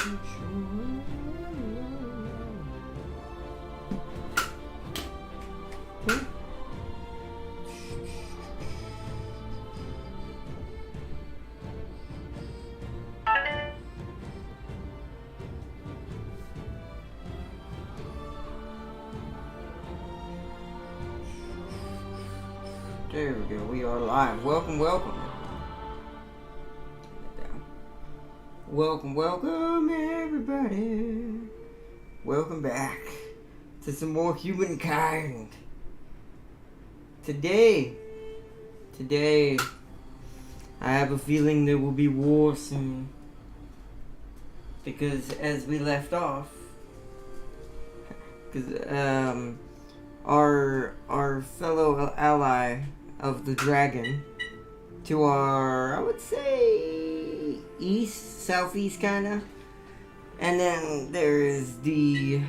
There we go, we are live. Welcome, welcome. Welcome, everybody. Welcome back to some more Humankind. Today, I have a feeling there will be war soon. Because as we left off, our fellow ally of the dragon to our, I would say, east, southeast kinda. And then there's the,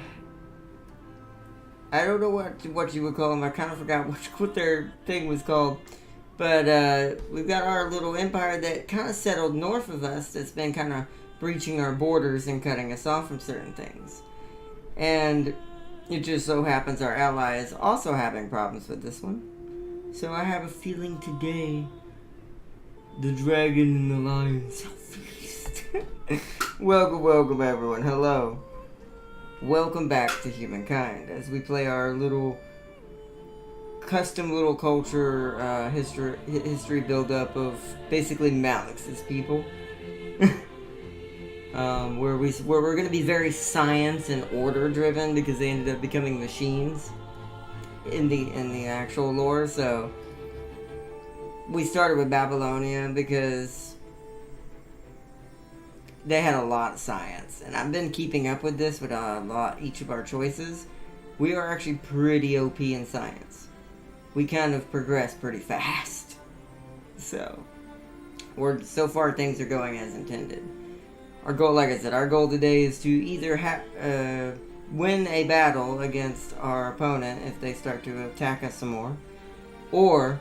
I don't know what you would call them. I kind of forgot what their thing was called. But we've got our little empire that kind of settled north of us that's been kind of breaching our borders and cutting us off from certain things. And it just so happens our ally is also having problems with this one. So I have a feeling today the dragon and the lion shall feast. Welcome everyone. Hello. Welcome back to Humankind as we play our little custom little culture history build up of basically Malix's people. Where we're going to be very science and order driven because they ended up becoming machines in the actual lore. So we started with Babylonia because they had a lot of science, and I've been keeping up with this with each of our choices. We are actually pretty OP in science. We kind of progress pretty fast. So so far things are going as intended. Our goal, like I said, our goal today is to either win a battle against our opponent if they start to attack us some more, or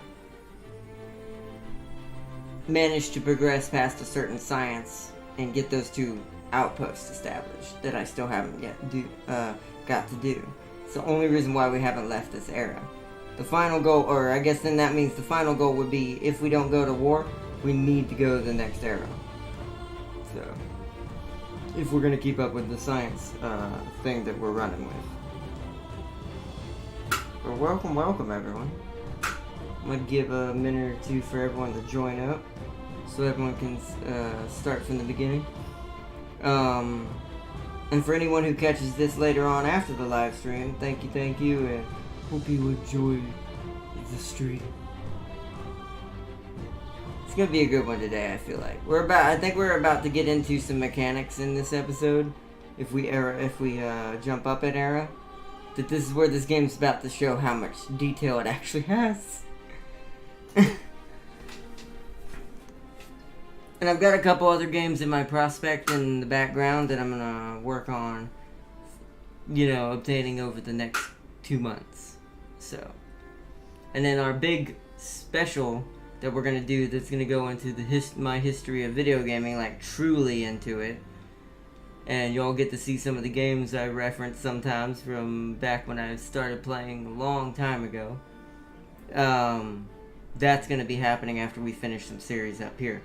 manage to progress past a certain science and get those two outposts established that I still haven't yet got to do. It's the only reason why we haven't left this era. The final goal, or I guess then that means the final goal would be, if we don't go to war, we need to go to the next era. So if we're going to keep up with the science thing that we're running with. But welcome everyone. I'm going to give a minute or two for everyone to join up so everyone can start from the beginning. And for anyone who catches this later on after the live stream, thank you, and hope you enjoy the stream. It's gonna be a good one today, I feel like. I think we're about to get into some mechanics in this episode. If we jump up an era. That this is where this game's about to show how much detail it actually has. And I've got a couple other games in my prospect in the background that I'm gonna work on, obtaining over the next 2 months. So, and then our big special that we're gonna do that's gonna go into my history of video gaming, like truly into it, and y'all get to see some of the games I reference sometimes from back when I started playing a long time ago. That's gonna be happening after we finish some series up here.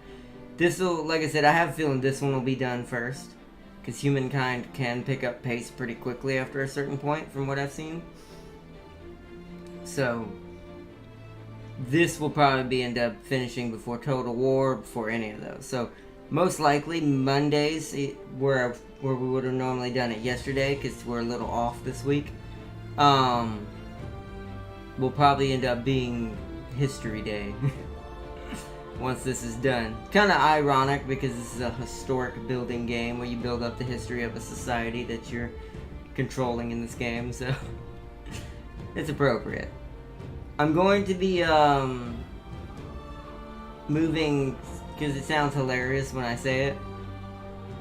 This'll, like I said, I have a feeling this one will be done first, because Humankind can pick up pace pretty quickly after a certain point from what I've seen. So this will probably end up finishing before Total War, before any of those. So most likely Mondays, where we would have normally done it yesterday, because we're a little off this week, will probably end up being History Day. Once this is done. Kind of ironic because this is a historic building game where you build up the history of a society that you're controlling in this game, so it's appropriate. I'm going to be moving, because it sounds hilarious when I say it,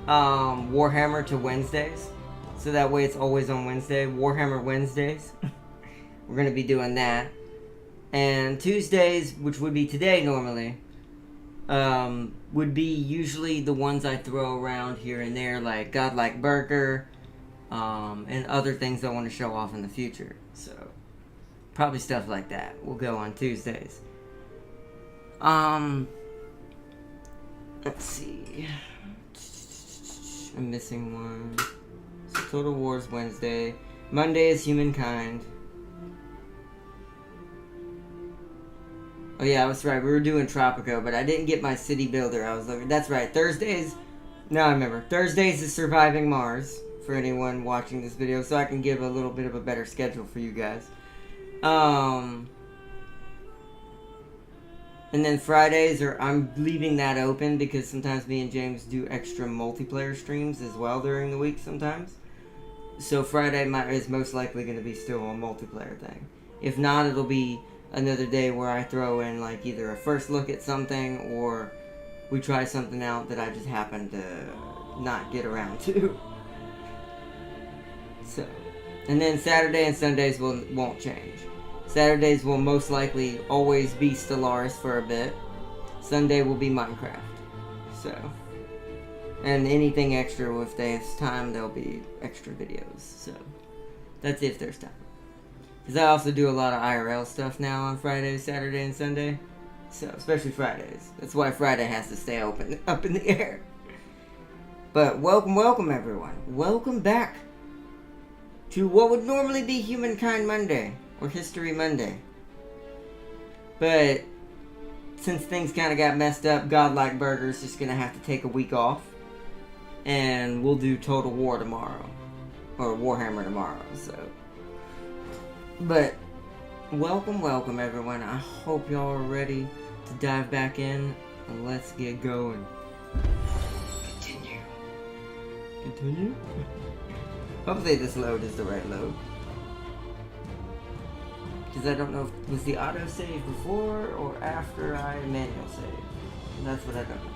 Warhammer to Wednesdays, so that way it's always on Wednesday. Warhammer Wednesdays. We're going to be doing that. And Tuesdays, which would be today normally, would be usually the ones I throw around here and there, like Godlike Burger, and other things I want to show off in the future. So, probably stuff like that will go on Tuesdays. Let's see. I'm missing one. So Total War's Wednesday. Monday is Humankind. Oh yeah, I was right. We were doing Tropico, but I didn't get my city builder. I was looking. That's right. Thursdays. Now I remember. Thursdays is Surviving Mars for anyone watching this video, so I can give a little bit of a better schedule for you guys. And then Fridays I'm leaving that open because sometimes me and James do extra multiplayer streams as well during the week sometimes. So Friday is most likely going to be still a multiplayer thing. If not, it'll be another day where I throw in like either a first look at something or we try something out that I just happen to not get around to. So, and then Saturday and Sundays won't change. Saturdays will most likely always be Stellaris for a bit. Sunday will be Minecraft. So, and anything extra, if there's time, there'll be extra videos. So, that's if there's time. Because I also do a lot of IRL stuff now on Friday, Saturday, and Sunday. So, especially Fridays. That's why Friday has to stay open, up in the air. But welcome everyone. Welcome back to what would normally be Humankind Monday. Or History Monday. But since things kind of got messed up, Godlike Burger's just going to have to take a week off. And we'll do Total War tomorrow. Or Warhammer tomorrow, so. But, welcome everyone. I hope y'all are ready to dive back in. And let's get going. Continue? Hopefully this load is the right load. Because I don't know if it was the auto save before or after I manual save. And that's what I don't know.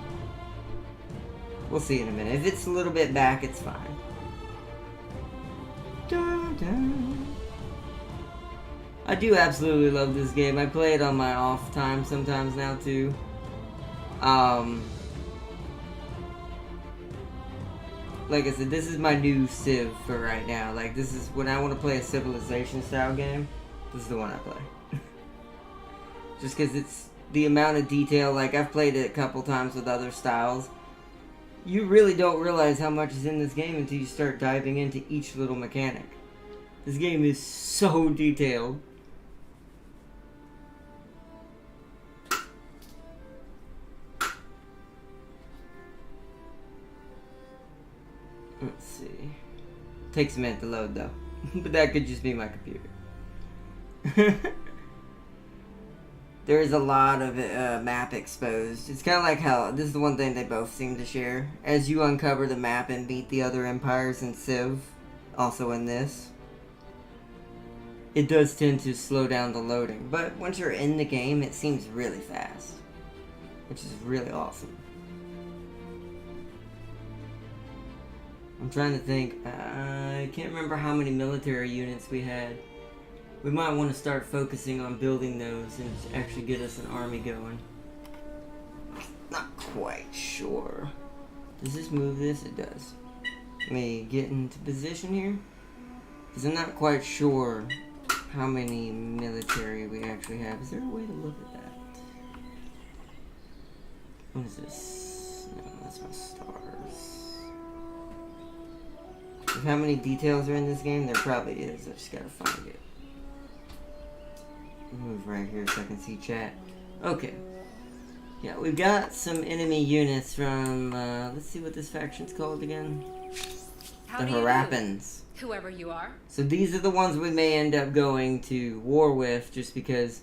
We'll see in a minute. If it's a little bit back, it's fine. Dun, dun. I do absolutely love this game. I play it on my off time sometimes now too. Like I said, this is my new Civ for right now. Like this is when I want to play a Civilization style game. This is the one I play. Just because it's the amount of detail. Like, I've played it a couple times with other styles. You really don't realize how much is in this game until you start diving into each little mechanic. This game is so detailed. Let's see. Takes a minute to load, though. But that could just be my computer. There is a lot of map exposed. It's kind of like how this is the one thing they both seem to share. As you uncover the map and beat the other empires in Civ, also in this, it does tend to slow down the loading. But once you're in the game, it seems really fast, which is really awesome. I'm trying to think. I can't remember how many military units we had. We might want to start focusing on building those and actually get us an army going. Not quite sure. Does this move this? It does. Let me get into position here. Because I'm not quite sure how many military we actually have. Is there a way to look at that? What is this? No, that's my stars. If how many details are in this game? There probably is. I just gotta find it. Move right here so I can see chat. Okay. Yeah, we've got some enemy units from, let's see what this faction's called again. The Harappans. Whoever you are. So these are the ones we may end up going to war with just because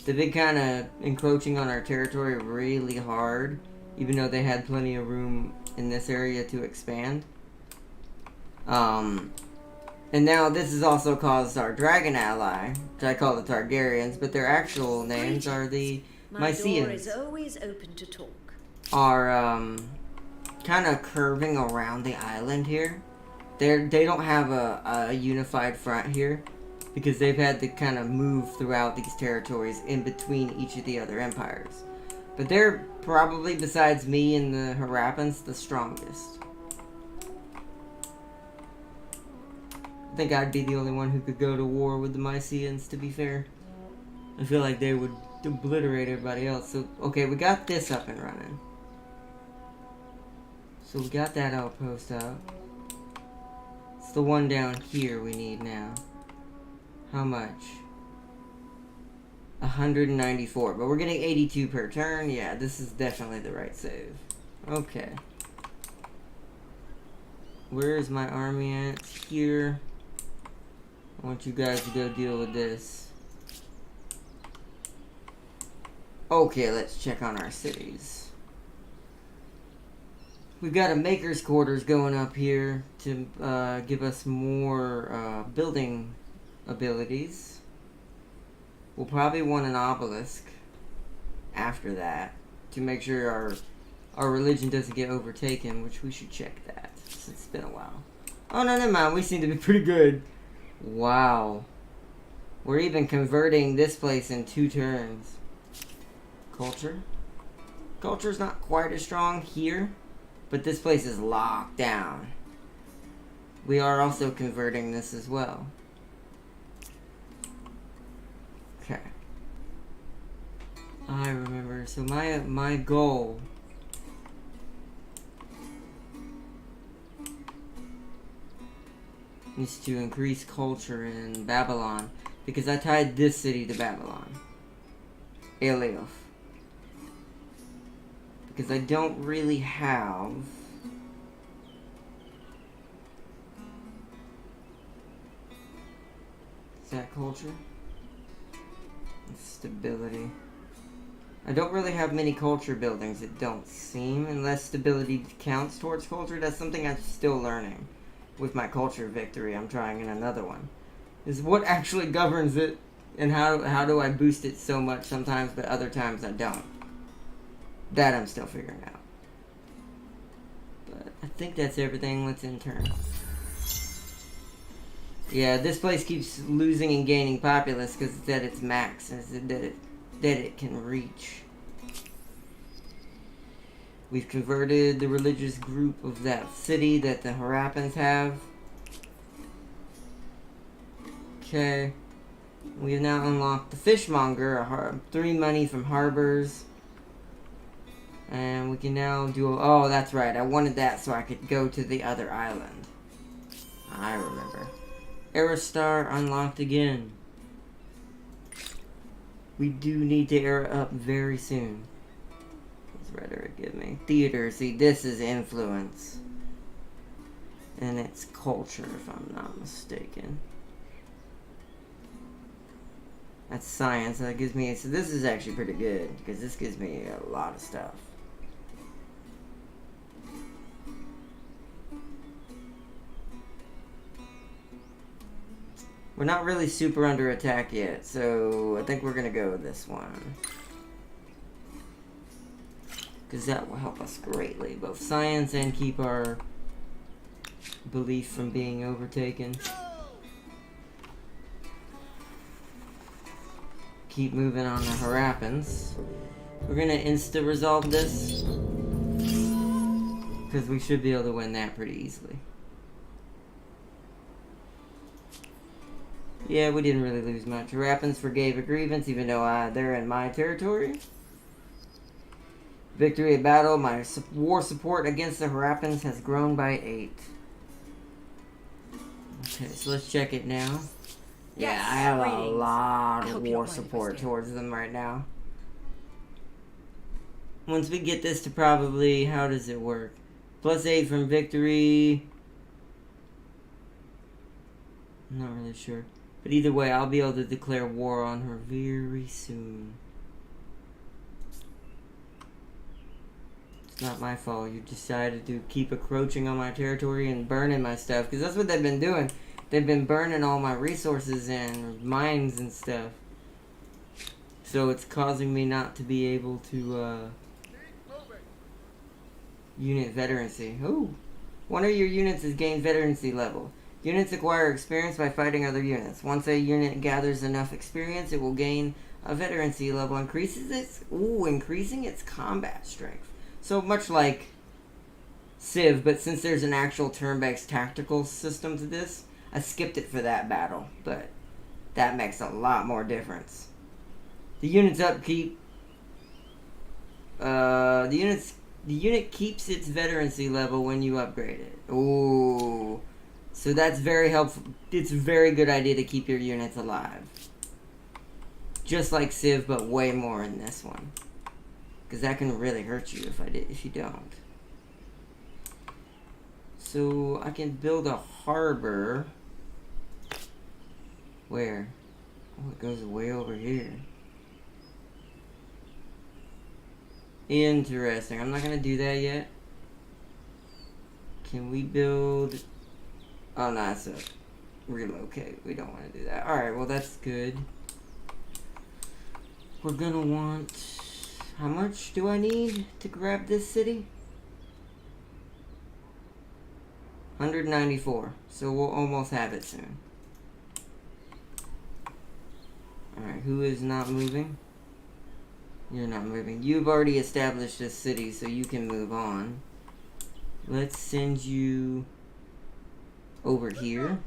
they've been kind of encroaching on our territory really hard, even though they had plenty of room in this area to expand. And now this has also caused our dragon ally, which I call the Targaryens, but their actual names are the Myceans. My door is always open to talk. Are kind of curving around the island here. They don't have a unified front here because they've had to kind of move throughout these territories in between each of the other empires. But they're probably, besides me and the Harappans, the strongest. I think I'd be the only one who could go to war with the Mysians, to be fair. I feel like they would obliterate everybody else. So, okay, we got this up and running. So we got that outpost up. It's the one down here we need now. How much? 194, but we're getting 82 per turn. Yeah, this is definitely the right save. Okay. Where is my army at? Here. I want you guys to go deal with this. Okay, let's check on our cities. We've got a maker's quarters going up here to give us more building abilities. We'll probably want an obelisk after that to make sure our religion doesn't get overtaken, which we should check that since it's been a while. Oh, no, never mind. We seem to be pretty good. Wow. We're even converting this place in 2 turns. Culture. Culture's not quite as strong here, but this place is locked down. We are also converting this as well. Okay. I remember. So my goal is to increase culture in Babylon because I tied this city to Babylon. Elioth. Because I don't really have is that culture? Stability. I don't really have many culture buildings, it don't seem, unless stability counts towards culture. That's something I'm still learning. With my culture victory, I'm trying in another one. Is what actually governs it, and how do I boost it so much sometimes, but other times I don't. That I'm still figuring out. But I think that's everything. Let's intern. Yeah, this place keeps losing and gaining populace because it's at its max, that it can reach. We've converted the religious group of that city that the Harappans have. Okay. We have now unlocked the Fishmonger, 3 money from harbors. And we can now do... Oh, that's right. I wanted that so I could go to the other island. I remember. Aerostar unlocked again. We do need to air up very soon. What's rhetoric give me? Theater. See, this is influence. And it's culture, if I'm not mistaken. That's science. That gives me... So this is actually pretty good. Because this gives me a lot of stuff. We're not really super under attack yet, so I think we're going to go with this one. Because that will help us greatly, both science and keep our belief from being overtaken. Keep moving on the Harappans. We're going to insta-resolve this. Because we should be able to win that pretty easily. Yeah, we didn't really lose much. Harappans forgave a grievance, even though they're in my territory. Victory at battle. My war support against the Harappans has grown by 8. Okay, so let's check it now. Yes, yeah, I have greetings. a lot I of hope you war don't mind if I support stay. towards them right now. Once we get this to probably... How does it work? +8 from victory. I'm not really sure. But either way, I'll be able to declare war on her very soon. It's not my fault. You decided to keep encroaching on my territory and burning my stuff. Because that's what they've been doing. They've been burning all my resources and mines and stuff. So it's causing me not to be able to, unit veterancy. Ooh. One of your units has gained veterancy level. Units acquire experience by fighting other units. Once a unit gathers enough experience, it will gain A veterancy level increasing its combat strength. So much like Civ, but since there's an actual turn-based tactical system to this, I skipped it for that battle, but that makes a lot more difference. The unit's upkeep. The unit keeps its veterancy level when you upgrade it. Ooh. So that's very helpful. It's a very good idea to keep your units alive. Just like Civ, but way more in this one. Because that can really hurt you if you don't. So I can build a harbor. Where? Oh, it goes way over here. Interesting. I'm not going to do that yet. Can we build... Oh, no, that's a relocate. We don't want to do that. Alright, well, that's good. We're going to want... How much do I need to grab this city? 194. So we'll almost have it soon. Alright, who is not moving? You're not moving. You've already established this city, so you can move on. Let's send you over here.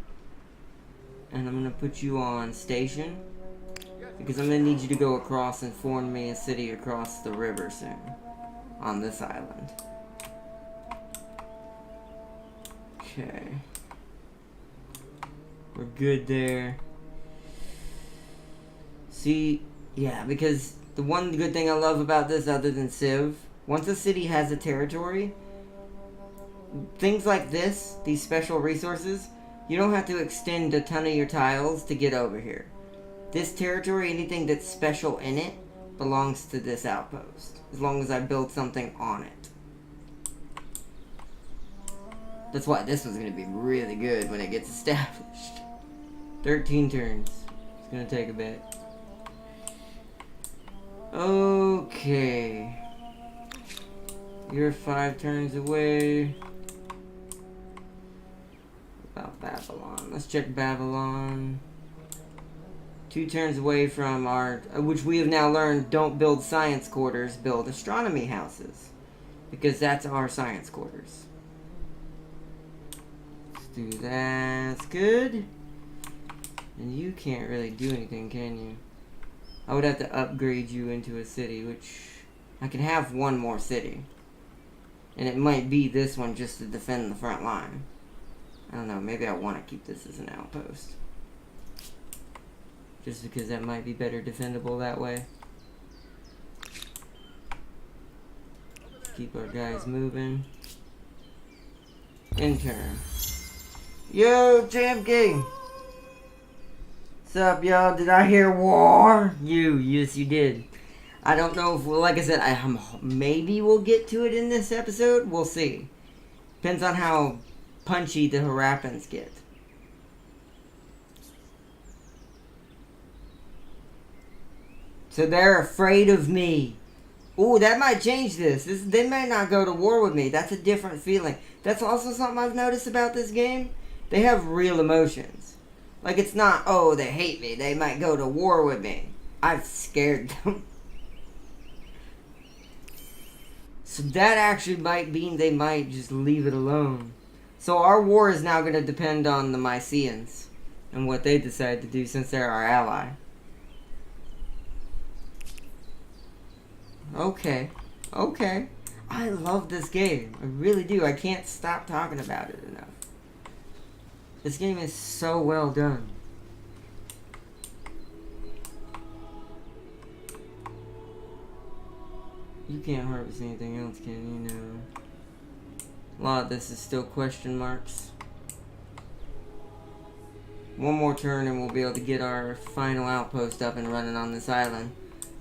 And I'm going to put you on station. Because I'm going to need you to go across and form me a city across the river soon. On this island. Okay. We're good there. See, yeah, because the one good thing I love about this other than Civ, once a city has a territory, things like this, these special resources, you don't have to extend a ton of your tiles to get over here. This territory, anything that's special in it, belongs to this outpost, as long as I build something on it. That's why this was going to be really good when it gets established. 13 turns. It's going to take a bit. Okay. You're 5 turns away. About Babylon. Let's check Babylon. 2 turns away from our... which we have now learned, don't build science quarters, build astronomy houses. Because that's our science quarters. Let's do that. That's good. And you can't really do anything, can you? I would have to upgrade you into a city, which... I can have one more city. And it might be this one just to defend the front line. I don't know, maybe I want to keep this as an outpost. Just because that might be better defendable that way. Keep our guys moving. Intern. Yo, Champ King! What's up, y'all? Did I hear war? Yes, you did. I don't know if, like I said, maybe we'll get to it in this episode. We'll see. Depends on how punchy the Harappans get. So they're afraid of me. Ooh, that might change this. They may not go to war with me. That's a different feeling. That's also something I've noticed about this game. They have real emotions. Like, it's not, oh, they hate me. They might go to war with me. I've scared them. So that actually might mean they might just leave it alone. So our war is now going to depend on the Mycenaeans and what they decide to do since they're our ally. Okay. Okay. I love this game. I really do. I can't stop talking about it enough. This game is so well done. You can't harvest anything else, can you? No. A lot of this is still question marks. One more turn and we'll be able to get our final outpost up and running on this island.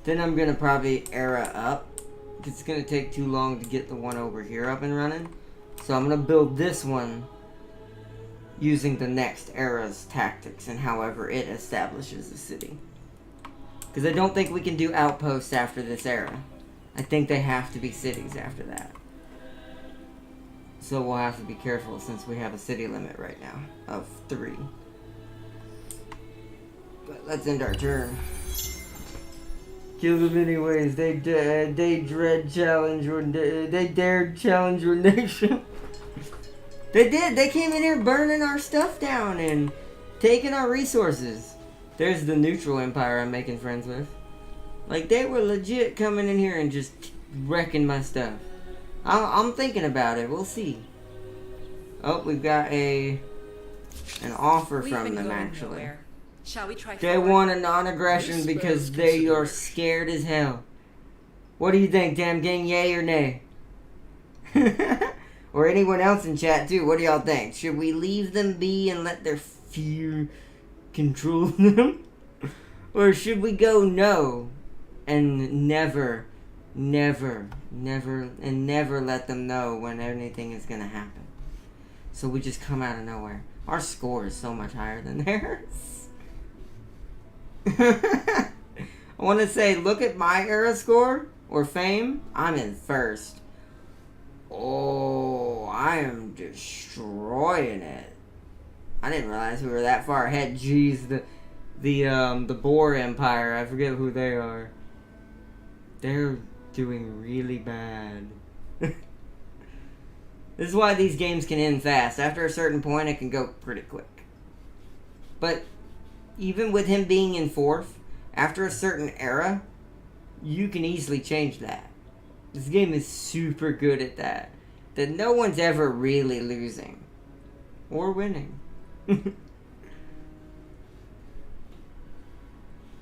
Then I'm going to probably era up. It's going to take too long to get the one over here up and running. So I'm going to build this one using the next era's tactics and however it establishes the city. Because I don't think we can do outposts after this era. I think they have to be cities after that. So we'll have to be careful since we have a city limit right now of 3. But let's end our turn. Kill them anyways. They dread challenge your they dared challenge your nation. They did. They came in here burning our stuff down and taking our resources. There's the neutral empire I'm making friends with. Like, they were legit coming in here and just wrecking my stuff. I'm thinking about it. We'll see. Oh, we've got an offer from them, actually. Nowhere. Shall we try They forward? want a non-aggression because they are scared as hell. What do you think, damn gang? Yay or nay? Or anyone else in chat, too. What do y'all think? Should we leave them be and let their fear control them? Or should we go no and never let them know when anything is going to happen? So we just come out of nowhere. Our score is so much higher than theirs. I want to say, look at my era score or fame. I'm in first. Oh, I am destroying it. I didn't realize we were that far ahead. Jeez, the Boer Empire. I forget who they are. They're doing really bad. This is why these games can end fast. After a certain point, it can go pretty quick. But even with him being in fourth, after a certain era, you can easily change that. This game is super good at that. That no one's ever really losing. Or winning.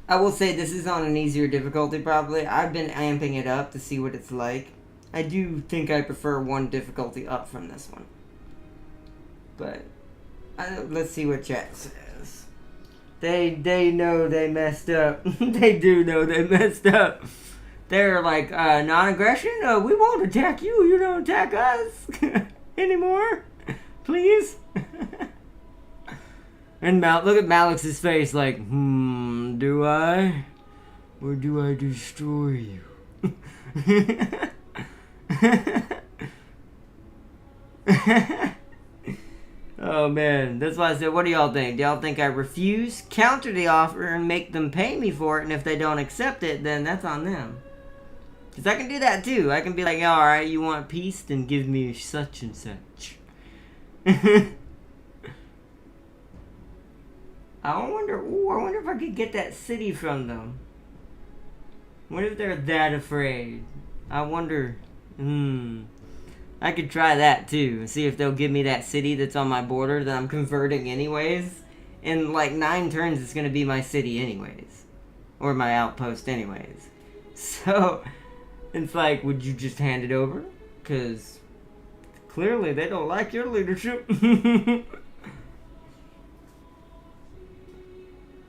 I will say this is on an easier difficulty probably. I've been amping it up to see what it's like. I do think I prefer one difficulty up from this one. But let's see what chat says. They know they messed up. They do know they messed up. They're like, non-aggression? We won't attack you. You don't attack us anymore. Please. And look at Malix's face like, do I? Or do I destroy you? Oh man, that's why I said, what do y'all think? Do y'all think I refuse, counter the offer, and make them pay me for it, and if they don't accept it, then that's on them? Because I can do that too. I can be like, alright, you want peace? Then give me such and such. I wonder if I could get that city from them. What if they're that afraid? I wonder, I could try that too. See if they'll give me that city that's on my border that I'm converting anyways. In like 9 turns, it's going to be my city anyways. Or my outpost anyways. So, it's like, would you just hand it over? Because clearly they don't like your leadership.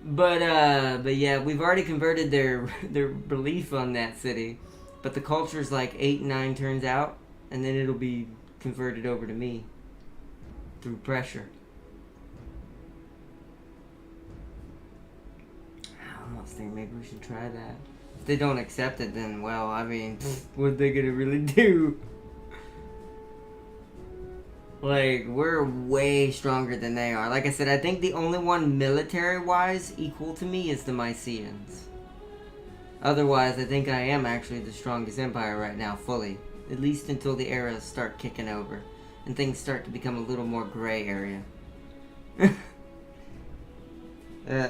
But yeah, we've already converted their belief on that city. But the culture's like 8, 9 turns out. And then it'll be converted over to me. Through pressure. I almost think maybe we should try that. If they don't accept it, then, well, I mean, what are they gonna really do? Like, we're way stronger than they are. Like I said, I think the only one military-wise equal to me is the Mayans. Otherwise, I think I am actually the strongest empire right now, fully. At least until the eras start kicking over. And things start to become a little more gray area.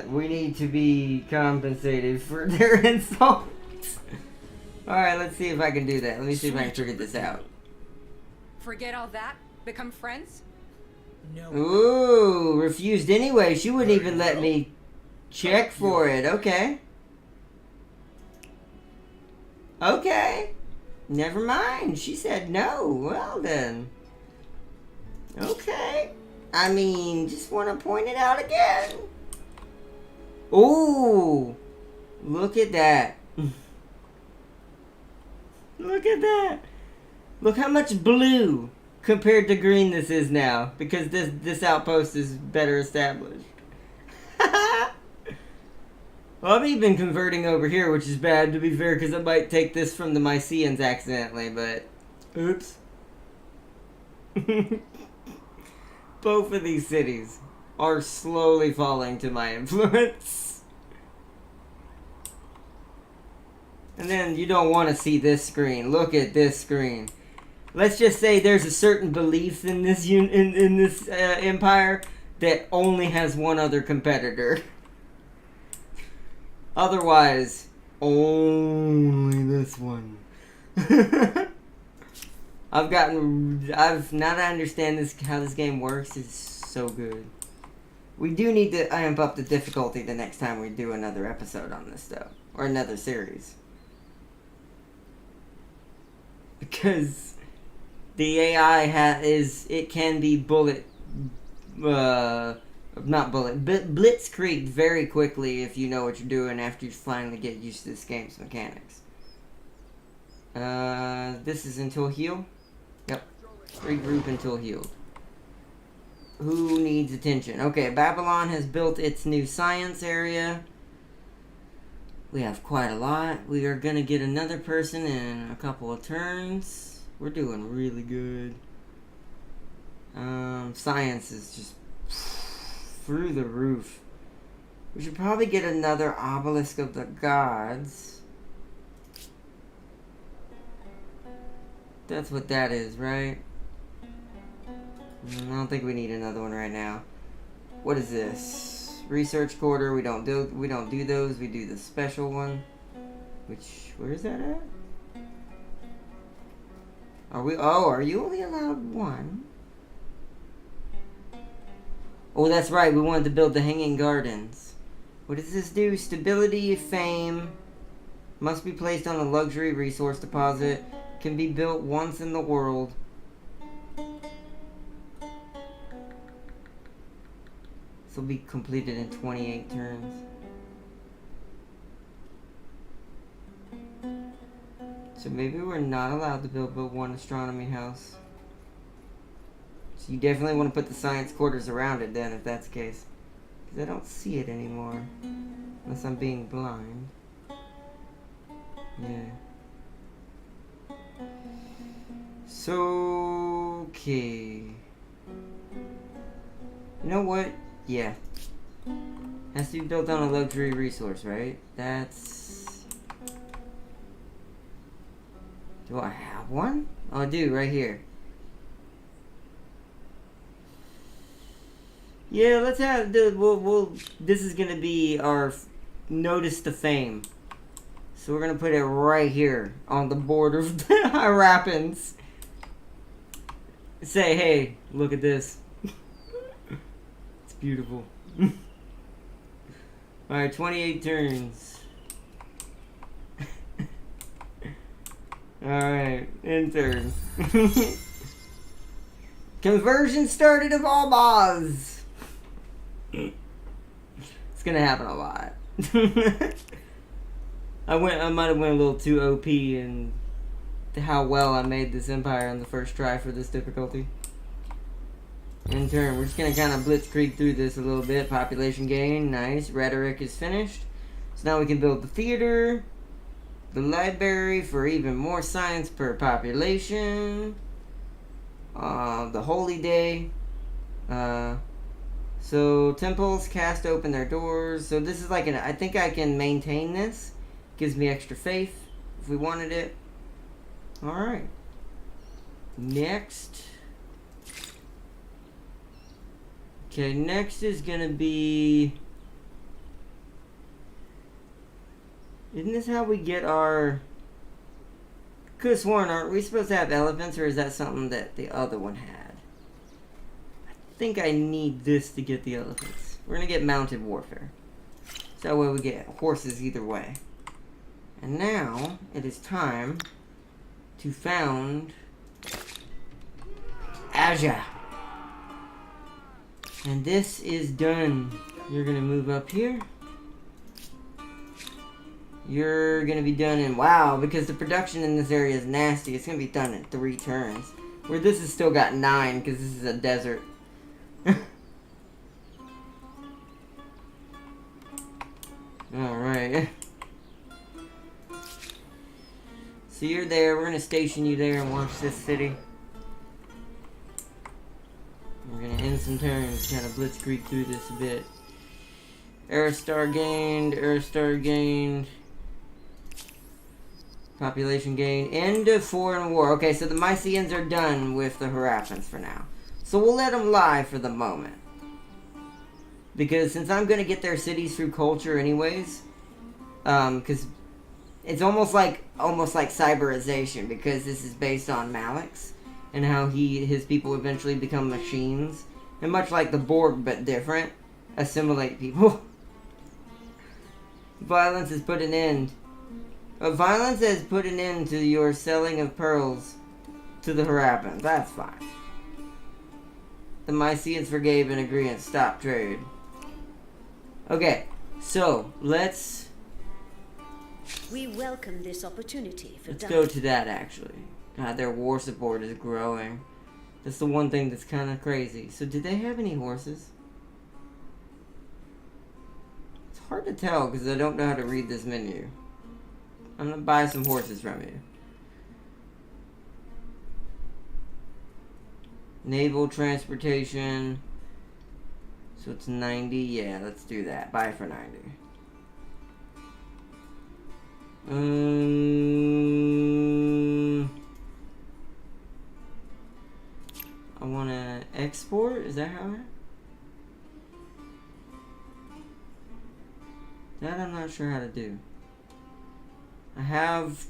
We need to be compensated for their insults. Alright, let's see if I can do that. Let me see if I can figure this out. Forget all that? Become friends? No. Ooh, refused anyway. She wouldn't even let me check for it. Okay. Okay. Never mind. She said no. Well then. Okay. I mean, just want to point it out again. Ooh. Look at that. Look at that. Look how much blue compared to green this is now. Because this outpost is better established. Well, I've even converting over here, which is bad to be fair, because I might take this from the Mycenaeans accidentally, but oops. Both of these cities are slowly falling to my influence. And then you don't want to see this screen. Look at this screen. Let's just say there's a certain belief in this in this empire that only has one other competitor. Otherwise, only this one. Now that I understand how this game works, it's so good. We do need to amp up the difficulty the next time we do another episode on this, though. Or another series. Because the AI it can be blitzkrieg very quickly if you know what you're doing after you finally get used to this game's mechanics. This is until heal. Yep. Regroup until healed. Who needs attention? Okay, Babylon has built its new science area. We have quite a lot. We are gonna get another person in a couple of turns. We're doing really good. Science is just through the roof. We should probably get another obelisk of the gods. That's what that is, right? I don't think we need another one right now. What is this? Research quarter. We don't do those. We do the special one. Where is that at? Are you only allowed one? Oh, that's right. We wanted to build the Hanging Gardens. What does this do? Stability, fame. Must be placed on a luxury resource deposit. Can be built once in the world. This will be completed in 28 turns. So maybe we're not allowed to build but one astronomy house. So you definitely want to put the science quarters around it then, if that's the case. Because I don't see it anymore. Unless I'm being blind. Yeah. So, okay. You know what? Yeah. Has to be built on a luxury resource, right? That's... Do I have one? Oh, I do, right here. Yeah, let's have... this is gonna be our notice to fame. So we're gonna put it right here on the border of the High Rapids. Say, hey, look at this. It's beautiful. Alright, 28 turns. Alright, end turn. Conversion started of all boss. It's gonna happen a lot. I might have went a little too OP in how well I made this empire on the first try for this difficulty. In turn, we're just gonna kind of blitzkrieg through this a little bit. Population gain, nice. Rhetoric is finished. So now we can build the theater, the library for even more science per population, the holy day. So temples cast open their doors. So this is like I think I can maintain this. Gives me extra faith if we wanted it. Alright. Next. Okay, next is gonna be... Isn't this how we get our... Could've sworn, aren't we supposed to have elephants, or is that something that the other one had? I think I need this to get the elephants. We're gonna get mounted warfare. So that way we get horses either way. And now, it is time to found Asia. And this is done. You're gonna move up here. You're gonna be done in, wow, because the production in this area is nasty, it's gonna be done in 3 turns. Where this has still got 9, because this is a desert. Alright. So you're there, we're gonna station you there and watch this city. We're gonna end some turns, kind of blitzkrieg through this a bit. Aerostar gained, Aerostar gained. Population gain. End of foreign war. Okay, so the Mysians are done with the Harappans for now. So we'll let them lie for the moment. Because since I'm going to get their cities through culture anyways, because it's almost like cyberization, because this is based on Malik's and how his people eventually become machines. And much like the Borg, but different, assimilate people. Violence has put an end. Violence has put an end to your selling of pearls to the Harappans. That's fine. The Mysians forgave and agreed to stop trade. Okay, so let's We welcome this opportunity for go to that actually. God, their war support is growing. That's the one thing that's kind of crazy. So did they have any horses? It's hard to tell because I don't know how to read this menu. I'm going to buy some horses from you. Naval transportation. So it's 90. Yeah, let's do that. Buy it for 90. I want to export. Is that how that I'm not sure how to do. I have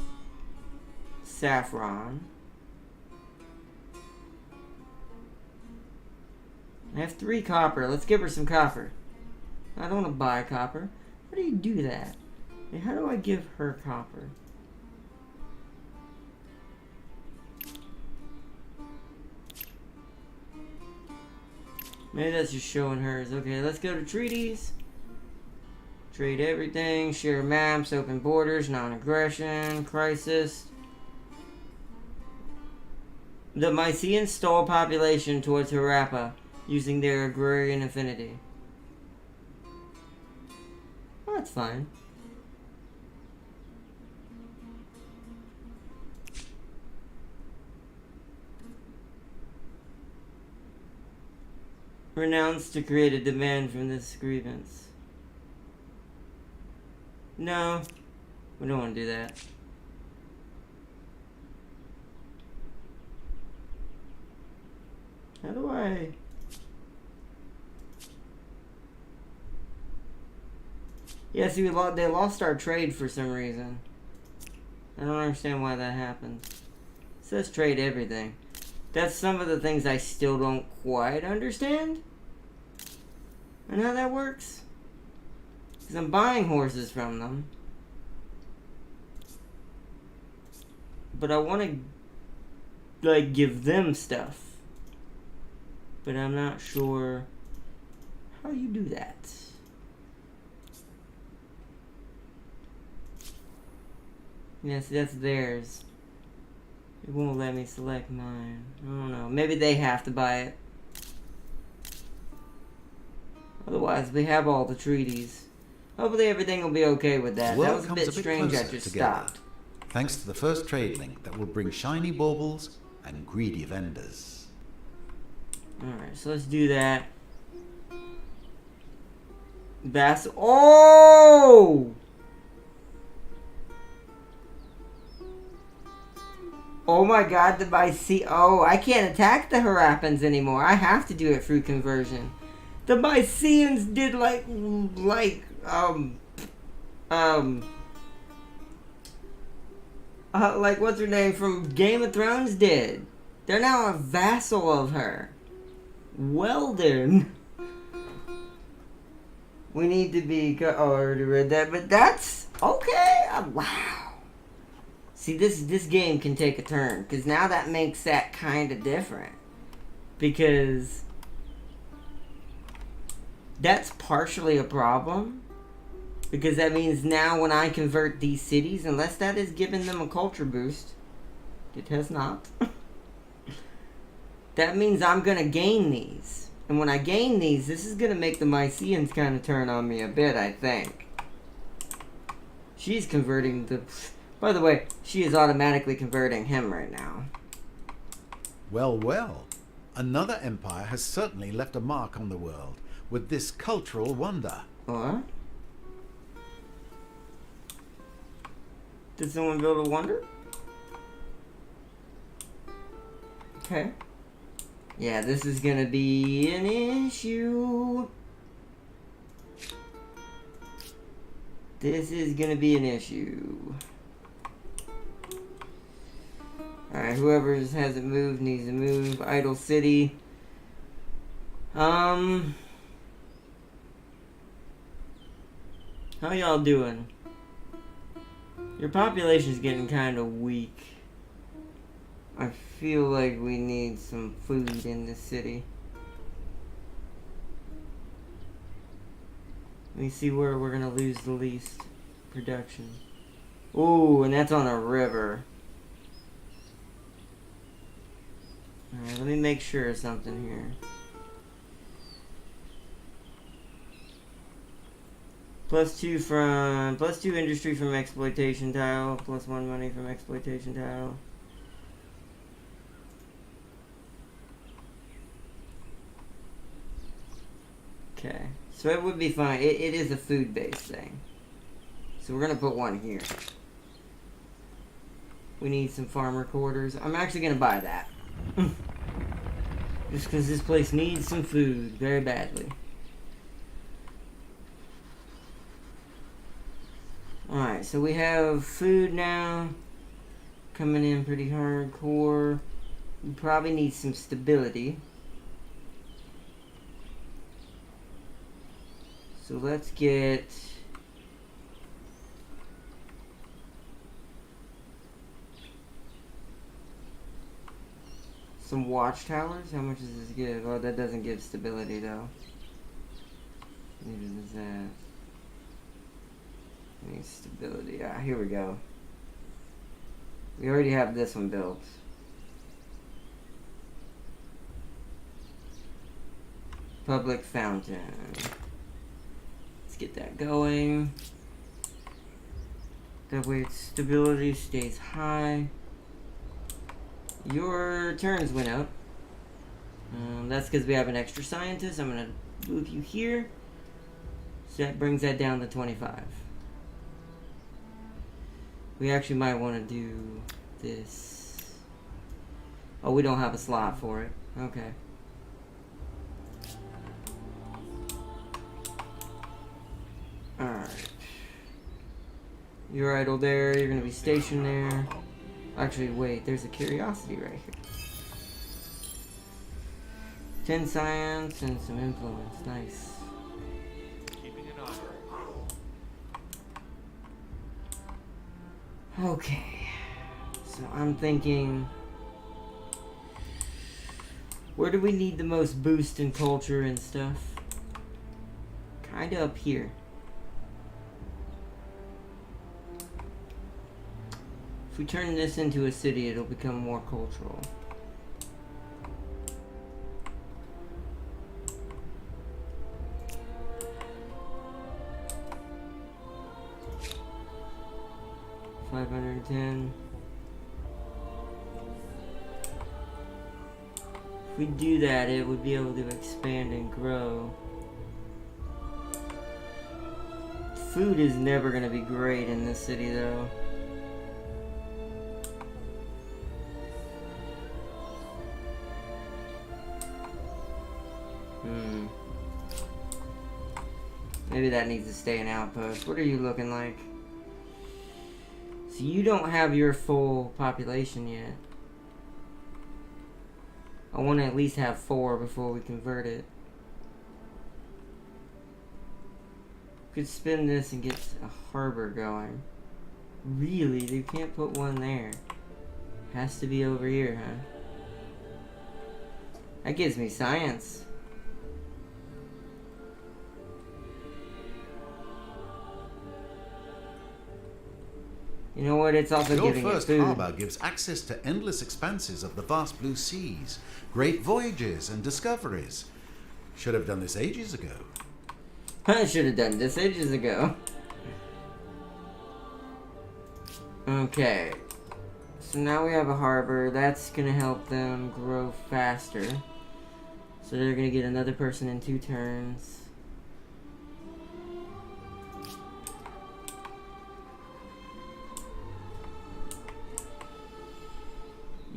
saffron. I have 3 copper. Let's give her some copper. I don't want to buy copper. How do you do that? And how do I give her copper? Maybe that's just showing hers. Okay, let's go to treaties. Trade everything. Share maps. Open borders. Non-aggression. Crisis. The Mysians stole population towards Harappa using their agrarian affinity. Oh, that's fine. Renounce to create a demand from this grievance. No, we don't want to do that. How do I... Yeah, see, they lost our trade for some reason. I don't understand why that happened. It says trade everything. That's some of the things I still don't quite understand. And how that works. Because I'm buying horses from them. But I want to, like, give them stuff. But I'm not sure how you do that. Yes, that's theirs. It won't let me select mine. I don't know. Maybe they have to buy it. Otherwise, we have all the treaties. Hopefully everything will be okay with that. That was a bit strange. I just stopped. Thanks to the first trade link that will bring shiny baubles and greedy vendors. Alright, so let's do that. That's... Oh! Oh my god, the Mysians... Oh, I can't attack the Harappans anymore. I have to do it through conversion. The Mysians did like what's her name from Game of Thrones did. They're now a vassal of her. Well then. We need to be... Oh, I already read that, but that's... Okay. Wow. See, this game can take a turn, because now that makes that kind of different. Because that's partially a problem. Because that means now when I convert these cities, unless that is giving them a culture boost, it has not. That means I'm going to gain these. And when I gain these, this is going to make the Mysians kind of turn on me a bit, I think. She's converting the... By the way, she is automatically converting him right now. Well, well. Another empire has certainly left a mark on the world with this cultural wonder. What? Did someone build a wonder? Okay. Yeah, this is gonna be an issue. This is gonna be an issue. Alright, whoever hasn't moved needs to move. Idle City. How y'all doing? Your population's getting kind of weak. I feel like we need some food in this city. Let me see where we're gonna lose the least production. Ooh, and that's on a river. Alright, let me make sure of something here. +2 industry from exploitation tile, +1 money from exploitation tile. Okay, so it would be fine. It is a food-based thing. So we're gonna put one here. We need some farmer quarters. I'm actually gonna buy that. Just because this place needs some food very badly. Alright, so we have food now. Coming in pretty hardcore. We probably need some stability. So let's get some watchtowers. How much does this give? Oh, that doesn't give stability though. Neither does that. I need stability. Ah, here we go. We already have this one built. Public fountain. Let's get that going. That way its stability stays high. Your turns went up. That's because we have an extra scientist. I'm going to move you here. So that brings that down to 25. We actually might want to do this. Oh, we don't have a slot for it. Okay. Alright. You're idle there. You're going to be stationed there. Actually, wait. There's a curiosity right here. 10 science and some influence. Nice. Okay, so I'm thinking, where do we need the most boost in culture and stuff? Kinda up here. If we turn this into a city, it'll become more cultural. $510. If we do that, it would be able to expand and grow. Food is never going to be great in this city, though. Maybe that needs to stay an outpost. What are you looking like? So you don't have your full population yet. I want to at least have 4 before we convert it. Could spin this and get a harbor going. Really? They can't put one there. Has to be over here, huh? That gives me science. You know what? It's also giving Your it first food. harbour gives access to endless expanses of the vast blue seas, great voyages and discoveries. Should have done this ages ago. I should have done this ages ago. Okay. So now we have a harbor. That's going to help them grow faster. So they're going to get another person in 2 turns.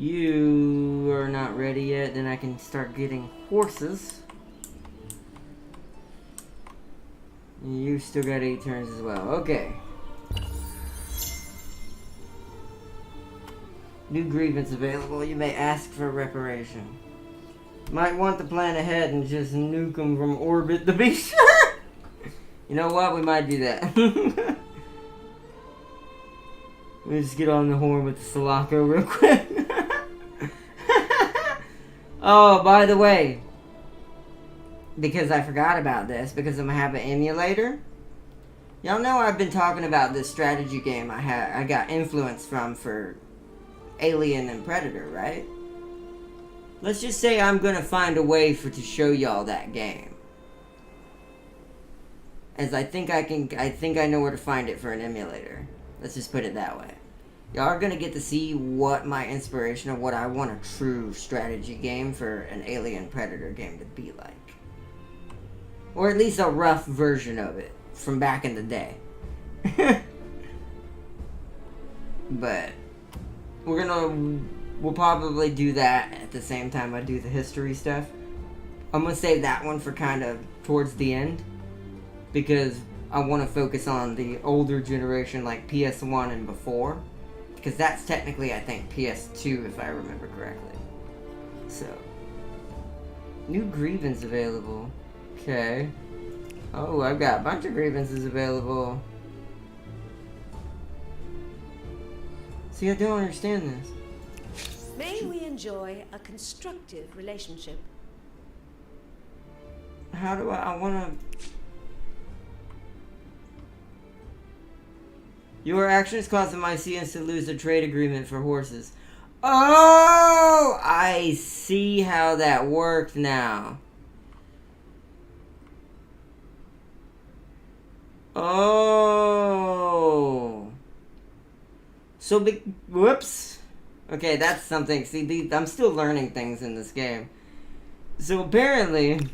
You are not ready yet. Then I can start getting horses. You still got 8 turns as well. Okay. New grievance available. You may ask for reparation. Might want to plan ahead and just nuke them from orbit to be sure. You know what? We might do that. Let me just get on the horn with the Sulaco real quick. Oh, by the way. Because I forgot about this, because I'm gonna have an emulator. Y'all know I've been talking about this strategy game I got influence from for Alien and Predator, right? Let's just say I'm gonna find a way to show y'all that game. As I think I know where to find it for an emulator. Let's just put it that way. Y'all are gonna get to see what my inspiration of what I want a true strategy game for an Alien Predator game to be like. Or at least a rough version of it from back in the day. But we'll probably do that at the same time I do the history stuff. I'm gonna save that one for kind of towards the end, because I want to focus on the older generation, like PS1 and before, because that's technically, I think, PS2 if I remember correctly. So, new grievance available. Okay. Oh, I've got a bunch of grievances available. See, I don't understand this. May we enjoy a constructive relationship? How do I wanna... Your actions caused the Mycenaeans to lose a trade agreement for horses. Oh! I see how that worked now. Oh. So big. Whoops. Okay, that's something. See, I'm still learning things in this game. So apparently,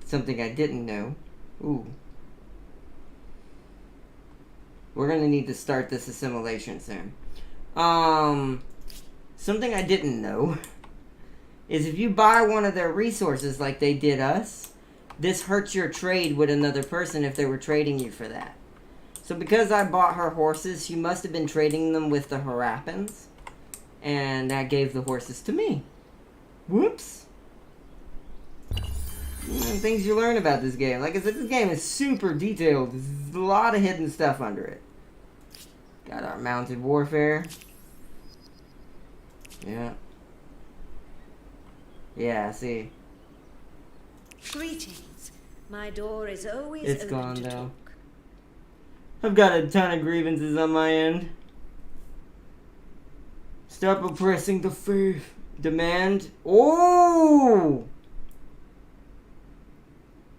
something I didn't know. Ooh. We're gonna need to start this assimilation soon. Something I didn't know is if you buy one of their resources like they did us, this hurts your trade with another person if they were trading you for that. So because I bought her horses, she must have been trading them with the Harappans, and that gave the horses to me. Whoops. Things you learn about this game. Like I said, this game is super detailed. There's a lot of hidden stuff under it. Got our mounted warfare. Yeah. Yeah, see. Greetings. My door is always It's open gone to now. talk. I've got a ton of grievances on my end. Stop oppressing the faith. Demand. Oh!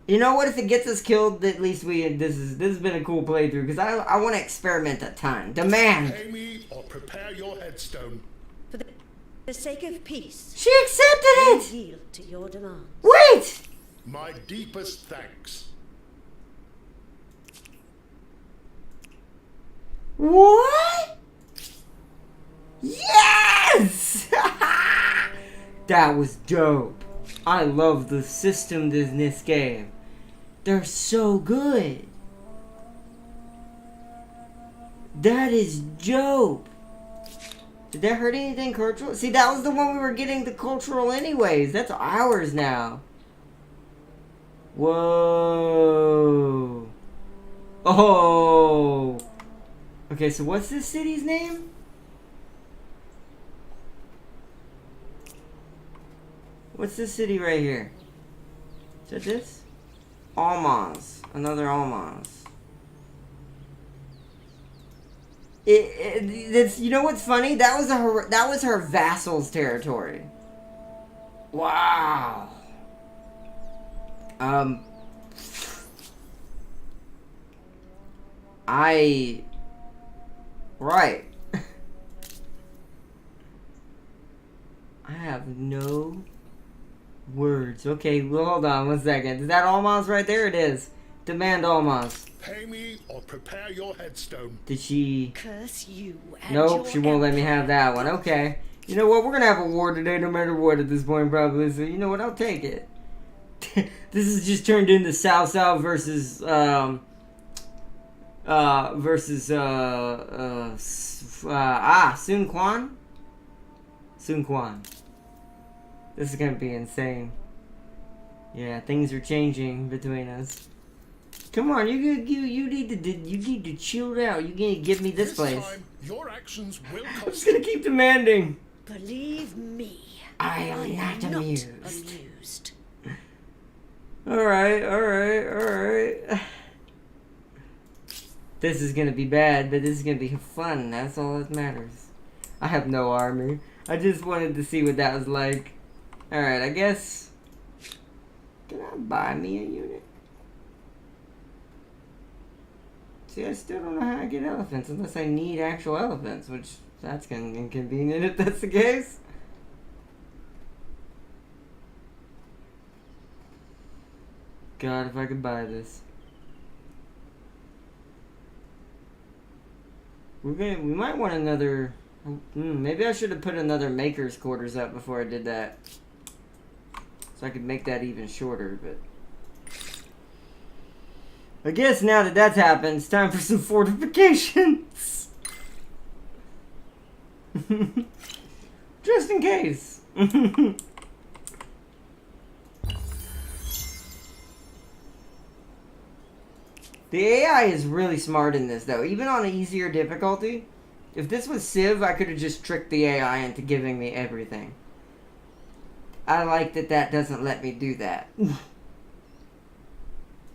You know what? If it gets us killed, at least this has been a cool playthrough, because I want to experiment a ton. Demand. Pay me or prepare your headstone. For the sake of peace, She accepted I it. yield to your demands. Wait. My deepest thanks. What? Yes! That was dope. I love the systems in this game. They're so good. That is dope. Did that hurt anything cultural? See, that was the one we were getting the cultural anyways. That's ours now. Whoa. Oh. Okay, so what's this city's name? What's this city right here? Is that this? Almaz. Another Almaz. It's, you know what's funny? That was her vassal's territory. Wow. Right. I have no words. Okay, well, hold on one second. Is that Almaz right there? It is. Demand Almaz. Pay me or prepare your headstone. Did she... Curse you and Nope, your she won't let me empire. have that one. Okay. You know what? We're gonna have a war today, no matter what, at this point, probably. So you know what? I'll take it. This is just turned into South versus Sun Quan. Sun Quan. This is gonna be insane. Yeah, things are changing between us. Come on, you need to chill out. You need to give me this place. Time, your actions will I'm cost just gonna keep demanding. Believe me, I am not amused. amused. Alright. This is gonna be bad, but this is gonna be fun. That's all that matters. I have no army. I just wanted to see what that was like. Alright, I guess... Can I buy me a unit? See, I still don't know how I get elephants unless I need actual elephants, which that's inconvenient if that's the case. God, if I could buy this. We might want another... maybe I should have put another maker's quarters up before I did that. So I could make that even shorter, but... I guess now that that's happened, it's time for some fortifications. Just in case. The AI is really smart in this, though. Even on an easier difficulty, if this was Civ, I could have just tricked the AI into giving me everything. I like that that doesn't let me do that.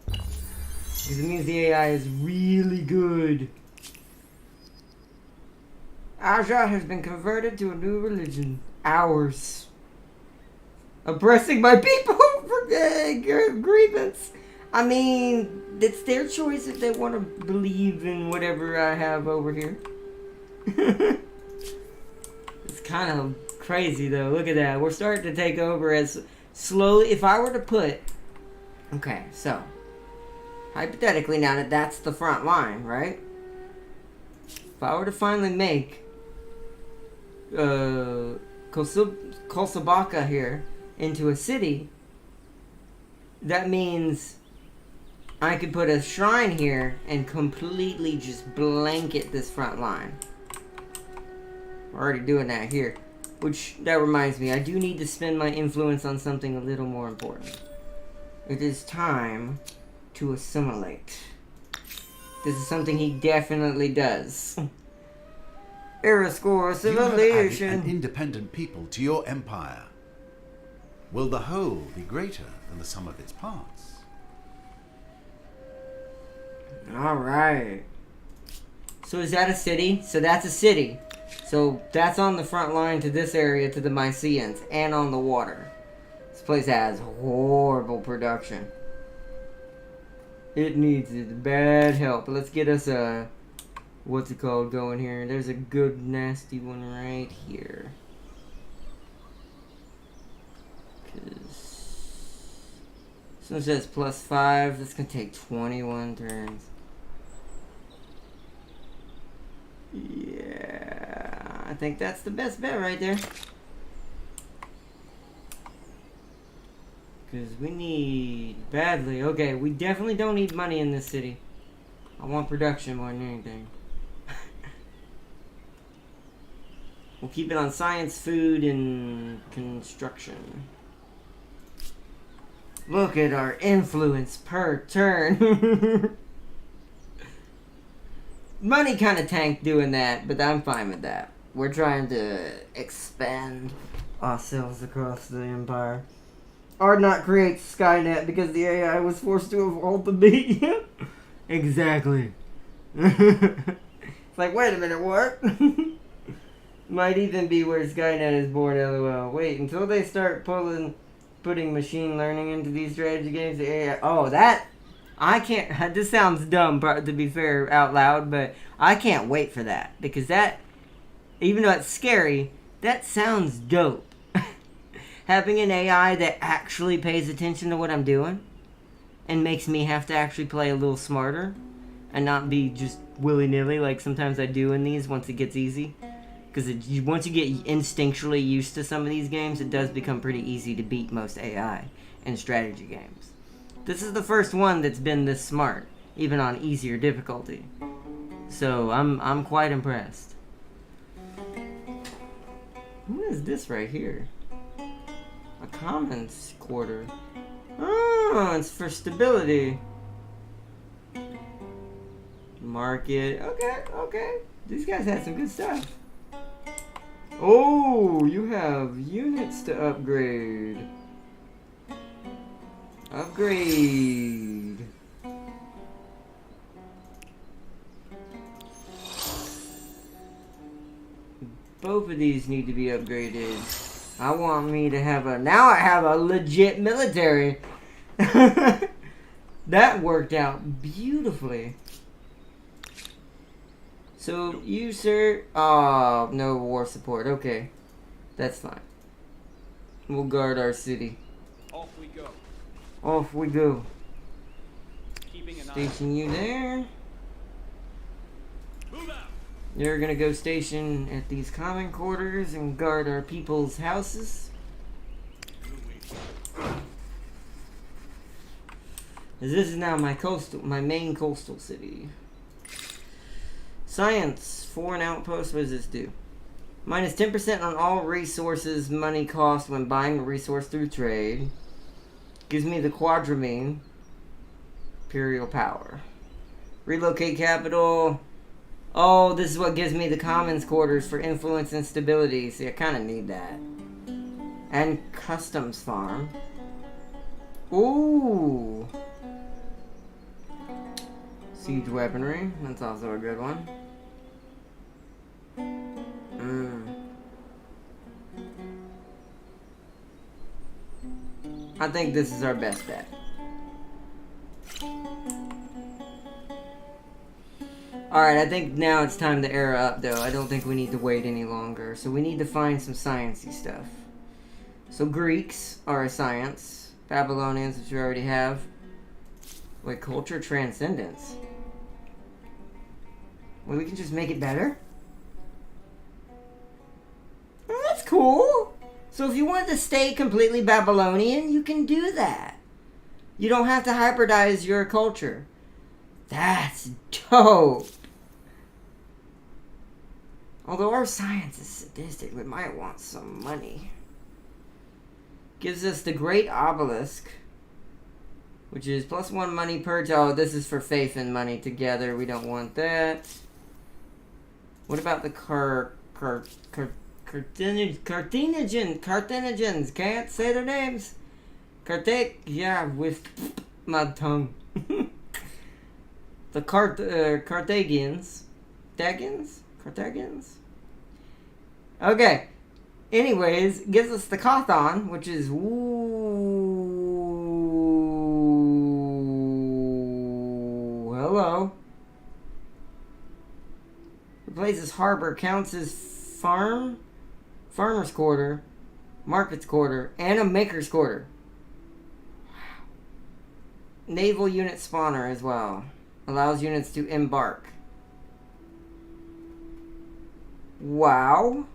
Because it means the AI is really good. Aja has been converted to a new religion. Ours. Oppressing my people for grievance. I mean, it's their choice if they want to believe in whatever I have over here. It's kind of crazy, though. Look at that. We're starting to take over as slowly. If I were to put... Okay, so... Hypothetically, now that that's the front line, right? If I were to finally make... Kosabaka here into a city, that means... I could put a shrine here and completely just blanket this front line. We're already doing that here. Which, that reminds me, I do need to spend my influence on something a little more important. It is time to assimilate. This is something he definitely does. Era score You have added assimilation. an independent people to your empire. Will the whole be greater than the sum of its parts? Alright. So is that a city? So that's a city. So that's on the front line to this area, to the Mycenaeans, and on the water. This place has horrible production. It needs bad help. Let's get us a... What's it called going here? There's a good nasty one right here. So it says +5. That's going to take 21 turns. Yeah, I think that's the best bet right there. Because we need badly. Okay, we definitely don't need money in this city. I want production more than anything. We'll keep it on science, food, and construction. Look at our influence per turn. Money kind of tanked doing that, but I'm fine with that. We're trying to expand ourselves across the empire. Or not create Skynet because the AI was forced to evolve to be. Exactly. It's like, wait a minute, what? Might even be where Skynet is born, lol. Wait, until they start putting machine learning into these strategy games, the AI... Oh, that... I can't... This sounds dumb, to be fair, out loud, but I can't wait for that. Because that... Even though it's scary, that sounds dope. Having an AI that actually pays attention to what I'm doing and makes me have to actually play a little smarter and not be just willy-nilly like sometimes I do in these once it gets easy. Because once you get instinctually used to some of these games, it does become pretty easy to beat most AI in strategy games. This is the first one that's been this smart, even on easier difficulty. So I'm quite impressed. What is this right here? A commons quarter. Oh, it's for stability. Market. Okay. These guys had some good stuff. Oh, you have units to upgrade. Upgrade. Both of these need to be upgraded. I want me to have a... Now I have a legit military. That worked out beautifully. So, you, sir... Oh, no war support. Okay. That's fine. We'll guard our city. Off we go. Off we go. Keeping an eye. Station you there. Move out. You're gonna go station at these common quarters and guard our people's houses. This is now my main coastal city. Science, foreign outpost. What does this do? Minus 10% on all resources money cost when buying a resource through trade. Gives me the quadramine. Imperial power. Relocate capital. Oh, this is what gives me the commons quarters for influence and stability. See, I kind of need that. And customs farm. Ooh. Siege weaponry. That's also a good one. I think this is our best bet. Alright, I think now it's time to era up, though. I don't think we need to wait any longer. So we need to find some sciencey stuff. So Greeks are a science. Babylonians, which we already have. Wait, culture transcendence. Well, we can just make it better? Oh, that's cool! So if you want to stay completely Babylonian, you can do that. You don't have to hybridize your culture. That's dope! Although our science is sadistic, we might want some money. Gives us the Great Obelisk, which is +1 money per... Oh, this is for faith and money together. We don't want that. What about the Carthaginians? Can't say their names. Yeah, with my tongue. The Carthaginians. Carthaginians? Okay. Anyways, gives us the Kothon, which is... Ooh, hello. Replaces harbor, counts as farmer's quarter, market's quarter, and a maker's quarter. Wow. Naval unit spawner as well. Allows units to embark. Wow.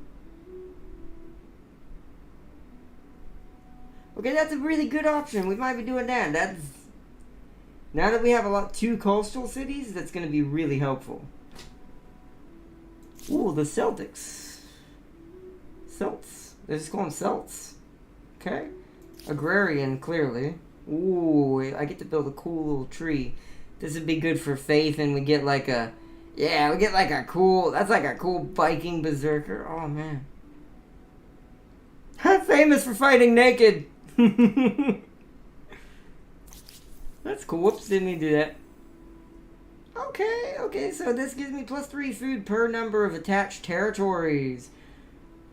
Okay, that's a really good option. We might be doing that. Now that we have two coastal cities, that's going to be really helpful. Ooh, the Celtics. Celts. They just call them Celts. Okay. Agrarian, clearly. Ooh, I get to build a cool little tree. This would be good for faith, and we get like a... Yeah, we get like a cool... That's like a cool Viking berserker. Oh, man. Famous for fighting naked. That's cool. Whoops, didn't mean to do that. Okay, so this gives me +3 food per number of attached territories.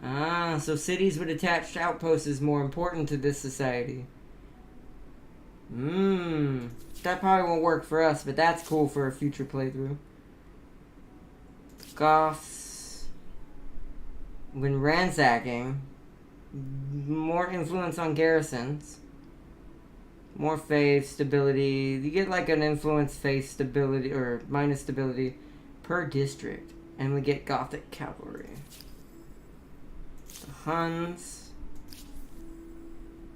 Ah, so cities with attached outposts is more important to this society. That probably won't work for us, but that's cool for a future playthrough. Goths. When ransacking, more influence on garrisons. More faith, stability. You get like an influence, faith, stability, or minus stability per district. And we get Gothic cavalry. The Huns.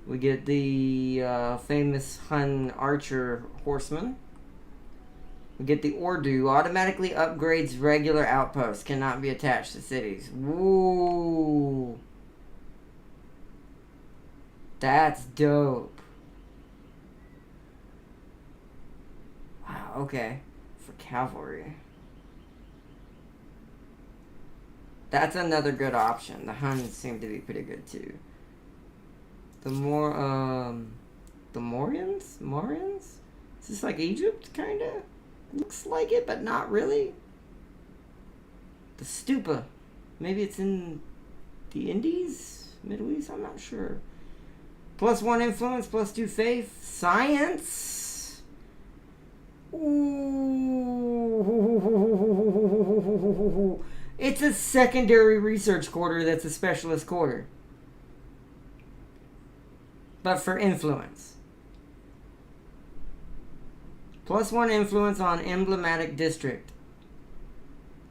We get the famous Hun archer horseman. We get the Ordu. Automatically upgrades regular outposts. Cannot be attached to cities. Woo! That's dope. Wow, okay. For cavalry. That's another good option. The Huns seem to be pretty good too. The Morians? Is this like Egypt, kinda? Looks like it, but not really. The Stupa. Maybe it's in the Indies? Middle East? I'm not sure. +1 influence, +2 faith. Science! Ooh. It's a secondary research quarter that's a specialist quarter. But for influence. +1 influence on emblematic district.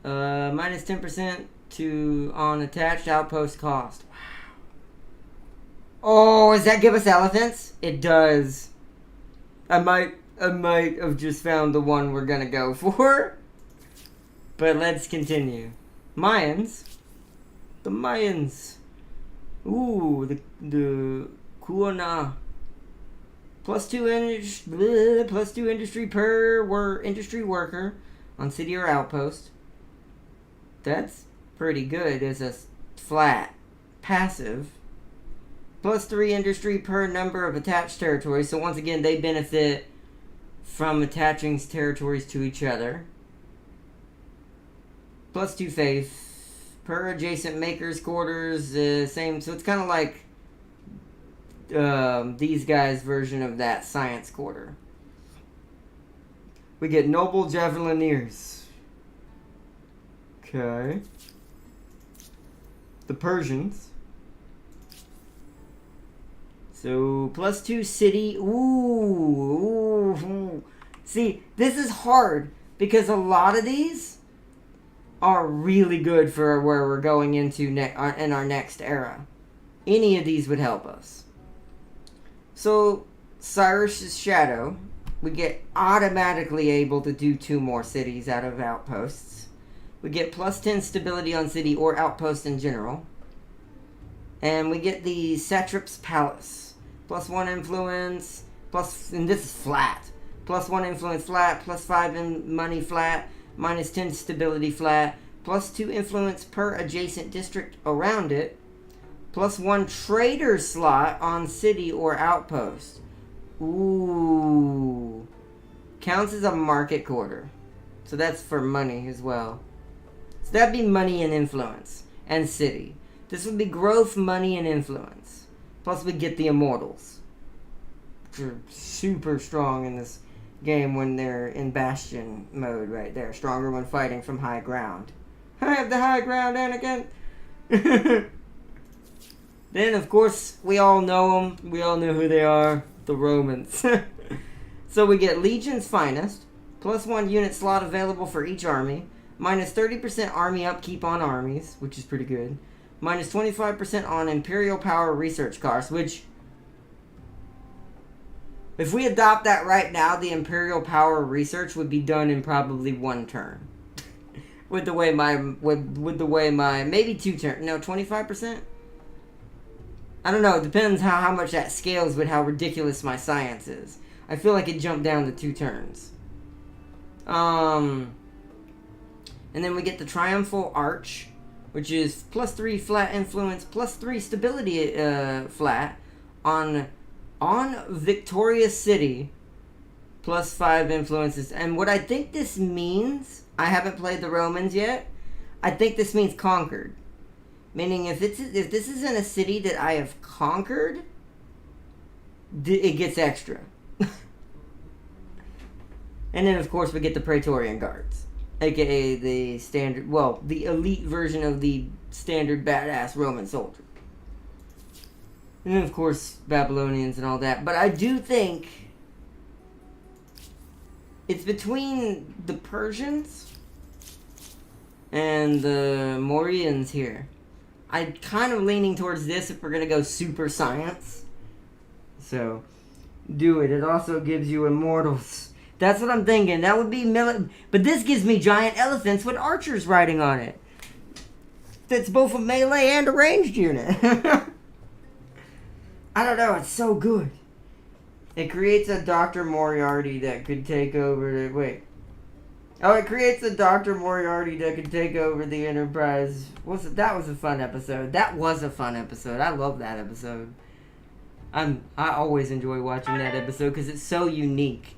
-10% on attached outpost cost. Wow. Oh, does that give us elephants? It does. I might have just found the one we're gonna go for. But let's continue. Mayans. The Mayans. Ooh, the Kuana. +2 industry per industry worker on city or outpost. That's pretty good as a flat passive. +3 industry per number of attached territories. So once again, they benefit from attaching territories to each other. +2 faith per adjacent makers quarters. Same. So it's kind of like these guys' version of that science quarter. We get noble javelineers. Okay. The Persians. So +2 city. Ooh. See, this is hard because a lot of these are really good for where we're going into in our next era. Any of these would help us. So, Cyrus's Shadow, we get automatically able to do 2 more cities out of outposts. We get +10 stability on city or outpost in general. And we get the Satrap's Palace. +1 influence, and this is flat. +1 influence flat, +5 in money flat, -10 stability flat, +2 influence per adjacent district around it, +1 trader slot on city or outpost. Ooh. Counts as a market quarter. So that's for money as well. So that'd be money and influence. And city. This would be growth, money, and influence. Plus we get the immortals. Which are super strong in this game when they're in bastion mode right there. Stronger when fighting from high ground. I have the high ground, Anakin! Then, of course, we all know them. We all know who they are. The Romans. So we get Legion's Finest. +1 unit slot available for each army. -30% army upkeep on armies, which is pretty good. -25% on Imperial Power research costs, which... if we adopt that right now, the Imperial Power research would be done in probably 1 turn. with the way my... maybe 2 turns. No, 25%? I don't know. It depends how much that scales with how ridiculous my science is. I feel like it jumped down to 2 turns. And then we get the Triumphal Arch, which is +3 flat influence, +3 stability flat on Victorious City, +5 influences. And what I think this means, I haven't played the Romans yet, I think this means conquered. Meaning if this isn't a city that I have conquered, it gets extra. And then of course we get the Praetorian Guards. AKA the standard, well, the elite version of the standard badass Roman soldier. And then of course Babylonians and all that. But I do think it's between the Persians and the Morians here. I'm kind of leaning towards this if we're going to go super science. So, do it. It also gives you immortals. That's what I'm thinking. That would be but this gives me giant elephants with archers riding on it. That's both a melee and a ranged unit. I don't know. It's so good. It creates a Dr. Moriarty that could take over the... Wait. Oh, it creates a Dr. Moriarty that could take over the Enterprise. That was a fun episode. That was a fun episode. I love that episode. I always enjoy watching that episode because it's so unique.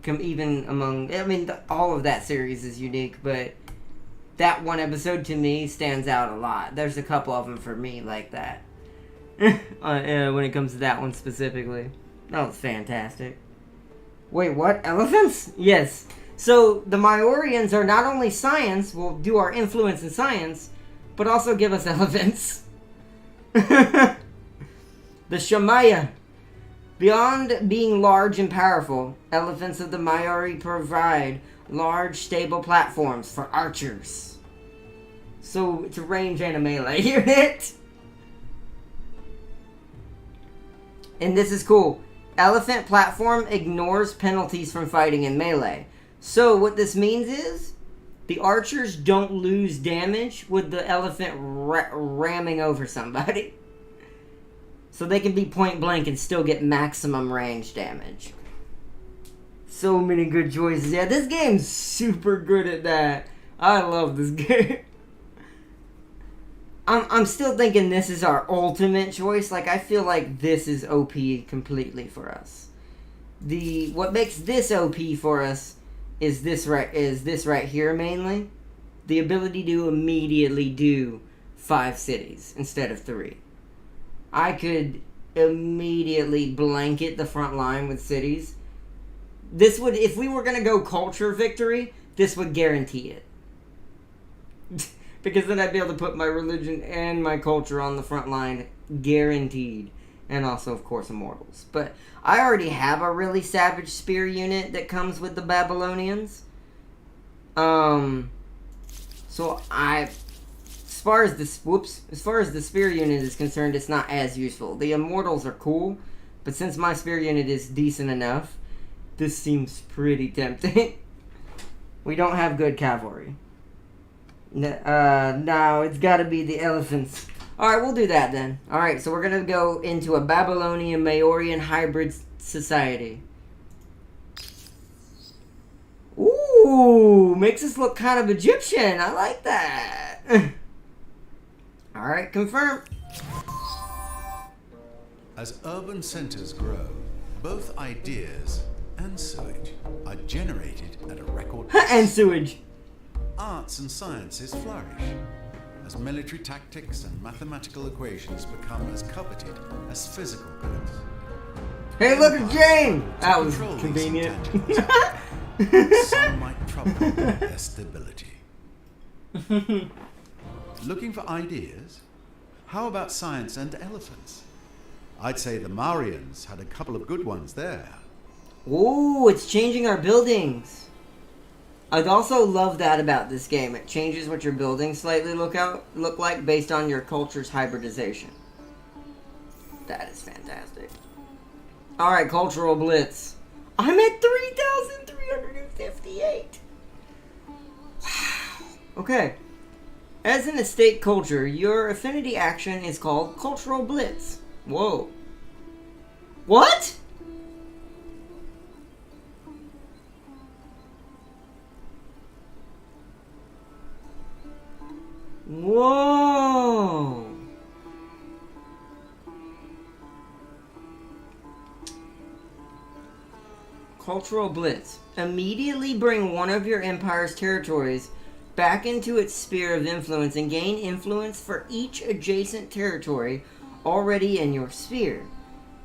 Even among... I mean, all of that series is unique, but that one episode to me stands out a lot. There's a couple of them for me like that. When it comes to that one specifically. That was fantastic. Wait, what? Elephants? Yes. So, the Mayorians are not only science, will do our influence in science, but also give us elephants. The Shamaya. Beyond being large and powerful, elephants of the Mayari provide large, stable platforms for archers. So, it's a range and a melee unit. And this is cool. Elephant platform ignores penalties from fighting in melee. So what this means is the archers don't lose damage with the elephant ramming over somebody. So they can be point blank and still get maximum range damage. So many good choices. Yeah, this game's super good at that. I love this game. I'm still thinking this is our ultimate choice. Like, I feel like this is OP completely for us. What makes this OP for us is this right here mainly. The ability to immediately do 5 cities instead of 3. I could immediately blanket the front line with cities. This would, if we were going to go culture victory, this would guarantee it. Because then I'd be able to put my religion and my culture on the front line, guaranteed. And also, of course, immortals. But I already have a really savage spear unit that comes with the Babylonians. So as far as the spear unit is concerned, it's not as useful. The immortals are cool, but since my spear unit is decent enough, this seems pretty tempting. We don't have good cavalry. No, it's gotta be the elephants. Alright, we'll do that then. Alright, so we're gonna go into a Babylonian Mayorian hybrid society. Ooh, makes us look kind of Egyptian. I like that. Alright, confirm. As urban centers grow, both ideas and sewage are generated at a record pace. And sewage. Arts and sciences flourish as military tactics and mathematical equations become as coveted as physical goods. Hey, look at Jane! That was Control these convenient. intangibles. Some might trouble their stability. Looking for ideas? How about science and elephants? I'd say the Marians had a couple of good ones there. Ooh, it's changing our buildings. I'd also love that about this game. It changes what your buildings slightly look like based on your culture's hybridization. That is fantastic. Alright, Cultural Blitz. I'm at 3,358. Wow. Okay. As an estate culture, your affinity action is called Cultural Blitz. Whoa. What? Whoa! Cultural Blitz. Immediately bring one of your empire's territories back into its sphere of influence and gain influence for each adjacent territory already in your sphere.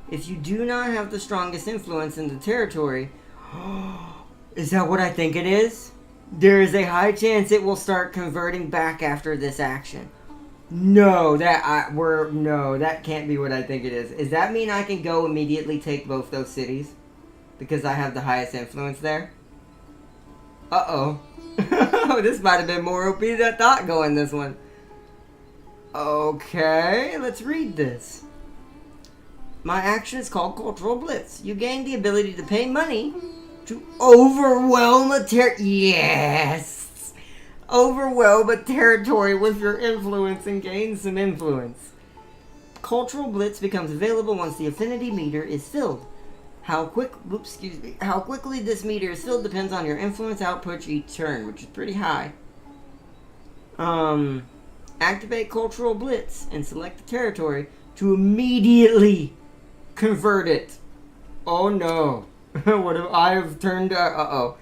If you do not have the strongest influence in the territory... Is that what I think it is? There is a high chance it will start converting back after this action. No, that can't be what I think it is. Does that mean I can go immediately take both those cities? Because I have the highest influence there? Uh-oh. This might have been more OP than I thought going this one. Okay, let's read this. My action is called Cultural Blitz. You gain the ability to pay money to overwhelm a overwhelm a territory with your influence and gain some influence. Cultural Blitz becomes available once the affinity meter is filled. How quickly this meter is filled depends on your influence output each turn, which is pretty high. Activate Cultural Blitz and select the territory to immediately convert it. Oh no. What have I have turned I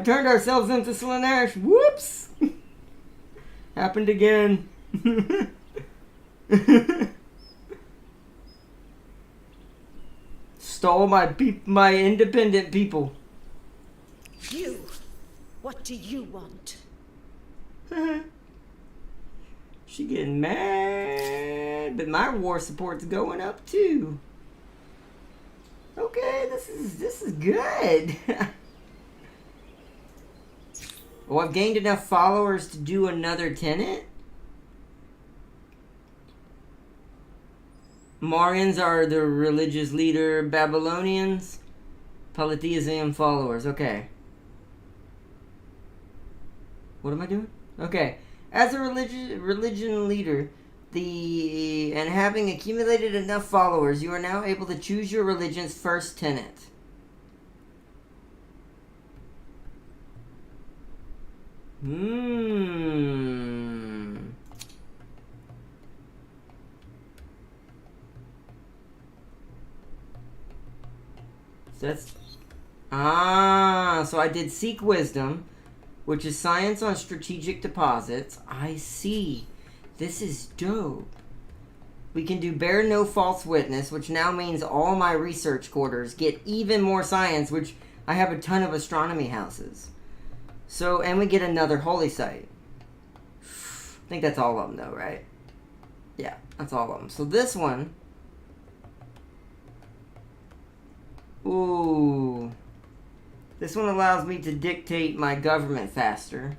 turned ourselves into Slaanesh. Whoops. Happened again. Stole my independent people. You. What do you want? She getting mad, but my war support's going up too. Okay, this is good. Well, I've gained enough followers to do another tenant. Mayans are the religious leader. Babylonians, polytheism followers. Okay. What am I doing? Okay. As a religion leader, and having accumulated enough followers, you are now able to choose your religion's first tenet. So I did Seek Wisdom, which is science on strategic deposits. I see. This is dope. We can do Bear No False Witness, which now means all my research quarters get even more science, which I have a ton of astronomy houses. So, and we get another holy site. I think that's all of them though, right? Yeah, that's all of them. So this one... Ooh. This one allows me to dictate my government faster.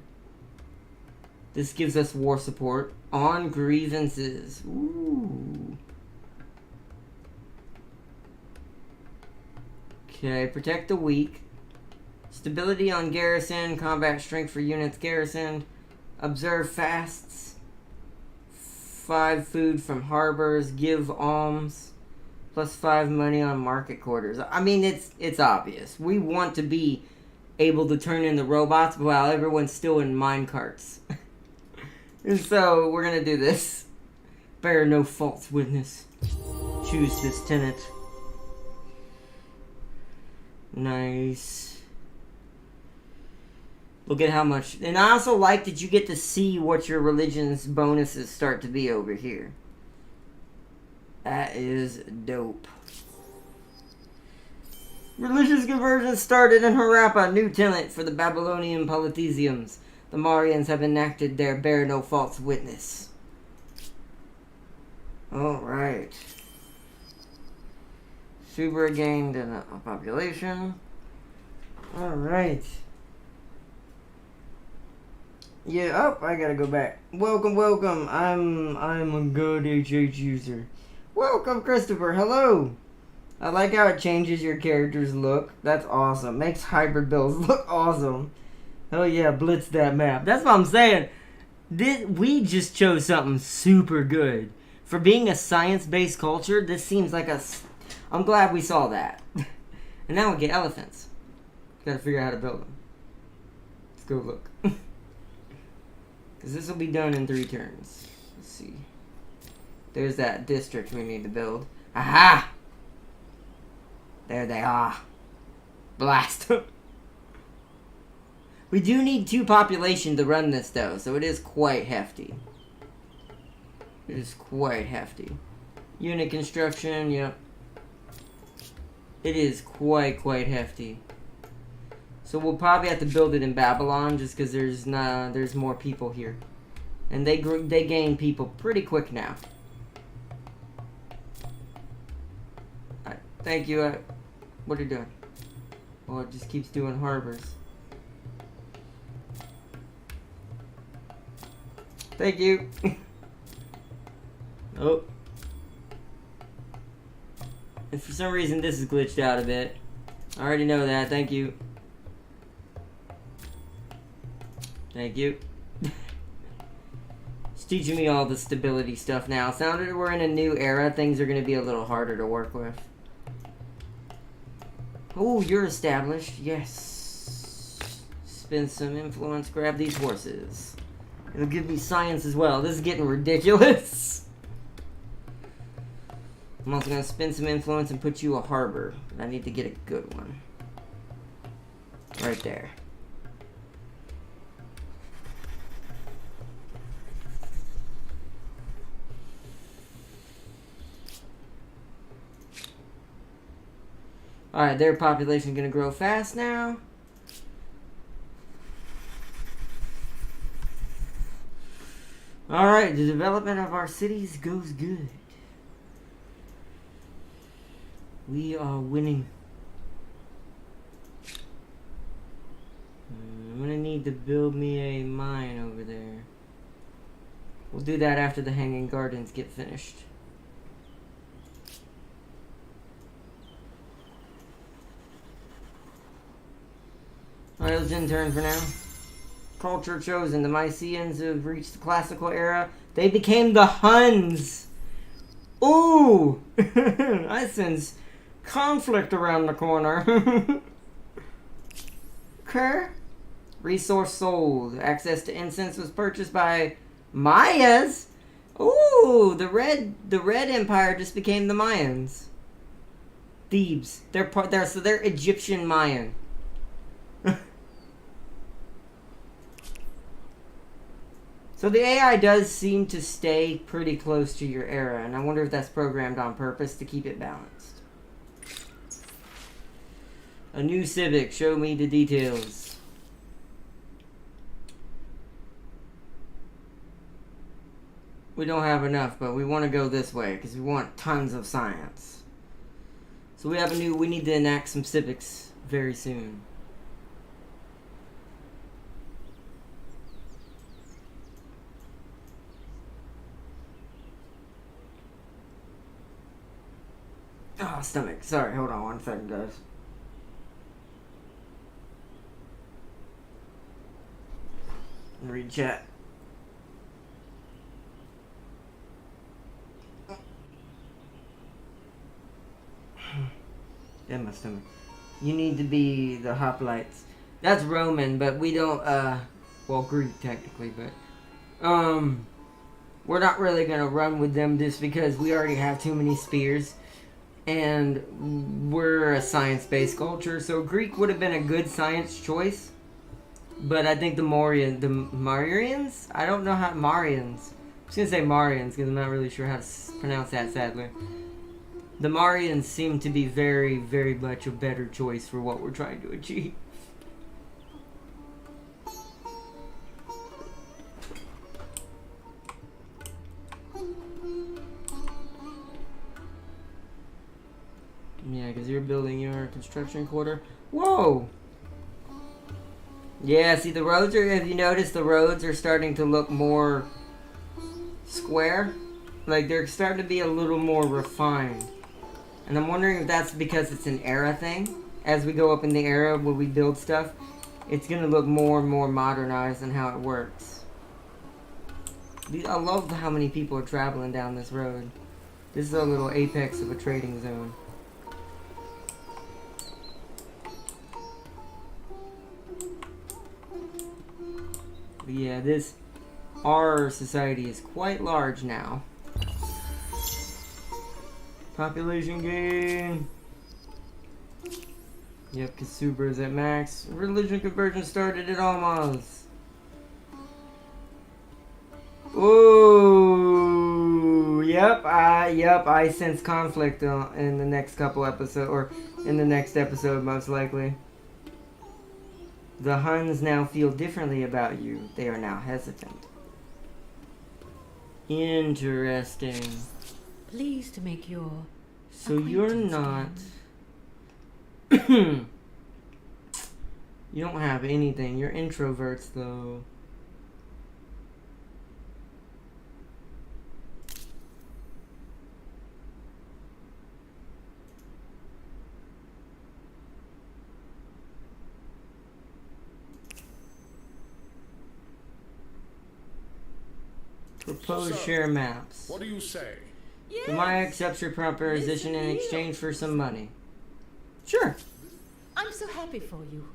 This gives us war support on grievances. Ooh. Okay, protect the weak. Stability on garrison, combat strength for units garrisoned. Observe fasts. 5 food from harbors. Give alms. +5 money on market quarters. I mean, it's obvious. We want to be able to turn in the robots while everyone's still in minecarts. And so, we're gonna do this. Bear no false witness. Choose this tenant. Nice. Look at how much... And I also like that you get to see what your religion's bonuses start to be over here. That is dope. Religious conversion started in Harappa. New tenant for the Babylonian polytheisms. The Mayans have enacted their Bear No False Witness. Alright. Super gained in a population. Alright. Yeah, I gotta go back. Welcome. I'm a good HH user. Welcome, Christopher. Hello. I like how it changes your character's look. That's awesome. Makes hybrid builds look awesome. Hell yeah, blitz that map. That's what I'm saying. We just chose something super good. For being a science-based culture, this seems like I'm glad we saw that. And now we get elephants. Gotta figure out how to build them. Let's go look. Because this will be done in 3 turns. Let's see. There's that district we need to build. Aha! There they are. Blast. We do need 2 population to run this though, so it is quite hefty. It is quite hefty. Unit construction, yep. It is quite hefty. So we'll probably have to build it in Babylon just because there's more people here. And they gain people pretty quick now. Alright, thank you. What are you doing? Oh, it just keeps doing harbors. Thank you. Oh. And for some reason this is glitched out a bit. I already know that. Thank you. Thank you. It's teaching me all the stability stuff now. Sounded we're in a new era. Things are going to be a little harder to work with. Oh, you're established. Yes. Spend some influence. Grab these horses. It'll give me science as well. This is getting ridiculous. I'm also going to spend some influence and put you a harbor. But I need to get a good one. Right there. Alright, their population is going to grow fast now. Alright, the development of our cities goes good. We are winning. I'm going to need to build me a mine over there. We'll do that after the Hanging Gardens get finished. Alright, let's end turn for now. Culture chosen. The Mycenaeans have reached the classical era. They became the Huns. Ooh! I sense conflict around the corner. Okay. Resource sold. Access to incense was purchased by Mayas. Ooh, the red empire just became the Mayans. Thebes. They're Egyptian Mayan. So the AI does seem to stay pretty close to your era, and I wonder if that's programmed on purpose to keep it balanced. A new civic. Show me the details. We don't have enough, but we want to go this way because we want tons of science. So we need to enact some civics very soon. Oh, stomach. Sorry, hold on 1 second, guys. Read chat. Yeah, my stomach. You need to be the hoplites. That's Roman, but we don't, well, Greek technically, but, we're not really gonna run with them just because we already have too many spears. And we're a science-based culture, so Greek would have been a good science choice. But I think the Marians? I don't know how, Marians. I'm just gonna say Marians because I'm not really sure how to pronounce that, sadly. The Marians seem to be very, very much a better choice for what we're trying to achieve. Yeah, because you're building your construction quarter. Whoa! Yeah, see the roads are, if you notice, the roads are starting to look more square. Like, they're starting to be a little more refined. And I'm wondering if that's because it's an era thing. As we go up in the era where we build stuff, it's going to look more and more modernized in how it works. I love how many people are traveling down this road. This is a little apex of a trading zone. But yeah, our society is quite large now. Population gain. Yep, Kasuba is at max. Religion conversion started at Almaz. Ooh, yep, I sense conflict in the next couple episodes, or in the next episode most likely. The Huns now feel differently about you. They are now hesitant. Interesting. Pleased to make your So you're acquaintance, not... man. You don't have anything. You're introverts, though. Propose So, share maps. What do you say? The Maya accepts your proposition in exchange for some money. Sure. I'm so happy for you.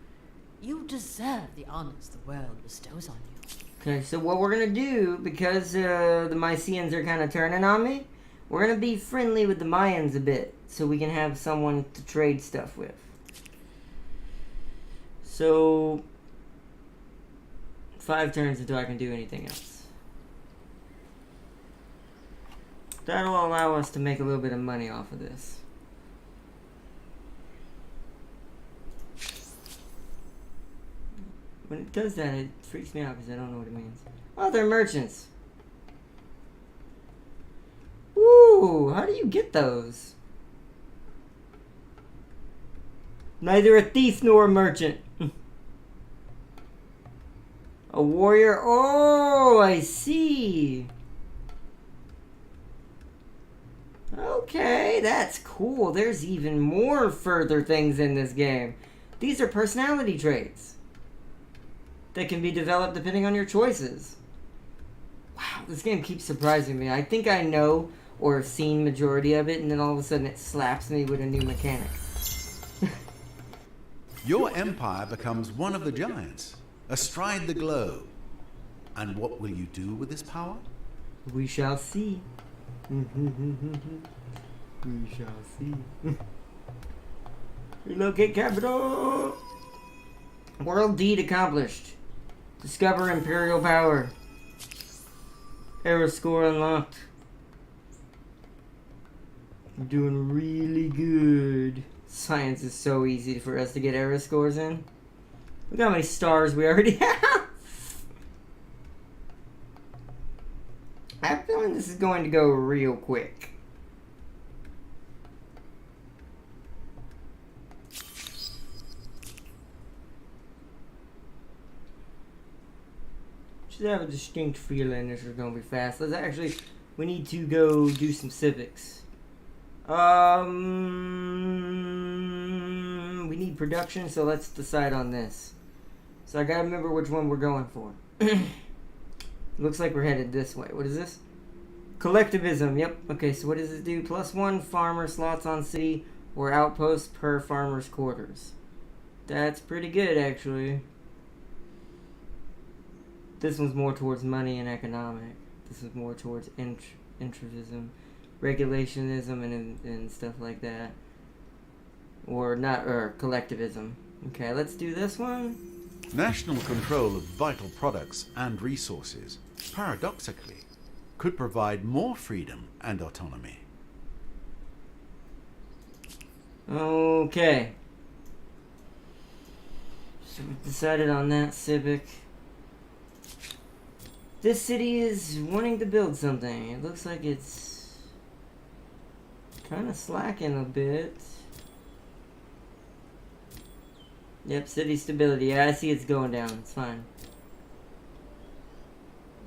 You deserve the honors the world bestows on you. Okay, so what we're gonna do, because the Mycenaeans are kind of turning on me, we're gonna be friendly with the Mayans a bit, so we can have someone to trade stuff with. So, 5 turns until I can do anything else. That'll allow us to make a little bit of money off of this. When it does that, it freaks me out because I don't know what it means. Oh, they're merchants. Ooh, how do you get those? Neither a thief nor a merchant. A warrior. Oh, I see. Okay, that's cool. There's even more further things in this game. These are personality traits that can be developed depending on your choices. Wow, this game keeps surprising me. I think I know or have seen majority of it, and then all of a sudden it slaps me with a new mechanic. Your empire becomes one of the giants, astride the globe. And what will you do with this power? We shall see. We shall see. Relocate capital. World deed accomplished. Discover imperial power. Era score unlocked. We're doing really good. Science is so easy for us to get era scores in. Look how many stars we already have. I have a feeling this is going to go real quick. Should have a distinct feeling this is going to be fast. Let's actually, we need to go do some civics. We need production, so let's decide on this. So I gotta remember which one we're going for. Looks like we're headed this way. What is this? Collectivism. Yep. Okay, so what does this do? +1 farmer slots on city or outpost per farmer's quarters. That's pretty good, actually. This one's more towards money and economic. This is more towards intrusivism, regulationism, and stuff like that. Or not, or collectivism. Okay, let's do this one. National control of vital products and resources, paradoxically, could provide more freedom and autonomy. Okay. So we've decided on that civic. This city is wanting to build something. It looks like it's kind of slacking a bit. Yep, city stability. Yeah, I see it's going down. It's fine.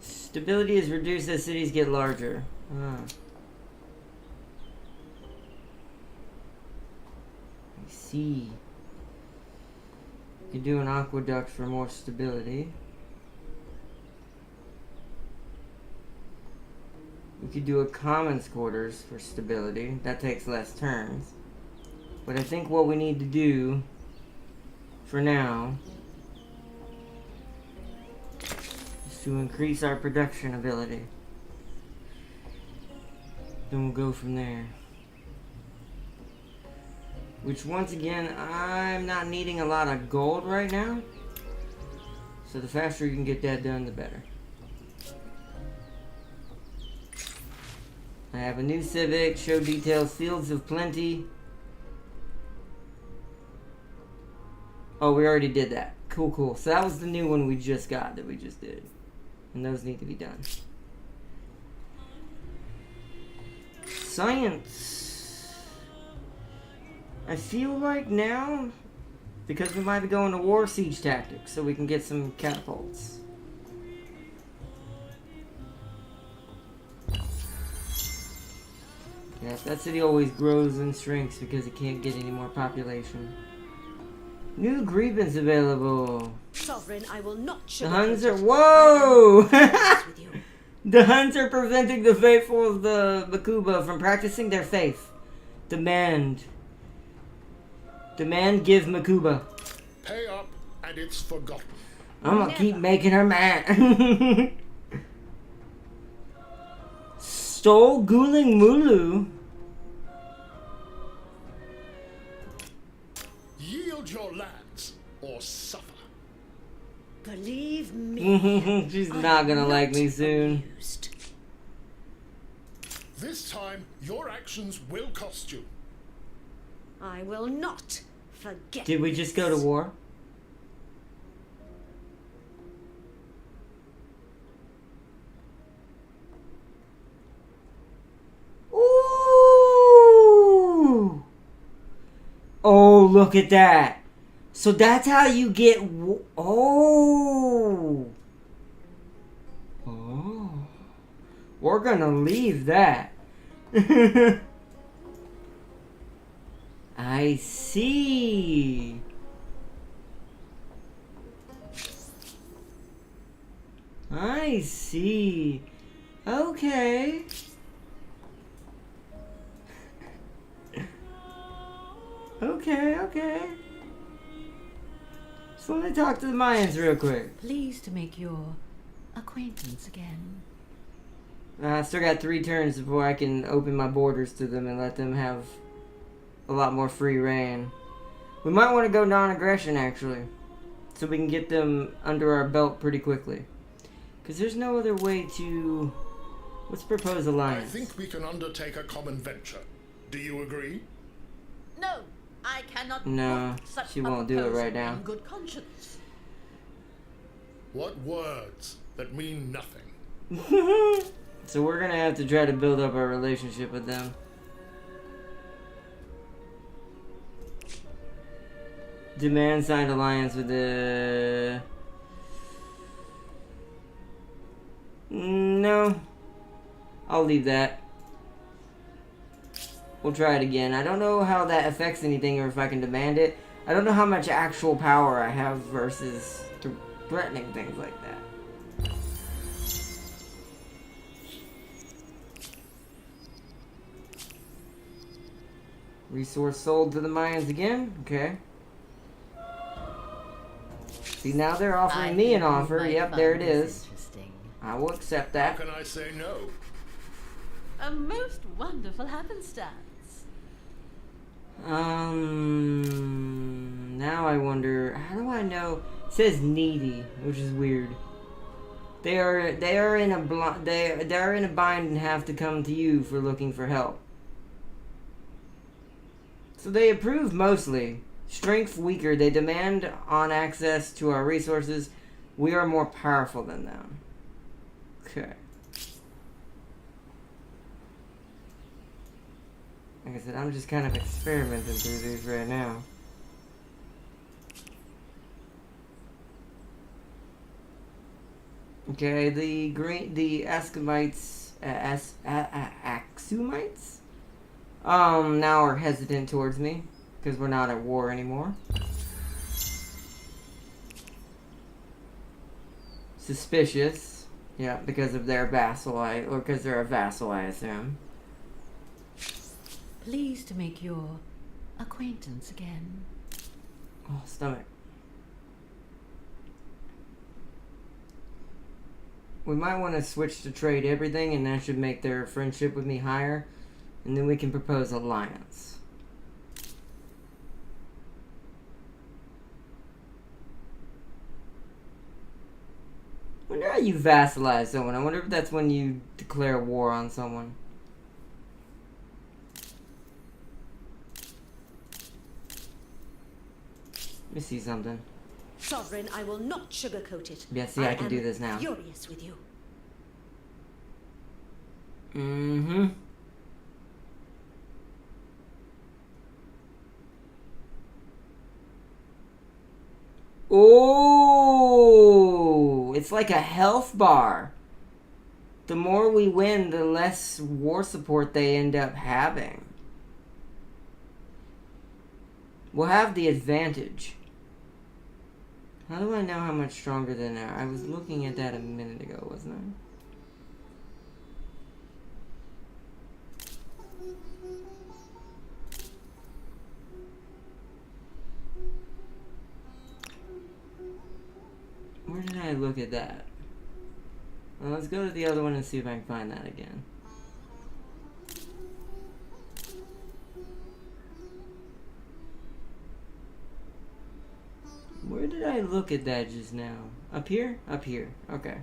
Stability is reduced as cities get larger. I see. You can do an aqueduct for more stability. We could do a commons quarters for stability. That takes less turns. But I think what we need to do for now is to increase our production ability. Then we'll go from there. Which, once again, I'm not needing a lot of gold right now. So the faster you can get that done, the better. I have a new civic, show details, fields of plenty. Oh, we already did that. Cool, cool. So that was the new one we just got that we just did. And those need to be done. Science. I feel like now, because we might be going to war siege tactics, so we can get some catapults. Yes, that city always grows and shrinks because it can't get any more population. New grievance available. Sovereign, I will not The Huns are... Whoa! with you. The Huns are preventing the faithful of the Makuba from practicing their faith. Demand. Demand give Makuba. Pay up, and it's forgotten. I'm gonna keep making her mad. Stole Guling Mulu. Yield your lands, or suffer. Believe me, She's not gonna like me soon. amused. This time, your actions will cost you. I will not forget. Did we just go to war? Ooh! Oh, look at that. So that's how you get... Oh! Oh. We're gonna leave that. I see. I see. Okay. Okay. Just want to talk to the Mayans real quick. Pleased to make your acquaintance again. I still got 3 turns before I can open my borders to them and let them have a lot more free reign. We might want to go non-aggression, actually, so we can get them under our belt pretty quickly. Because there's no other way to... Let's propose I alliance. think we can undertake a common venture. Do you agree? No, I cannot. No, put such she a won't do it right proposal now. in good conscience. What words that mean nothing? So we're gonna have to try to build up our relationship with them. Demand signed alliance with the... No. I'll leave that. We'll try it again. I don't know how that affects anything or if I can demand it. I don't know how much actual power I have versus threatening things like that. Resource sold to the Mayans again? Okay. See, now they're offering me an offer. Yep, there it is. I will accept How that. can I say no? A most wonderful happenstance. Now I wonder, how do I know? It says needy, which is weird. They are in a they are in a bind and have to come to you for looking for help. So they approve mostly. Strength weaker. They demand on access to our resources. We are more powerful than them. Okay. Like I said, I'm just kind of experimenting through these right now. Okay, the Axumites, Axumites, now are hesitant towards me because we're not at war anymore. Suspicious, yeah, because of their vassal, or because they're a vassal, I assume. Pleased to make your acquaintance again. Oh, stomach. We might want to switch to trade everything, and that should make their friendship with me higher. And then we can propose alliance. I wonder how you vassalize someone. I wonder if that's when you declare war on someone. Let me see something. Sovereign, I will not sugarcoat it. Yeah, see, I can do this now. Furious with you. Mm-hmm. Oh, it's like a health bar. The more we win, the less war support they end up having. We'll have the advantage. How do I know how much stronger than that? I was looking at that a minute ago, wasn't I? Where did I look at that? Well, let's go to the other one and see if I can find that again. Where did I look at that just now? Up here? Up here. Okay.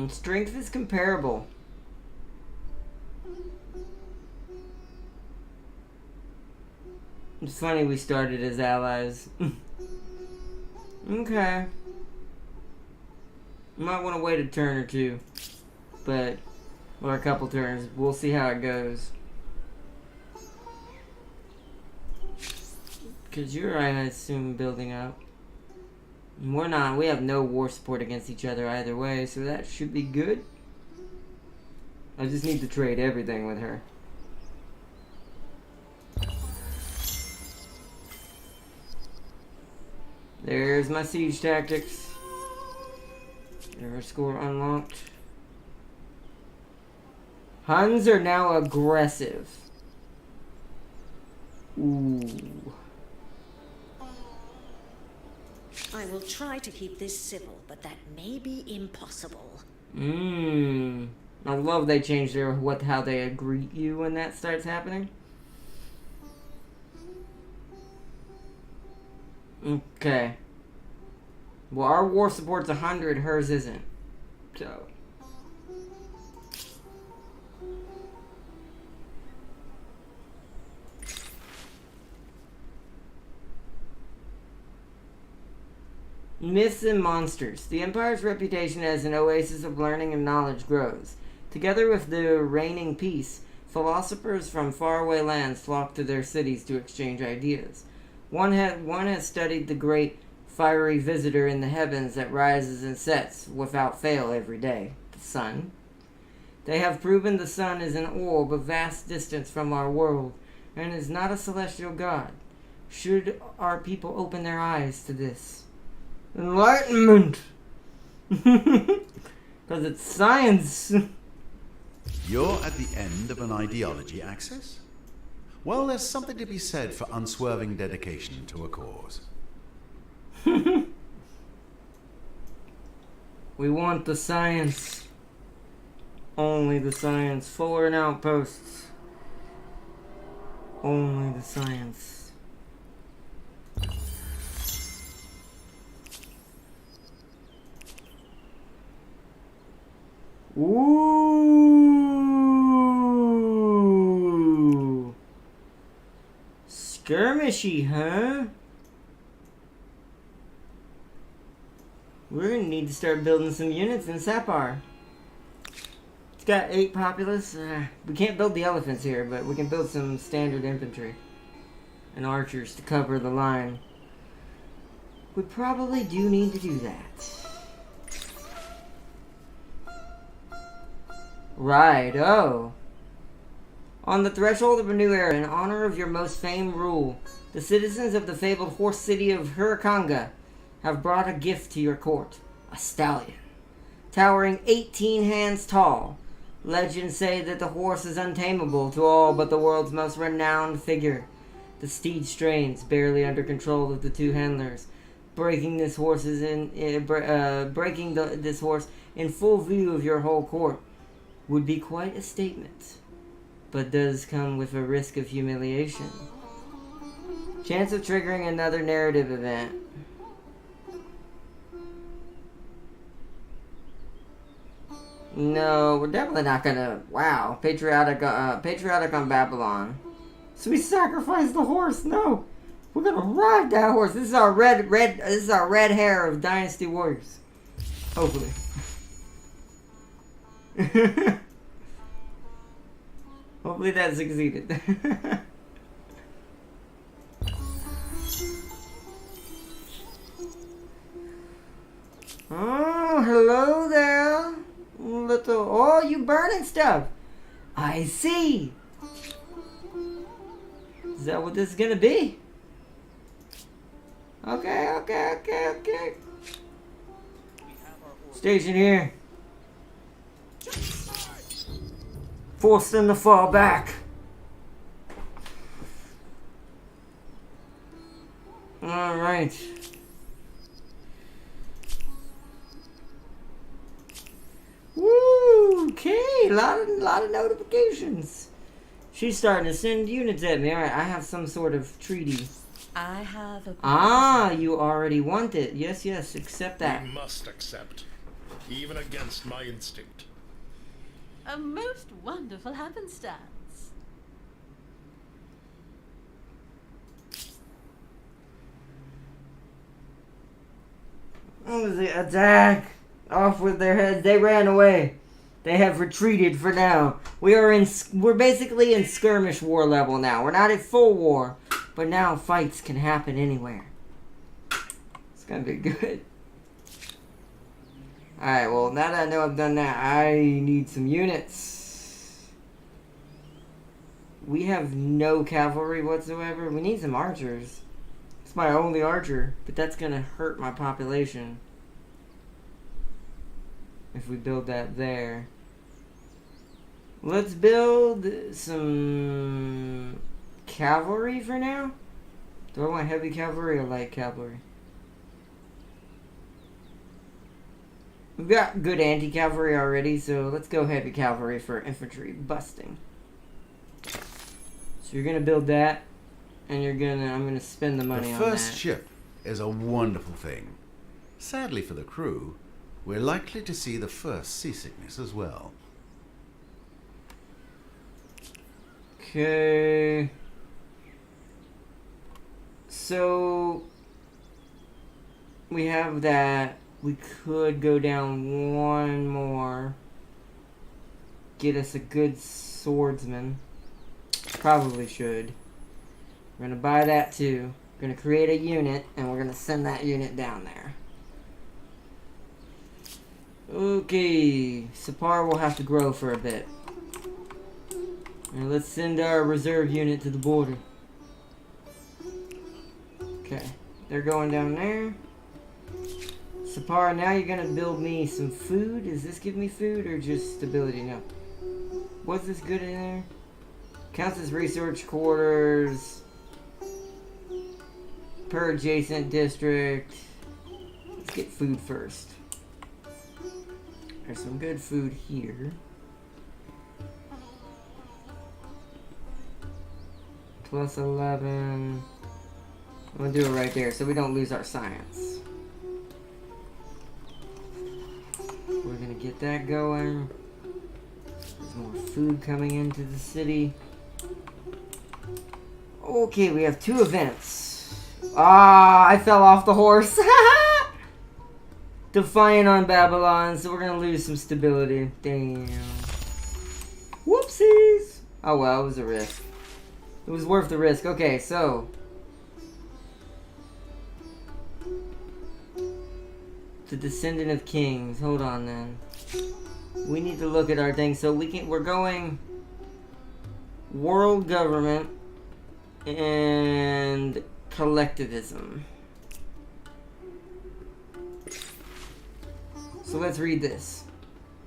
Strength is comparable. It's funny we started as allies. Okay. Might want to wait a turn or two. But, or a couple turns. We'll see how it goes. Because you're, I assume, building up. We're not. We have no war support against each other either way, so that should be good. I just need to trade everything with her. There's my siege tactics. Their score unlocked. Huns are now aggressive. Ooh. I will try to keep this civil, but that may be impossible. I love they changed their how they greet you when that starts happening. Okay. Well, our war support's 100, hers isn't. So. Myths and monsters. The Empire's reputation as an oasis of learning and knowledge grows. Together with the reigning peace, philosophers from faraway lands flock to their cities to exchange ideas. One has studied the great fiery visitor in the heavens that rises and sets without fail every day, the sun. They have proven the sun is an orb of vast distance from our world, and is not a celestial god. Should our people open their eyes to this? Enlightenment! Because it's science. You're at the end of an ideology axis? Well, there's something to be said for unswerving dedication to a cause. We want the science. Only the science. Forward outposts. Only the science. Ooh. Skirmishy, huh? We're gonna need to start building some units in Sapar. It's got 8 populace. We can't build the elephants here, but we can build some standard infantry and archers to cover the line. We probably do need to do that. Right, oh. On the threshold of a new era, in honor of your most famed rule, the citizens of the fabled horse city of Hurakanga have brought a gift to your court. A stallion. Towering 18 hands tall. Legends say that the horse is untamable to all but the world's most renowned figure. The steed strains, barely under control of the 2 handlers. Breaking this horse in full view of your whole court would be quite a statement, but does come with a risk of humiliation. Chance of triggering another narrative event. No, we're definitely not gonna. Wow, patriotic on Babylon. So we sacrificed the horse. No, we're gonna ride that horse. This is our red. This is our red hair of Dynasty Warriors. Hopefully. Hopefully that succeeded. Oh, hello there. Little. Oh, you burning stuff. I see. Is that what this is gonna be? Okay. Station here. Force them to fall back. Alright. Woo! Okay, a lot of notifications. She's starting to send units at me. Alright, I have some sort of treaty. I have a... Ah, you already want it. Yes, yes, accept that. We must accept, even against my instinct. A most wonderful happenstance. What was the attack? Off with their heads. They ran away. They have retreated for now. We're basically in skirmish war level now. We're not at full war, but now fights can happen anywhere. It's gonna be good. Alright, well, now that I know I've done that, I need some units. We have no cavalry whatsoever. We need some archers. It's my only archer, but that's gonna hurt my population if we build that there. Let's build some cavalry for now. Do I want heavy cavalry or light cavalry? We've got good anti-cavalry already, so let's go heavy cavalry for infantry busting. So you're gonna build that, and I'm gonna spend the money on that. The first ship is a wonderful thing. Sadly for the crew, we're likely to see the first seasickness as well. Okay. So we have that. We could go down one more. Get us a good swordsman. Probably should. We're gonna buy that too. We're gonna create a unit and we're gonna send that unit down there. Okay, Sapar will have to grow for a bit. And let's send our reserve unit to the border. Okay, they're going down there. Sapar, now you're gonna build me some food. Does this give me food or just stability? No. What's this good in there? Counts as research quarters. Per adjacent district. Let's get food first. There's some good food here. Plus 11. I'm gonna do it right there so we don't lose our science. We're gonna get that going. There's more food coming into the city. Okay, we have 2 events. Ah, I fell off the horse. Defiant on Babylon, so we're gonna lose some stability. Damn. Whoopsies. Oh well, it was a risk. It was worth the risk. Okay, so the descendant of kings. Hold on then. We need to look at our thing. So we're going world government and collectivism. So let's read this.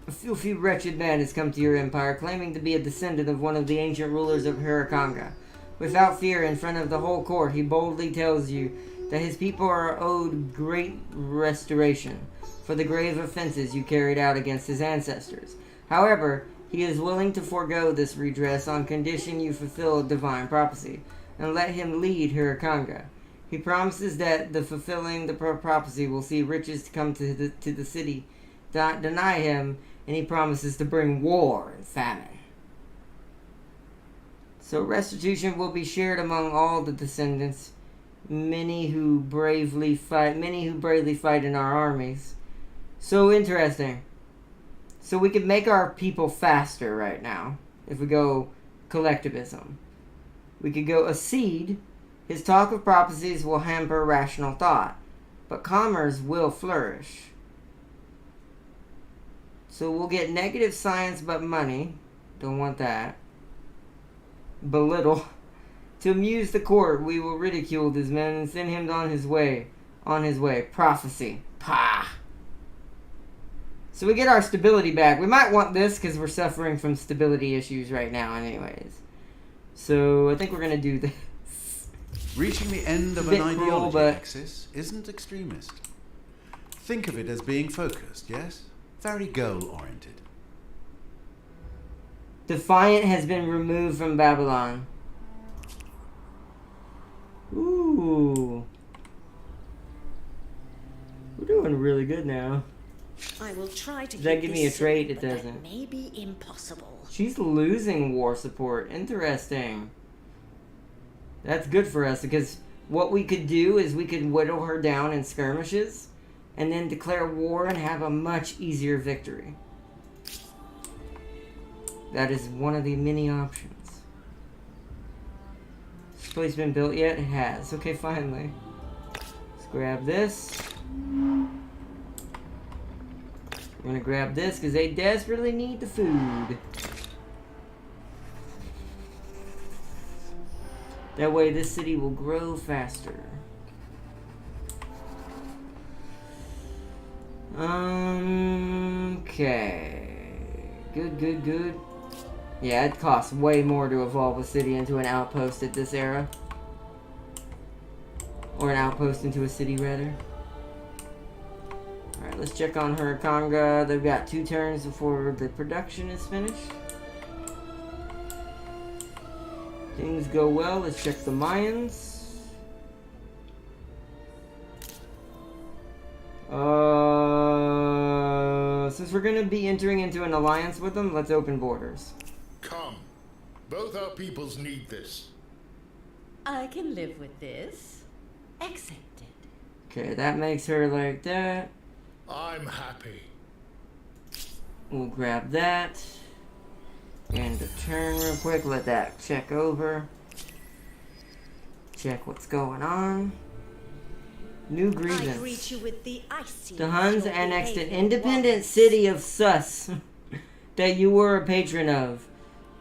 A filthy, wretched man has come to your empire, claiming to be a descendant of one of the ancient rulers of Humankind. Without fear, in front of the whole court, he boldly tells you that his people are owed great restoration for the grave offenses you carried out against his ancestors. However, he is willing to forego this redress on condition you fulfill divine prophecy, and let him lead Humankind. He promises that the fulfilling the prophecy will see riches come to the city that deny him, and he promises to bring war and famine. So restitution will be shared among all the descendants, many who bravely fight in our armies. So interesting. So we can make our people faster right now if we go collectivism. We could go accede. His talk of prophecies will hamper rational thought, but commerce will flourish. So we'll get negative science but money. Don't want that. Belittle. To amuse the court, we will ridicule this man and send him on his way. Prophecy. Pah! So we get our stability back. We might want this because we're suffering from stability issues right now anyways. So I think we're going to do this. Reaching the end of Bit an cruel, ideology but- axis isn't extremist. Think of it as being focused, yes? Very goal-oriented. Defiant has been removed from Babylon. Ooh. We're doing really good now. I will try to Does that keep give this me a civil, trait? It but that doesn't. may be impossible. She's losing war support. Interesting. That's good for us because what we could do is we could whittle her down in skirmishes and then declare war and have a much easier victory. That is one of the many options. This place been built yet? It has. Okay, finally. Let's grab this. We're gonna grab this because they desperately need the food. That way this city will grow faster. Okay. Good. Yeah, it costs way more to evolve a city into an outpost at this era. Or an outpost into a city, rather. Alright, let's check on Humankind. They've got 2 turns before the production is finished. Things go well. Let's check the Mayans. Since we're going to be entering into an alliance with them, let's open borders. Come. Both our peoples need this. I can live with this. Accepted. Okay, that makes her like that. I'm happy. We'll grab that. And a turn real quick. Let that check over. Check what's going on. New I grievance. greet you with the icy. The Huns your annexed an behavior independent warrants. city of Sus that you were a patron of.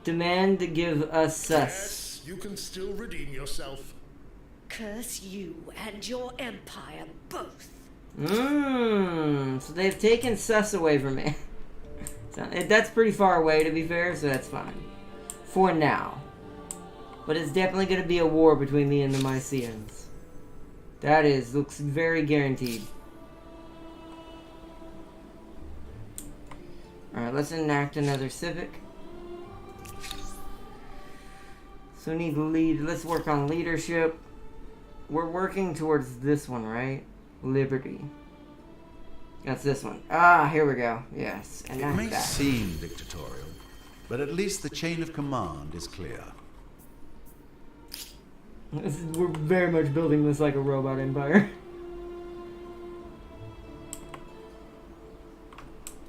Demand to give us Sus. Yes, you can still redeem yourself. Curse you and your empire both. So they've taken Sus away from me. So, that's pretty far away, to be fair, so that's fine. For now. But it's definitely going to be a war between me and the Mycenaeans. That looks very guaranteed. Alright, let's enact another civic. So we need lead. Let's work on leadership. We're working towards this one, right? Liberty. That's this one. Ah, here we go. Yes, and It may that's that. seem dictatorial, but at least the chain of command is clear. We're very much building this like a robot empire.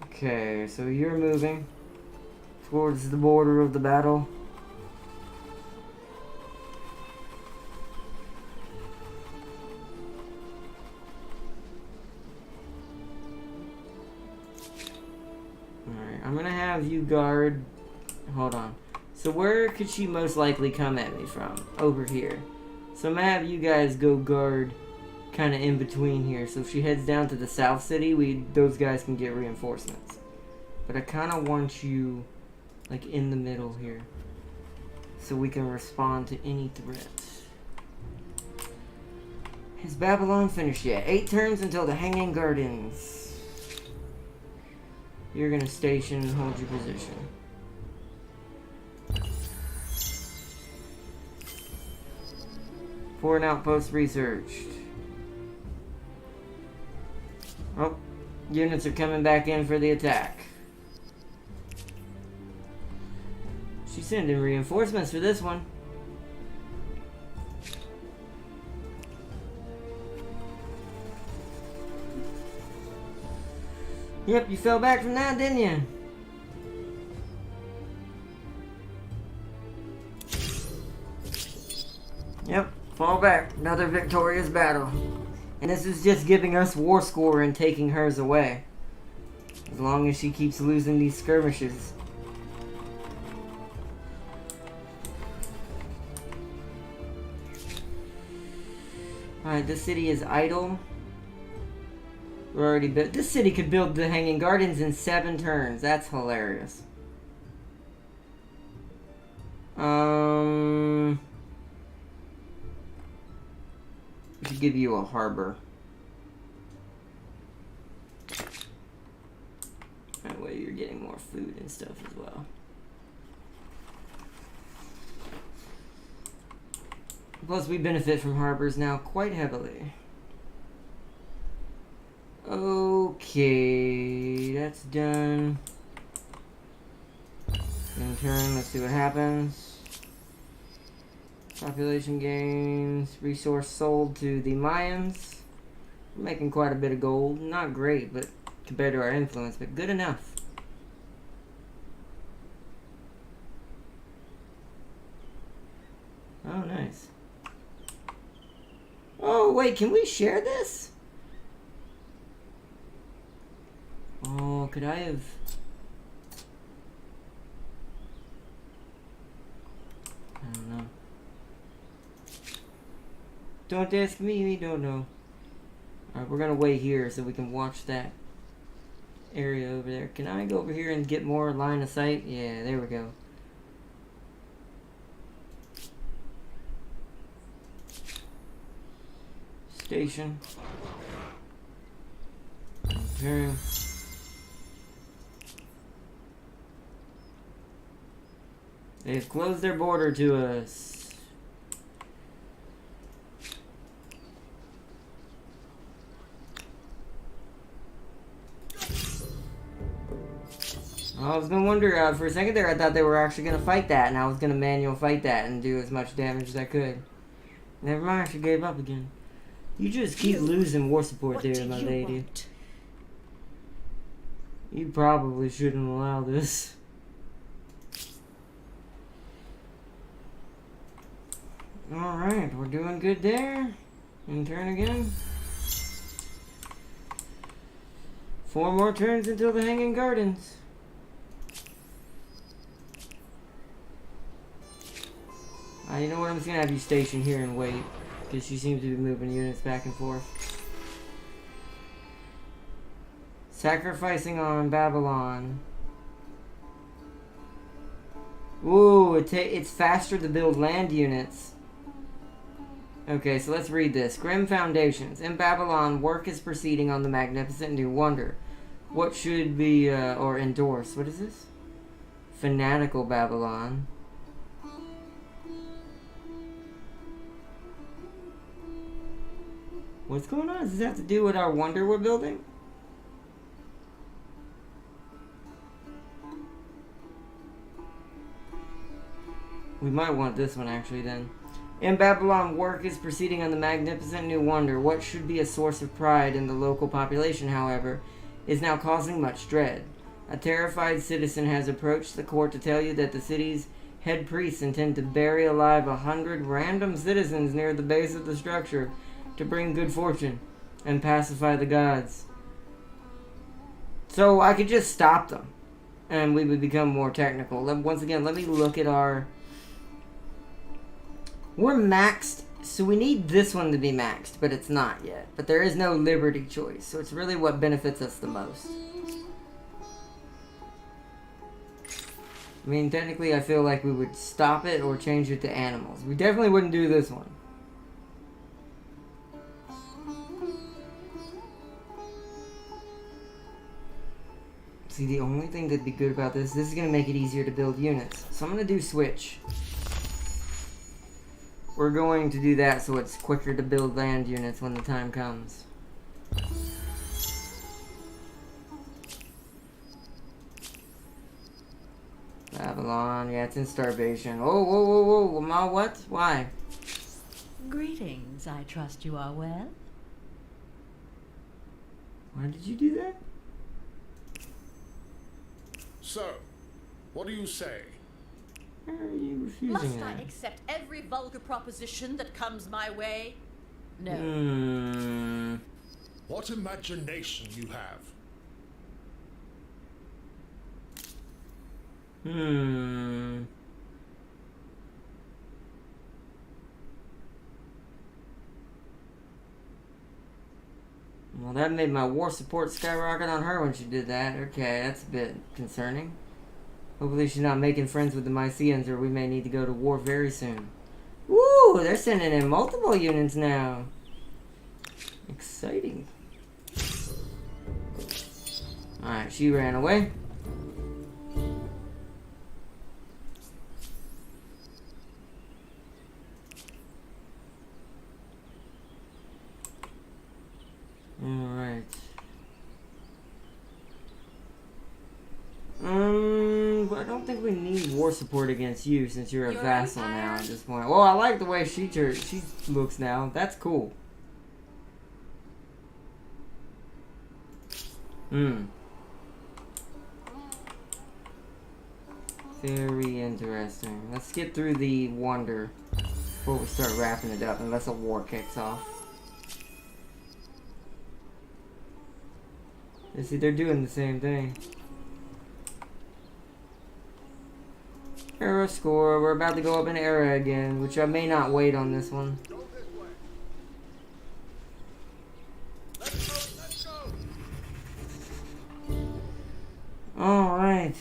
Okay, so you're moving towards the border of the battle. Alright, I'm gonna have you guard. Hold on. So where could she most likely come at me from? Over here. So I'm gonna have you guys go guard kind of in between here. So if she heads down to the south city, those guys can get reinforcements. But I kind of want you like in the middle here. So we can respond to any threat. Has Babylon finished yet? 8 turns until the Hanging Gardens. You're gonna station and hold your position. Foreign outpost researched. Oh, units are coming back in for the attack. She's sending reinforcements for this one. Yep, you fell back from that, didn't you? Yep, fall back. Another victorious battle. And this is just giving us war score and taking hers away. As long as she keeps losing these skirmishes. Alright, this city is idle. We're already built. This city could build the Hanging Gardens in 7 turns. That's hilarious. give you a harbor. That way you're getting more food and stuff as well. Plus we benefit from harbors now quite heavily. Okay, that's done. In turn, let's see what happens. Population gains, resource sold to the Mayans. We're making quite a bit of gold. Not great, but compared to our influence, but good enough. Oh, nice. Oh, wait, can we share this? Oh, could I have... I don't know. Don't ask me, we don't know. Alright, we're gonna wait here so we can watch that area over there. Can I go over here and get more line of sight? Yeah, there we go. Station. Okay. They've closed their border to us. I was gonna wonder, for a second there I thought they were actually gonna fight that, and I was gonna manual fight that and do as much damage as I could. Never mind, she gave up again. You just keep losing war support there, my lady. Want? You probably shouldn't allow this. Alright, we're doing good there. In turn again. 4 more turns until the Hanging Gardens. You know what, I'm just gonna have you station here and wait. Because she seems to be moving units back and forth. Sacrificing on Babylon. Ooh, it's faster to build land units. Okay, so let's read this. Grim Foundations. In Babylon, work is proceeding on the magnificent new wonder. What should be, or endorse? What is this? Fanatical Babylon. What's going on? Does this have to do with our wonder we're building? We might want this one actually then. In Babylon, work is proceeding on the magnificent new wonder. What should be a source of pride in the local population, however, is now causing much dread. A terrified citizen has approached the court to tell you that the city's head priests intend to bury alive 100 random citizens near the base of the structure to bring good fortune and pacify the gods. So I could just stop them and we would become more technical. Once again, let me look at our... We're maxed, so we need this one to be maxed, but it's not yet. But there is no liberty choice, so it's really what benefits us the most. I mean, technically I feel like we would stop it or change it to animals. We definitely wouldn't do this one. See, the only thing that'd be good about this is going to make it easier to build units. So I'm going to do switch. We're going to do that so it's quicker to build land units when the time comes. Babylon, yeah, it's in starvation. Oh, whoa, whoa, whoa, Ma, what? Why? Greetings, I trust you are well. Why did you do that? So, what do you say? Why are you refusing Must that? I accept every vulgar proposition that comes my way? No. What imagination you have. Well, that made my war support skyrocket on her when she did that. Okay, that's a bit concerning. Hopefully she's not making friends with the Mycenaeans, or we may need to go to war very soon. Woo! They're sending in multiple units now. Exciting. Alright, she ran away. Alright. I don't think we need war support against you since you're a Your vassal empire? now at this point. Well, I like the way she looks now. That's cool. Very interesting. Let's get through the wonder before we start wrapping it up, unless a war kicks off. You see, they're doing the same thing. Era score. We're about to go up in era again, which I may not wait on this one. Alright.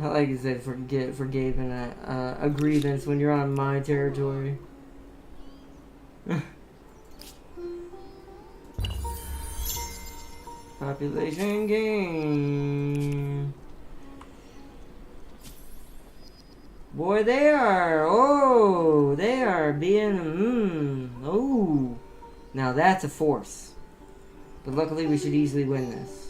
I like you said, forgave a grievance when you're on my territory. Population gain. Boy, they are being, oh. Now that's a force. But luckily we should easily win this.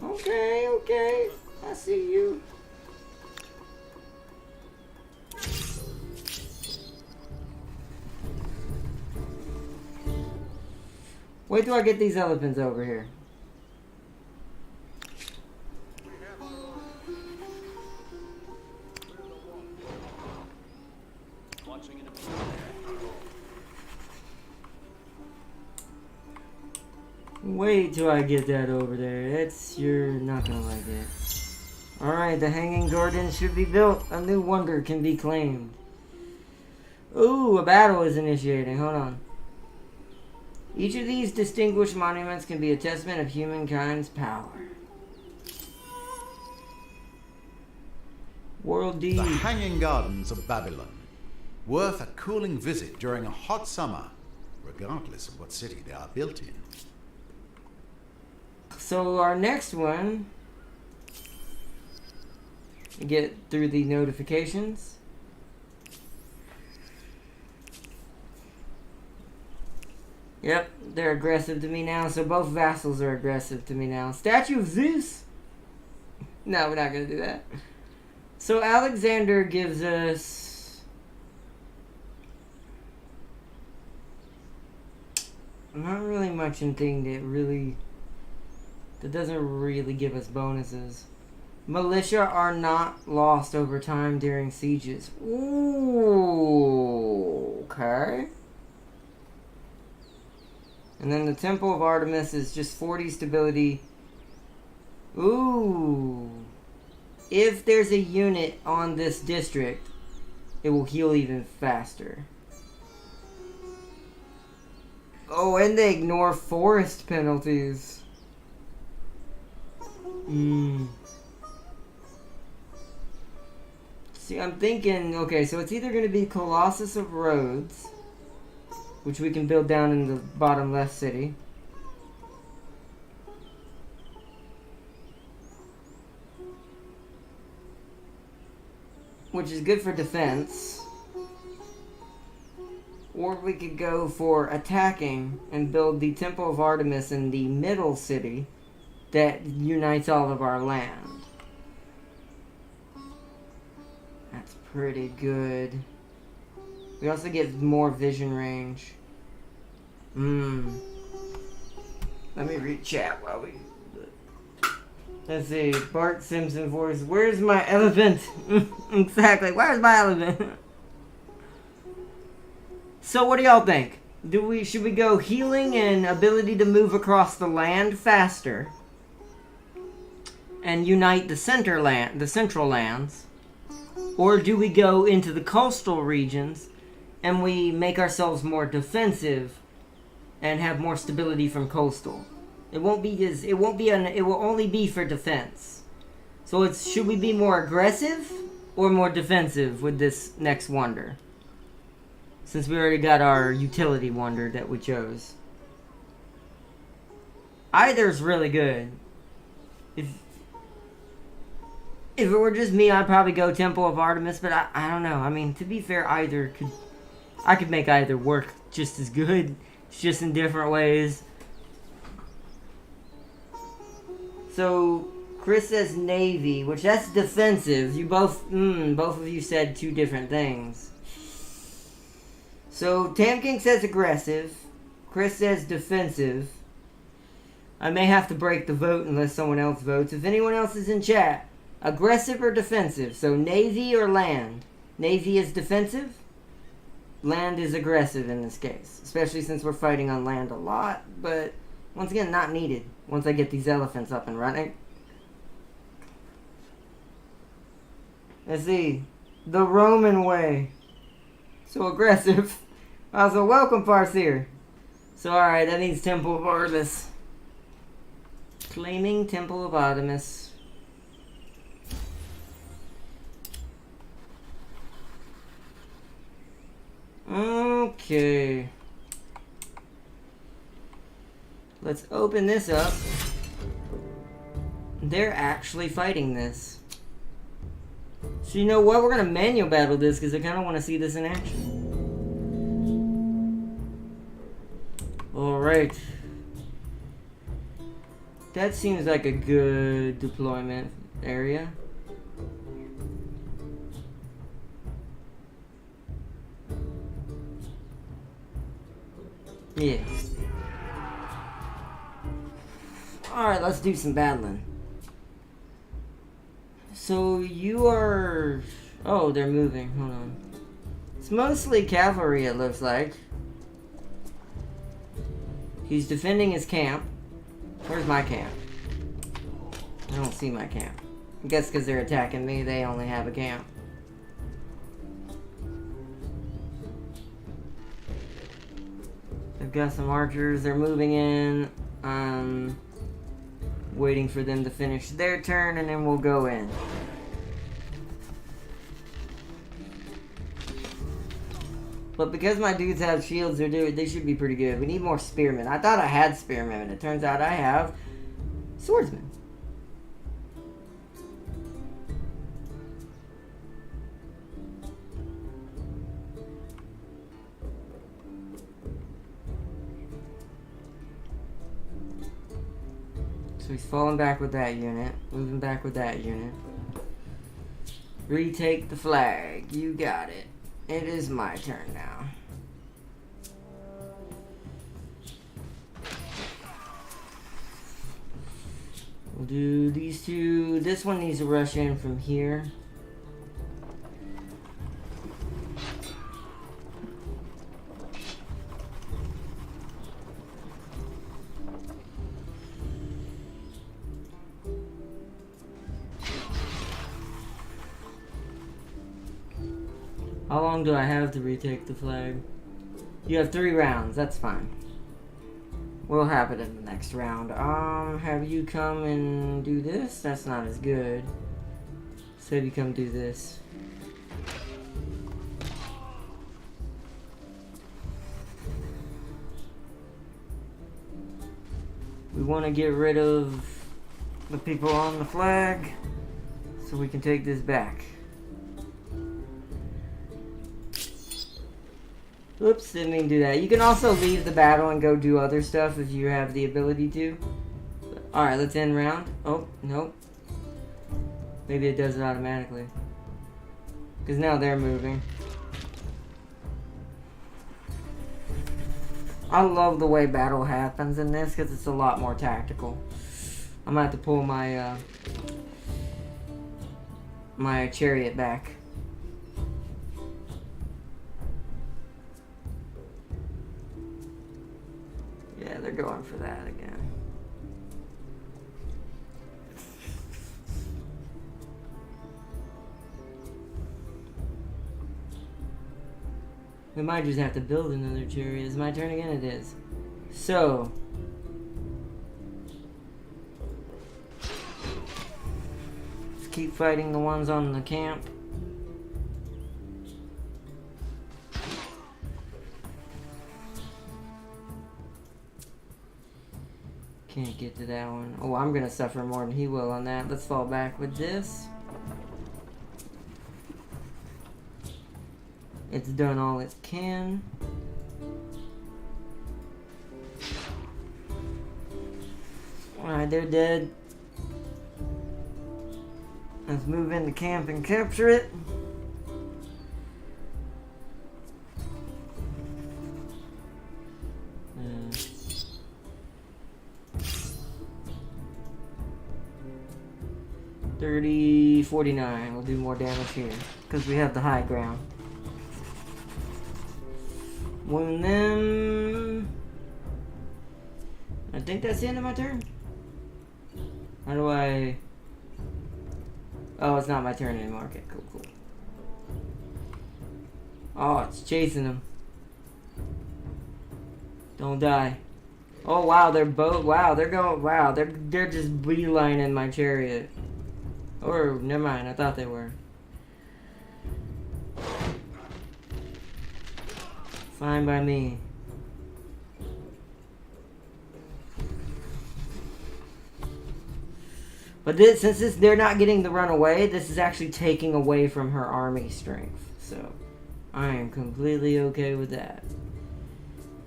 Okay, I see you. Wait till I get these elephants over here. Watching in a Wait till I get that over there. You're not gonna like it. Alright, the Hanging Garden should be built. A new wonder can be claimed. Ooh, a battle is initiating. Hold on. Each of these distinguished monuments can be a testament of humankind's power. World D. The Hanging Gardens of Babylon. Worth a cooling visit during a hot summer, regardless of what city they are built in. So our next one, get through the notifications. Yep, they're aggressive to me now, so both vassals are aggressive to me now. Statue of Zeus? No, we're not going to do that. So Alexander gives us... not really much in thing that doesn't really give us bonuses. Militia are not lost over time during sieges. Ooh, okay. And then the Temple of Artemis is just 40 stability. Ooh. If there's a unit on this district, it will heal even faster. Oh, and they ignore forest penalties. See, I'm thinking, okay, so it's either going to be Colossus of Rhodes, which we can build down in the bottom left city. Which is good for defense. Or we could go for attacking and build the Temple of Artemis in the middle city that unites all of our land. That's pretty good. We also get more vision range. Let me read chat while we... Let's see. Bart Simpson voice. Where's my elephant? Exactly. Where's my elephant? So what do y'all think? Should we go healing and ability to move across the land faster and unite the central lands? Or do we go into the coastal regions and we make ourselves more defensive and have more stability from coastal? It will only be for defense. So should we be more aggressive or more defensive with this next wonder? Since we already got our utility wonder that we chose. Either's really good. If it were just me, I'd probably go Temple of Artemis, but I don't know. I mean, to be fair, I could make either work just as good. It's just in different ways. So, Chris says Navy, which that's defensive. You both of you said two different things. So, Tam King says aggressive. Chris says defensive. I may have to break the vote unless someone else votes. If anyone else is in chat, aggressive or defensive? So, Navy or land? Navy is defensive. Land is aggressive in this case. Especially since we're fighting on land a lot. But, once again, not needed. Once I get these elephants up and running. Let's see. The Roman way. So aggressive. So welcome, Farseer. So alright, that needs Temple of Artemis. Claiming Temple of Artemis. Okay. Let's open this up. They're actually fighting this. So you know what? We're gonna manual battle this because I kind of want to see this in action. Alright. That seems like a good deployment area. Yeah. Alright, let's do some battling. So you are... Oh, they're moving. Hold on. It's mostly cavalry, it looks like. He's defending his camp. Where's my camp? I don't see my camp. I guess because they're attacking me, they only have a camp. They've got some archers. They're moving in. Waiting for them to finish their turn, and then we'll go in. But because my dudes have shields, they should be pretty good. We need more spearmen. I thought I had spearmen, and it turns out I have swordsmen. So he's falling back with that unit, moving back with that unit. Retake the flag. You got it. It is my turn now. We'll do these two. This one needs to rush in from here. How long do I have to retake the flag? You have 3 rounds, that's fine. We'll have it in the next round. Have you come and do this? That's not as good. So have you come do this. We want to get rid of the people on the flag so we can take this back. Oops, didn't mean to do that. You can also leave the battle and go do other stuff if you have the ability to. Alright, let's end round. Oh, nope. Maybe it does it automatically. Because now they're moving. I love the way battle happens in this because it's a lot more tactical. I'm going to have to pull my, my chariot back. Yeah, they're going for that again. We might just have to build another chariot. Is my turn again? It is. So. Let's keep fighting the ones on the camp. to that one. Oh, I'm gonna suffer more than he will on that. Let's fall back with this. It's done all it can. Alright, they're dead. Let's move into camp and capture it. $30, $49. We'll do more damage here because we have the high ground. Wound them. I think that's the end of my turn. How do I... Oh, it's not my turn anymore. Okay, cool, cool. Oh, it's chasing them. Don't die. Oh, wow, they're both... Wow, they're going... Wow, they're just beelining my chariot. Or, never mind, I thought they were. Fine by me. But this, since they're not getting the run away, this is actually taking away from her army strength. So, I am completely okay with that.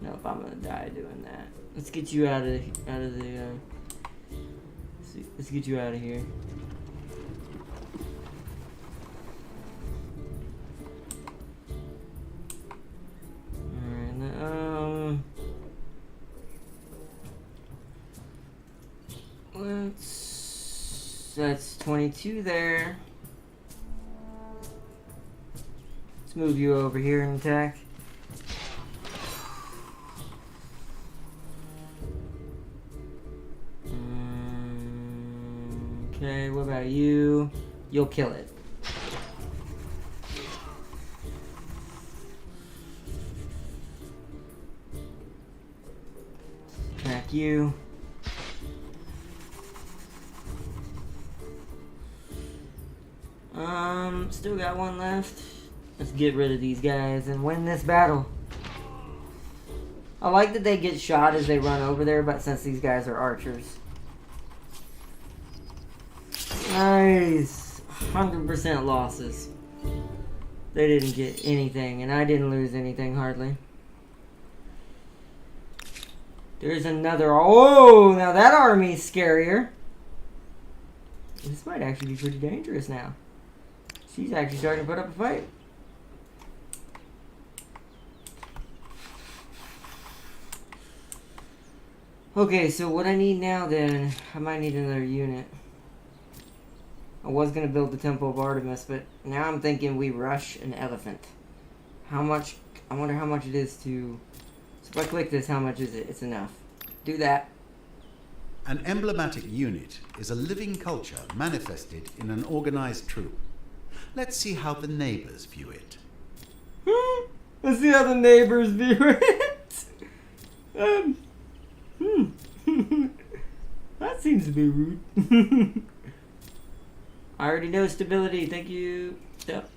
Nope, I'm gonna die doing that. Let's get you out of the let's get you out of here. Alright, that's 22 there. Let's move you over here and attack. Okay, what about you? You'll kill it. Attack you. Still got one left. Let's get rid of these guys and win this battle. I like that they get shot as they run over there, but since these guys are archers. Nice. 100% losses. They didn't get anything, and I didn't lose anything hardly. There's another... Oh, now that army's scarier. This might actually be pretty dangerous now. She's actually starting to put up a fight. Okay, so what I need now then, I might need another unit. I was going to build the Temple of Artemis, but now I'm thinking we rush an elephant. How much, I wonder how much it is to, so if I click this, how much is it? It's enough. Do that. An emblematic unit is a living culture manifested in an organized troop. Let's see how the neighbors view it. Let's see how the neighbors view it. That seems to be rude. I already know stability. Thank you. Yep.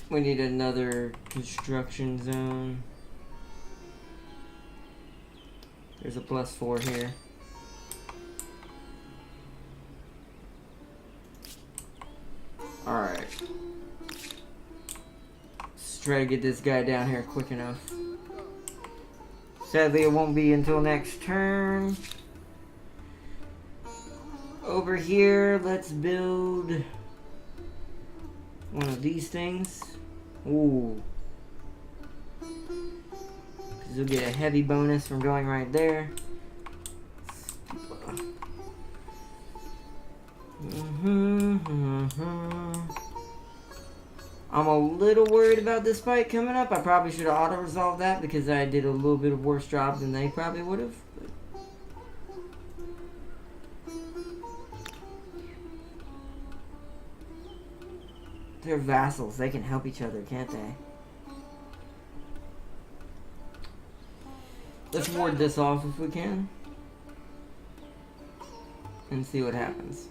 We need another construction zone. There's a +4 here. Alright. Let's try to get this guy down here quick enough. Sadly, it won't be until next turn. Over here, let's build one of these things. Ooh. Because you'll get a heavy bonus from going right there. I'm a little worried about this fight coming up. I probably should have auto-resolved that because I did a little bit of worse job than they probably would have. They're vassals. They can help each other, can't they? Let's ward this off if we can. And see what happens.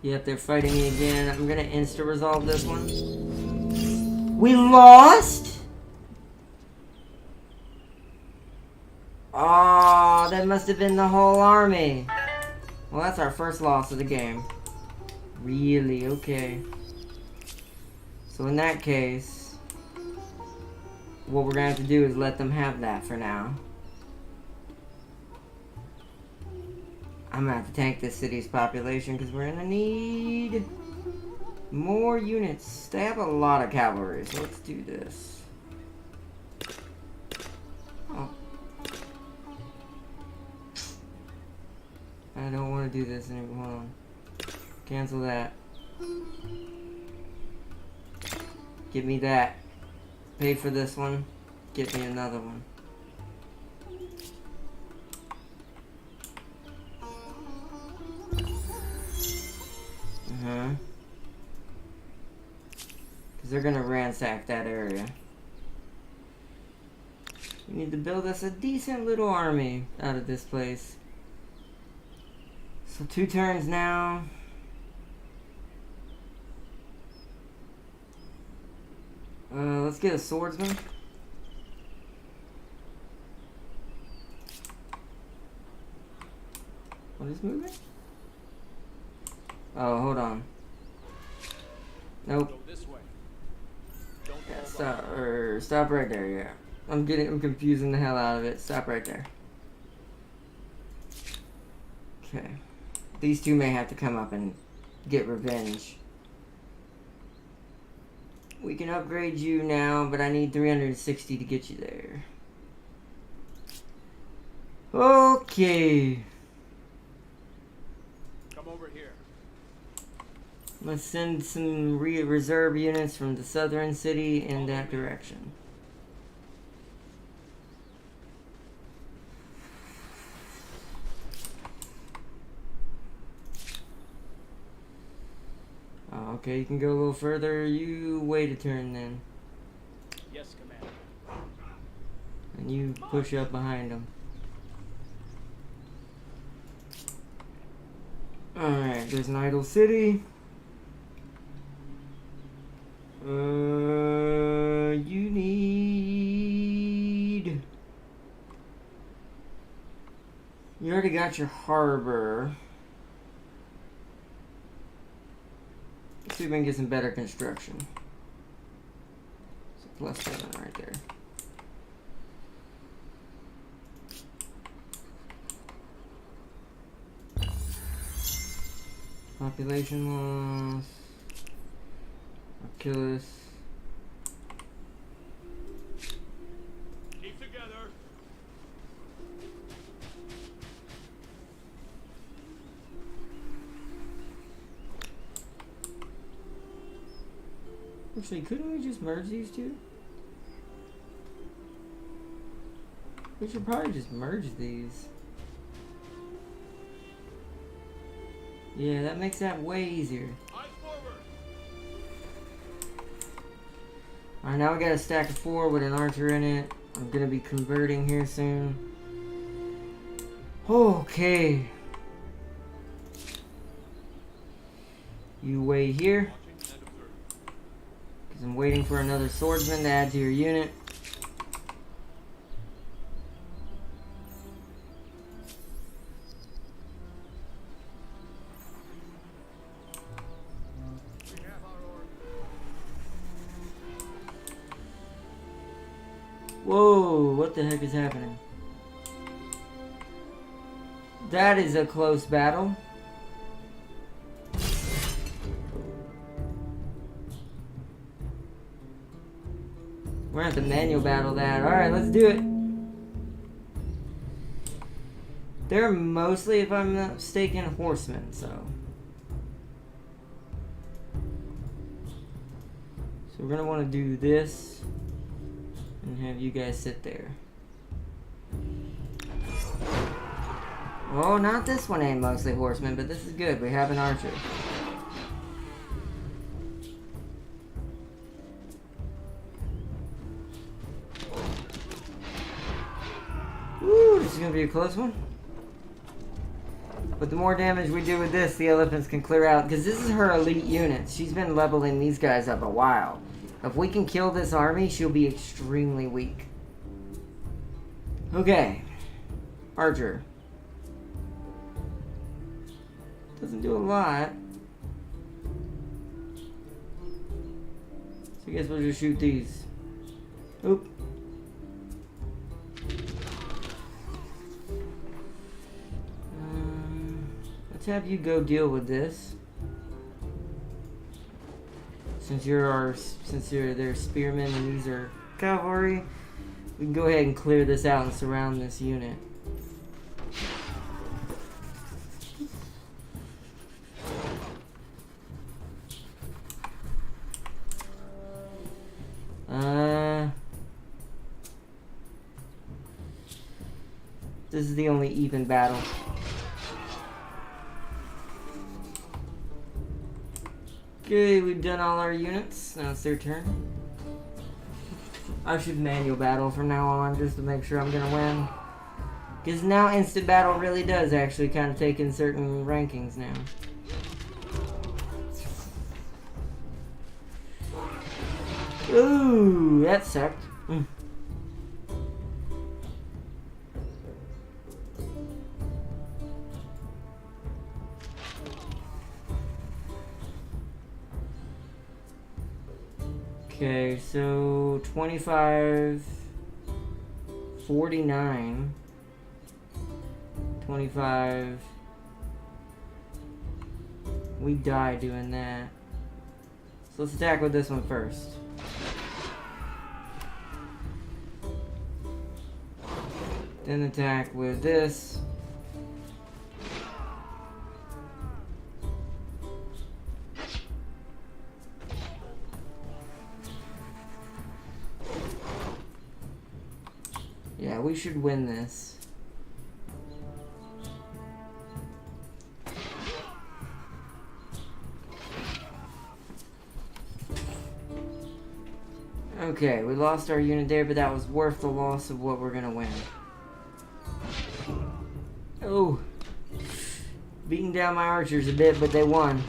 Yep, they're fighting me again. I'm gonna insta-resolve this one. We lost? Oh, that must have been the whole army. Well, that's our first loss of the game. Really? Okay. So in that case, what we're gonna have to do is let them have that for now. I'm gonna have to tank this city's population because we're gonna need more units. They have a lot of cavalry, so let's do this. Oh. I don't want to do this anymore. Hold on. Cancel that. Give me that. Pay for this one. Get me another one. Because they're going to ransack that area. We need to build us a decent little army out of this place. So 2 turns now. Let's get a swordsman. What is moving? Oh, hold on. Nope. Go this way. Don't Yeah, fall stop right there, yeah. I'm confusing the hell out of it. Stop right there. Okay. These two may have to come up and get revenge. We can upgrade you now, but I need 360 to get you there. Okay. Come over here. Let's send some reserve units from the southern city in that direction. Oh, okay, you can go a little further. You wait a turn then. Yes, Commander. And you push up behind them. Alright, there's an idle city. You need... You already got your harbor. Let's see if we can get some better construction. So +7 right there. Population loss. Achilles. Keep together. Actually, couldn't we just merge these two? We should probably just merge these. Yeah, that makes that way easier. Eyes forward. Alright, now we got a stack of 4 with an archer in it. I'm gonna be converting here soon. Okay. You wait here. Because I'm waiting for another swordsman to add to your unit. Whoa, what the heck is happening? That is a close battle. We're gonna have to manual battle that. Alright, let's do it. They're mostly, if I'm not mistaken, horsemen, so. So we're gonna want to do this. And have you guys sit there. Oh, not this one ain't mostly horsemen, but this is good. We have an archer. Woo, this is gonna be a close one. But the more damage we do with this, the elephants can clear out. Because this is her elite unit. She's been leveling these guys up a while. If we can kill this army, she'll be extremely weak. Okay. Archer. Doesn't do a lot. So I guess we'll just shoot these. Oop. Let's have you go deal with this. Since you're their spearmen and these are cavalry, we can go ahead and clear this out and surround this unit. This is the only even battle. Okay, we've done all our units. Now it's their turn. I should manual battle from now on just to make sure I'm gonna win. Because now instant battle really does actually kind of take in certain rankings now. Ooh, that sucked. Okay, so 25, 49, 25. We die doing that. So let's attack with this one first. Then attack with this. Yeah, we should win this. Okay, we lost our unit there, but that was worth the loss of what we're gonna win. Oh, beating down my archers a bit, but they won.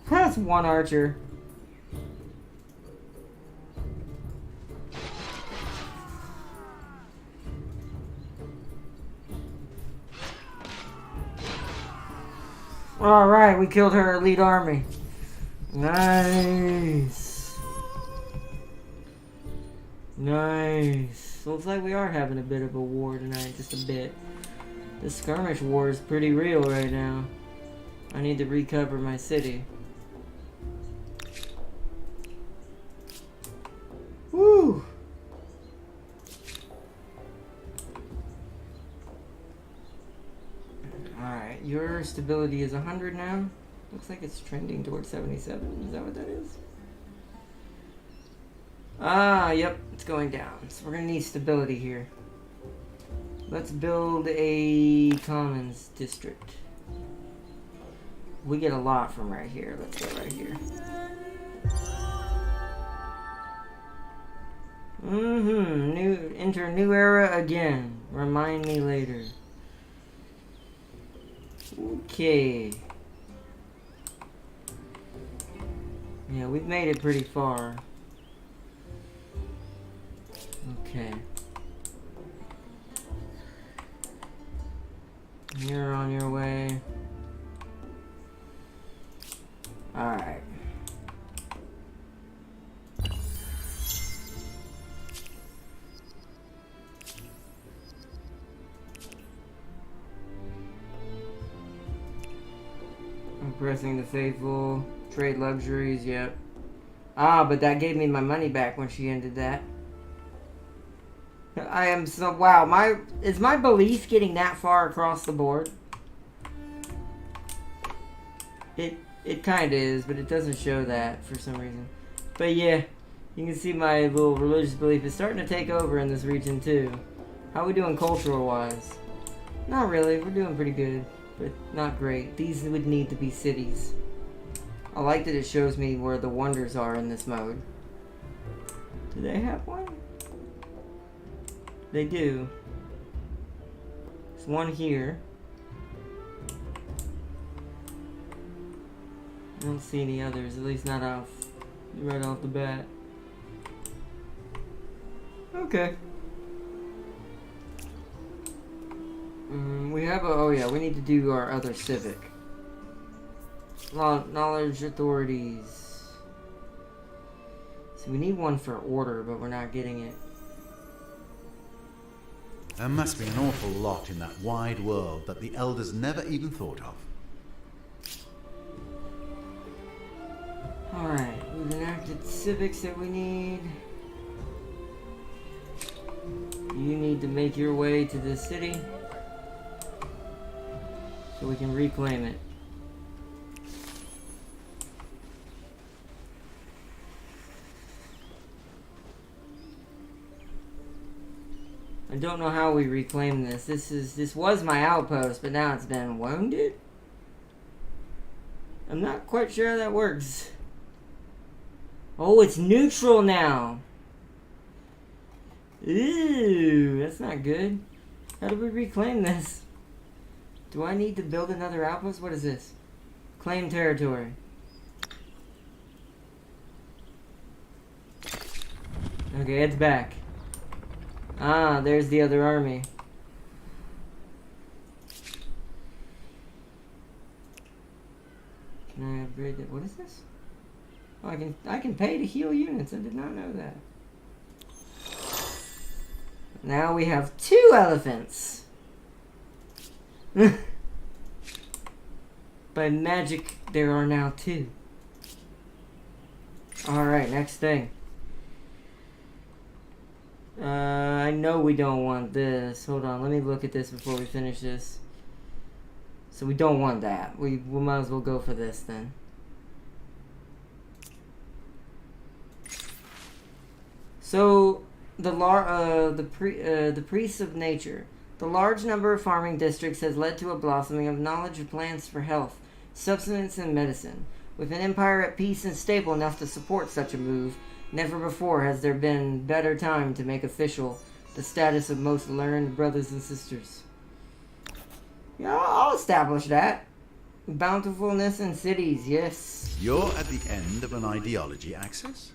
That's one archer. Alright, we killed her elite army. Nice. Nice. Looks like we are having a bit of a war tonight, just a bit. This skirmish war is pretty real right now. I need to recover my city. Woo! Alright, your stability is 100 now. Looks like it's trending towards 77. Is that what that is? Ah, yep, it's going down. So we're gonna need stability here. Let's build a commons district. We get a lot from right here. Let's go right here. Enter new era again. Remind me later. Okay. Yeah, we've made it pretty far. Okay. You're on your way. Alright. Impressing the faithful. Trade luxuries, yep. Ah, but that gave me my money back when she ended that. I am so... Wow, is my belief getting that far across the board? It kind of is, but it doesn't show that for some reason. But yeah, you can see my little religious belief is starting to take over in this region too. How are we doing cultural-wise? Not really, we're doing pretty good, but not great. These would need to be cities. I like that it shows me where the wonders are in this mode. Do they have one? They do. There's one here. I don't see any others, at least not right off the bat. Okay. We have a, oh yeah, we need to do our other civic. Knowledge authorities. So we need one for order, but we're not getting it. There must be an awful lot in that wide world that the elders never even thought of. Alright, we've enacted civics that we need. You need to make your way to the city so we can reclaim it. I don't know how we reclaim this. This was my outpost, but now it's been wounded? I'm not quite sure how that works. Oh, it's neutral now. Ooh, that's not good. How do we reclaim this? Do I need to build another outpost? What is this? Claim territory. Okay, it's back. Ah, there's the other army. Can I upgrade it? What is this? Oh, I can pay to heal units. I did not know that. Now we have 2 elephants. By magic, there are now 2. Alright, next thing. I know we don't want this. Hold on, let me look at this before we finish this. So we don't want that. We might as well go for this then. So the priests of nature. The large number of farming districts has led to a blossoming of knowledge of plants for health, subsistence, and medicine. With an empire at peace and stable enough to support such a move, never before has there been better time to make official the status of most learned brothers and sisters. Yeah, I'll establish that. Bountifulness in cities, yes. You're at the end of an ideology axis?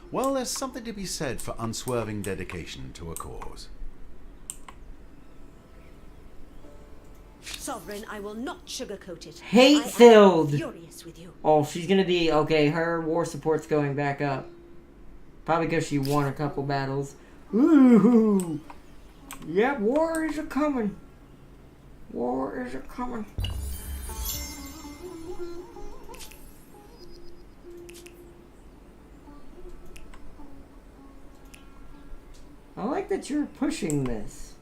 Well, there's something to be said for unswerving dedication to a cause. Sovereign, I will not sugarcoat it. Hate-filled. I am furious with you. Oh, she's gonna be okay. Her war support's going back up. Probably because she won a couple battles. Ooh, yeah, war is a coming. War is a coming. I like that you're pushing this.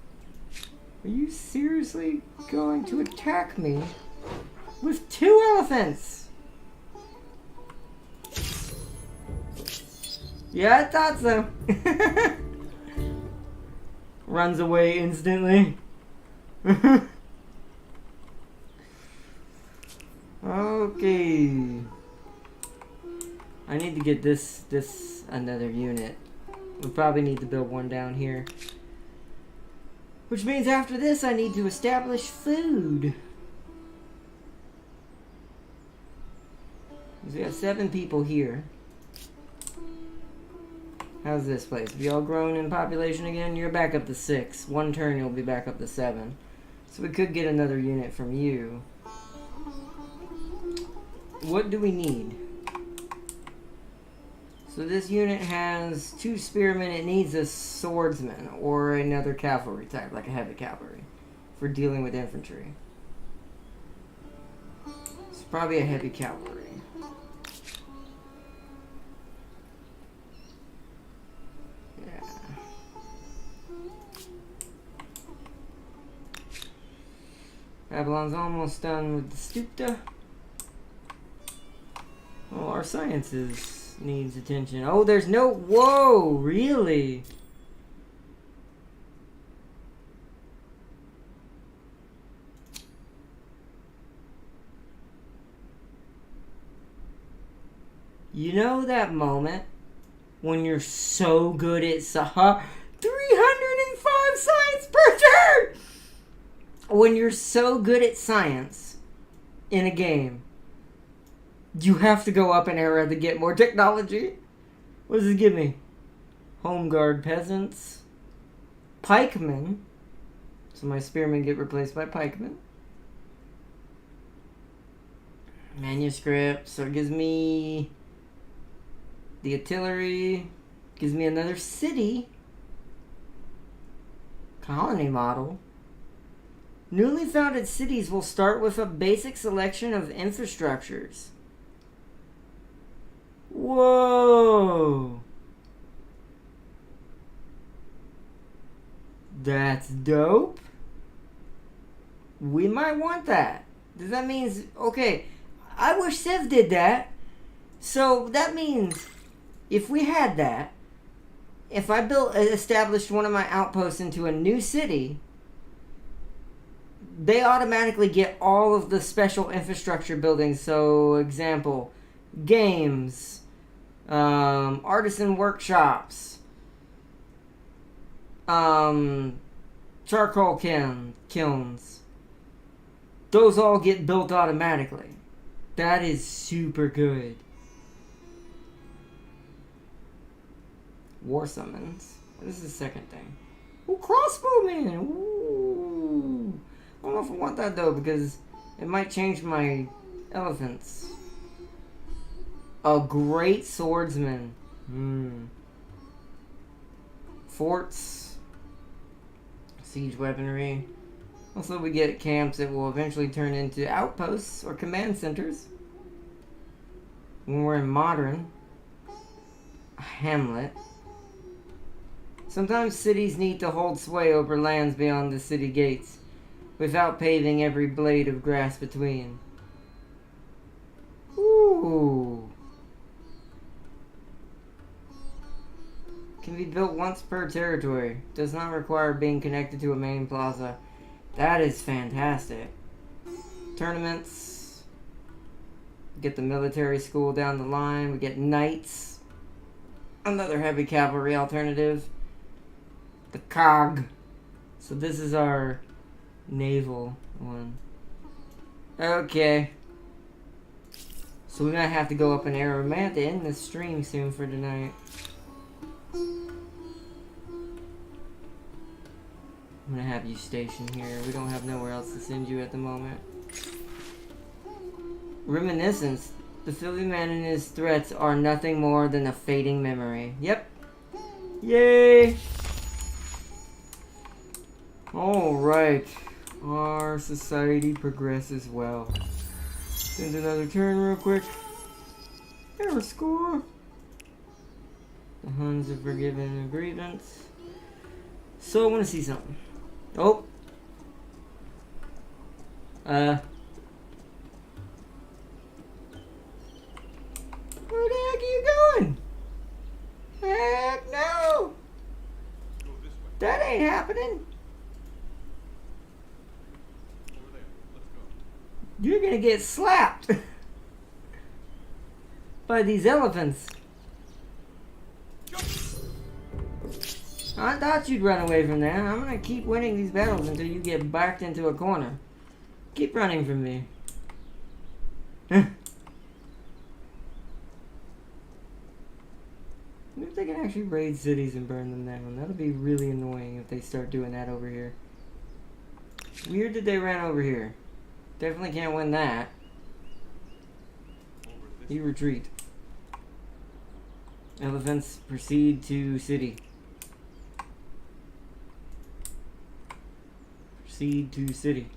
Are you seriously going to attack me with 2 elephants? Yeah, I thought so. Runs away instantly. Okay. I need to get this another unit. We probably need to build one down here. Which means after this I need to establish food. We got 7 people here. How's this place? Have you all grown in population again? You're back up to 6. One turn you'll be back up to 7. So we could get another unit from you. What do we need? So this unit has 2 spearmen. It needs a swordsman or another cavalry type, like a heavy cavalry, for dealing with infantry. It's probably a heavy cavalry. Yeah. Babylon's almost done with the stupta. Oh, our sciences needs attention. Oh, there's no... Whoa, really? You know that moment when you're so good at Sahara? 305 when you're so good at science in a game, you have to go up an era to get more technology. What does it give me? Home guard peasants. Pikemen. So my spearmen get replaced by pikemen. Manuscript. So it gives me the artillery. Gives me another city. Colony model. Newly founded cities will start with a basic selection of infrastructures. Whoa! That's dope. We might want that. Does that mean... Okay, I wish Civ did that. So that means if we had that, if I established one of my outposts into a new city, they automatically get all of the special infrastructure buildings. So, example, games, artisan workshops, charcoal kilns. Those all get built automatically. That is super good. War summons. This is the second thing. Ooh, crossbowmen! Ooh. I don't know if I want that though, because it might change my elephants. A great swordsman. Forts. Siege weaponry. Also, we get camps that will eventually turn into outposts or command centers. When we're in modern. A hamlet. Sometimes cities need to hold sway over lands beyond the city gates, without paving every blade of grass between. Ooh. Can be built once per territory. Does not require being connected to a main plaza. That is fantastic. Tournaments. Get the military school down the line. We get knights. Another heavy cavalry alternative. The cog. So this is our naval one. Okay. So we might have to go up an era. We may have to end this stream soon for tonight. I'm gonna have you stationed here. We don't have nowhere else to send you at the moment. Reminiscence. The filthy man and his threats are nothing more than a fading memory. Yep. Yay! Alright. Our society progresses well. Send another turn real quick. Error score. The Huns have forgiven a grievance. So I want to see something. Oh. Where the heck are you going? Heck no! That ain't happening. You're gonna get slapped by these elephants. I thought you'd run away from that. I'm gonna keep winning these battles until you get backed into a corner. Keep running from me. If they can actually raid cities and burn them down, that'll be really annoying if they start doing that over here. Weird that they ran over here. Definitely can't win that. You retreat. Elephants proceed to city. Proceed to city.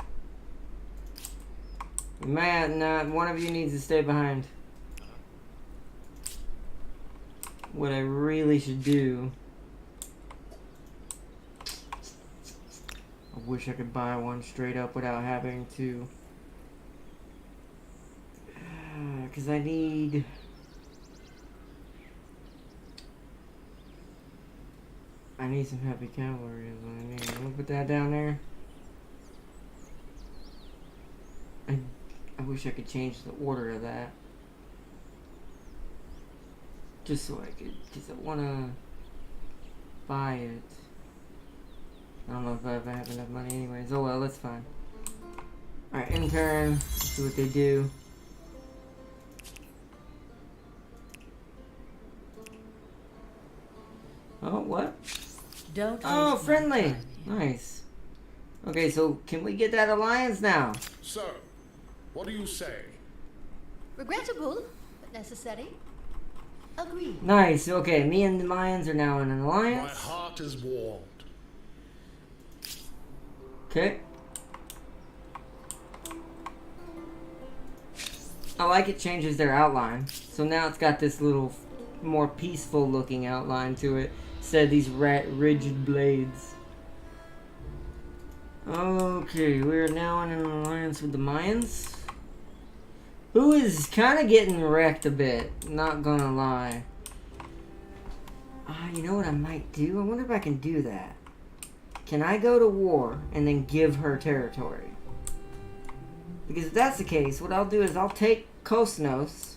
Man, one of you needs to stay behind. What I really should do... I wish I could buy one straight up without having to... Because I need... some heavy cavalry is what I need. I'm gonna put that down there. I wish I could change the order of that. Just so I could, because I want to buy it. I don't know if I have enough money anyways. Oh well, that's fine. Alright, intern. Let's see what they do. Oh, what? Don't. Oh, waste my friendly. time here. Nice. Okay, so can we get that alliance now? So, what do you say? Regrettable, but necessary. Agreed. Nice. Okay, me and the Mayans are now in an My alliance. heart is warmed. Okay. I like it changes their outline. So now it's got this little more peaceful looking outline to it instead of these rigid blades. Okay, we're now in an alliance with the Mayans, who is kind of getting wrecked a bit, not gonna lie. You know what I might do? I wonder if I can do that. Can I go to war and then give her territory? Because if that's the case, what I'll do is I'll take Kosnos.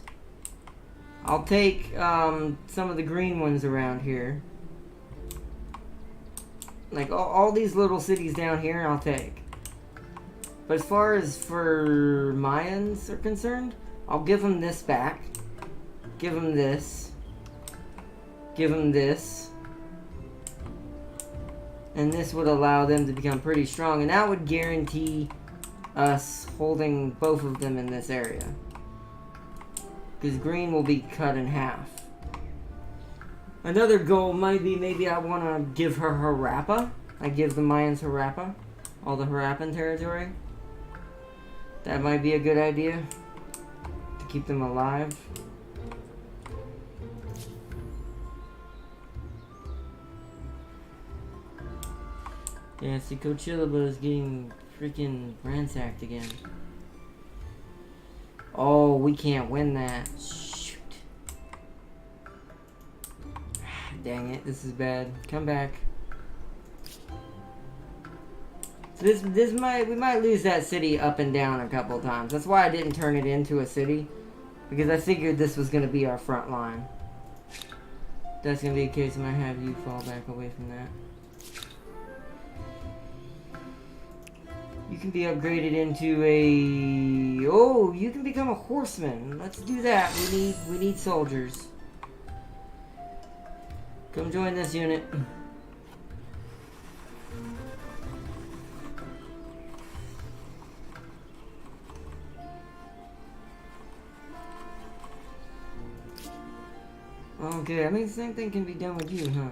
I'll take some of the green ones around here. Like all these little cities down here I'll take. But as far as for Mayans are concerned, I'll give them this back. Give them this. Give them this. And this would allow them to become pretty strong. And that would guarantee us holding both of them in this area. Because green will be cut in half. Another goal might be maybe I want to give her Harappa. I give the Mayans Harappa. All the Harappan territory. That might be a good idea. To keep them alive. Yeah, see, Coachillaba is getting freaking ransacked again. Oh, we can't win that. Shoot. Dang it, this is bad. Come back. So we might lose that city up and down a couple of times. That's why I didn't turn it into a city. Because I figured this was going to be our front line. That's going to be the case, I might have you fall back away from that. You can be upgraded into a... Oh, you can become a horseman. Let's do that. We need soldiers. Come join this unit. Okay, I mean, the same thing can be done with you, huh?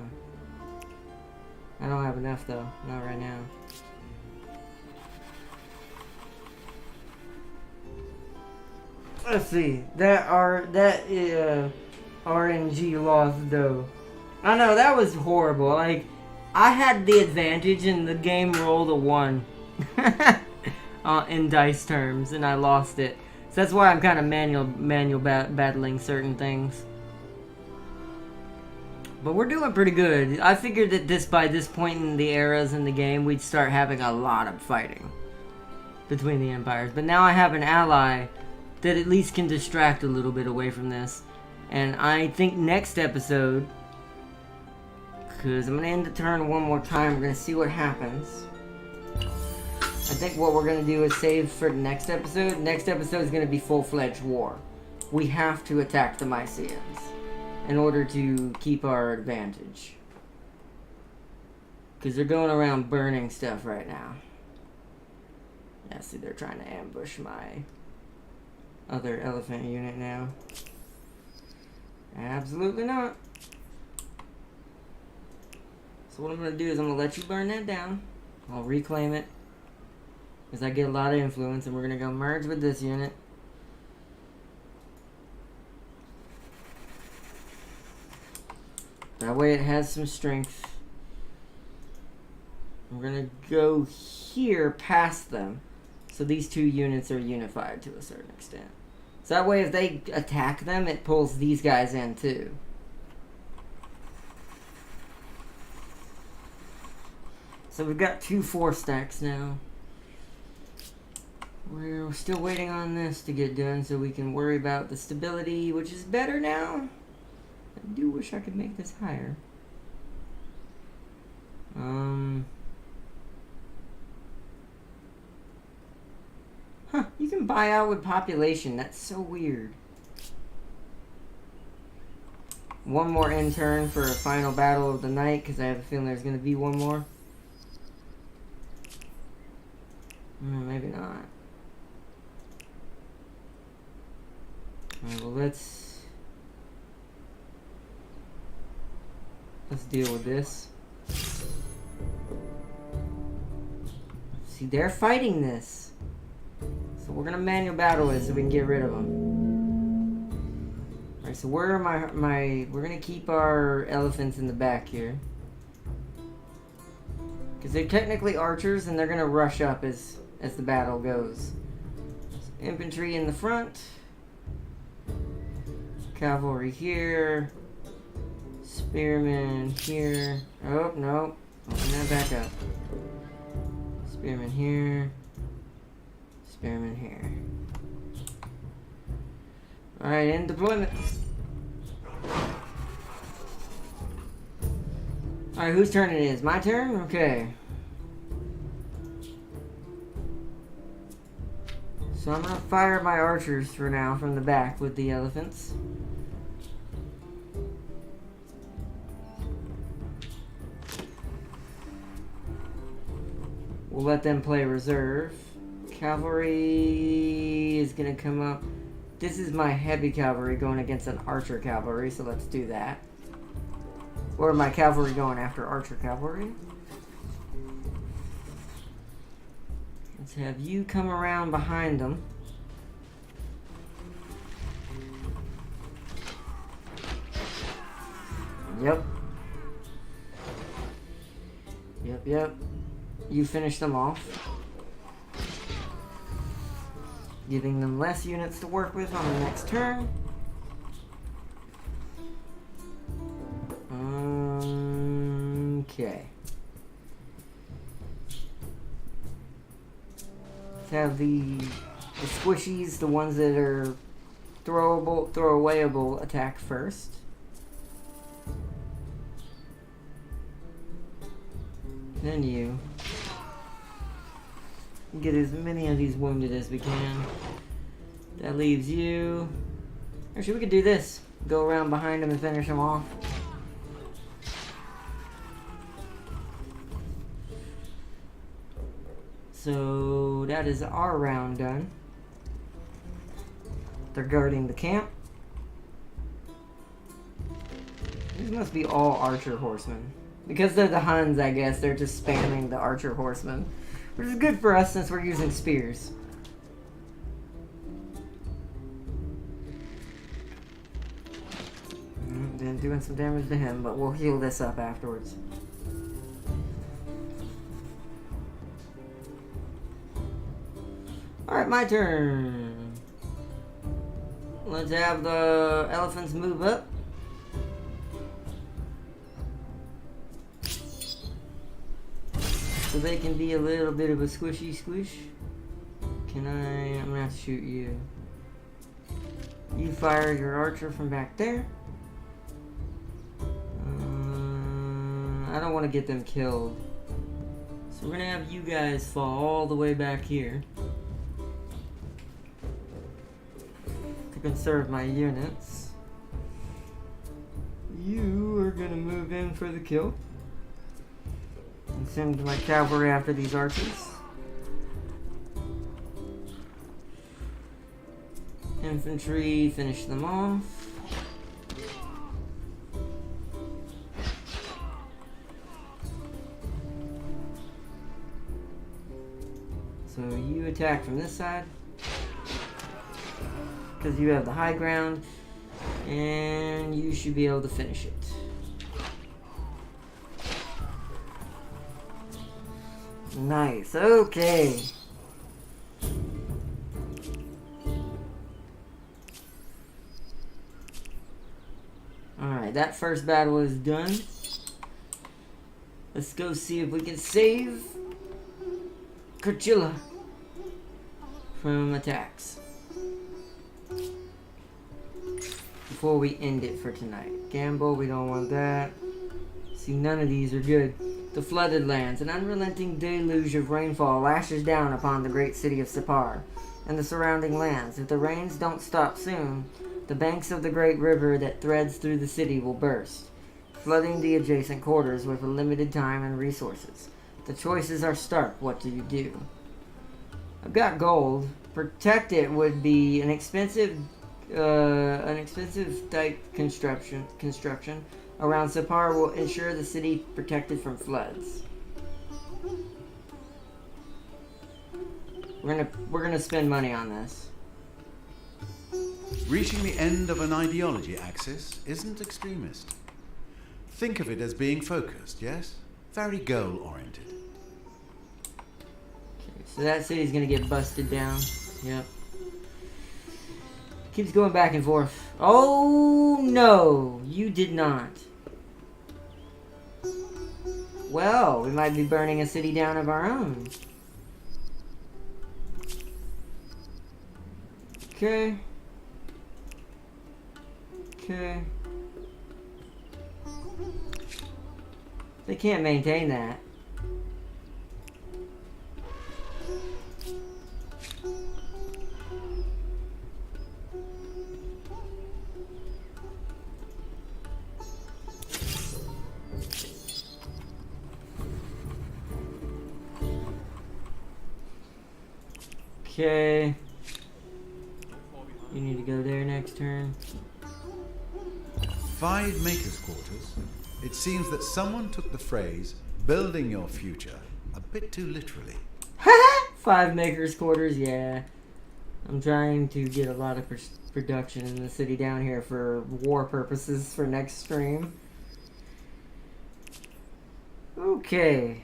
I don't have enough, though. Not right now. Let's see. That RNG loss, though. I know, that was horrible. Like, I had the advantage and the game rolled a 1. In dice terms, and I lost it. So that's why I'm kind of manual battling certain things. But we're doing pretty good. I figured that by this point in the eras in the game, we'd start having a lot of fighting between the empires. But now I have an ally that at least can distract a little bit away from this. And I think next episode, because I'm going to end the turn one more time, we're going to see what happens. I think what we're going to do is save for the next episode. Next episode is going to be full-fledged war. We have to attack the Mysians in order to keep our advantage. Because they're going around burning stuff right now. Yeah, see, they're trying to ambush my other elephant unit now. Absolutely not. So what I'm going to do is I'm going to let you burn that down. I'll reclaim it. Because I get a lot of influence, and we're going to go merge with this unit. That way it has some strength. We're going to go here past them. So these two units are unified to a certain extent. So that way if they attack them, it pulls these guys in too. So we've got 2 4 stacks now. We're still waiting on this to get done so we can worry about the stability, which is better now. I do wish I could make this higher. Huh, you can buy out with population. That's so weird. One more intern for a final battle of the night, because I have a feeling there's going to be one more. Maybe not. Alright, well let's deal with this. See, they're fighting this. So we're gonna manual battle it so we can get rid of them. Alright, so where are we're gonna keep our elephants in the back here. Because they're technically archers and they're gonna rush up as the battle goes. So infantry in the front. Cavalry here. Spearmen here. Oh, no. Open that back up. Spearmen here. Spearmen here. Alright, in deployment. Alright, whose turn it is? My turn? Okay. So I'm gonna fire my archers for now from the back with the elephants. We'll let them play reserve. Cavalry is gonna come up. This is my heavy cavalry going against an archer cavalry, so let's do that. Or my cavalry going after archer cavalry. Let's have you come around behind them. Yep. Yep. You finish them off. Giving them less units to work with on the next turn. Okay. Let's have the squishies, the ones that are throwawayable, attack first. Then you. Get as many of these wounded as we can. That leaves you. Actually, we could do this. Go around behind them and finish them off. So that is our round done. They're guarding the camp. These must be all archer horsemen. Because they're the Huns, I guess, they're just spamming the archer horsemen. Which is good for us since we're using spears. Then doing some damage to him, but we'll heal this up afterwards. Alright, my turn. Let's have the elephants move up. So they can be a little bit of a squishy squish. I'm gonna have to shoot you. You fire your archer from back there. I don't want to get them killed. So we're gonna have you guys fall all the way back here. To conserve my units. You are gonna move in for the kill. And send my cavalry after these archers. Infantry, finish them off. So you attack from this side. Because you have the high ground. And you should be able to finish it. Nice, okay. Alright, that first battle is done. Let's go see if we can save Kurchilla from attacks. Before we end it for tonight. Gamble, we don't want that. See, none of these are good. The flooded lands. An unrelenting deluge of rainfall lashes down upon the great city of Sipar. and the surrounding lands. If the rains don't stop soon, the banks of the great river that threads through the city will burst, flooding the adjacent quarters with limited time and resources. The choices are stark. What do you do? I've got gold. Protect it would be an expensive dike construction around Sapar will ensure the city protected from floods. We're gonna spend money on this. Reaching the end of an ideology axis isn't extremist. Think of it as being focused, yes? Very goal-oriented. Okay, so that city's gonna get busted down. Yep. Keeps going back and forth. Oh no, you did not. Well, we might be burning a city down of our own. Okay. Okay. They can't maintain that. Okay. You need to go there next turn. 5 makers' quarters. It seems that someone took the phrase "building your future" a bit too literally. 5 makers' quarters, yeah. I'm trying to get a lot of production in the city down here for war purposes for next stream. Okay.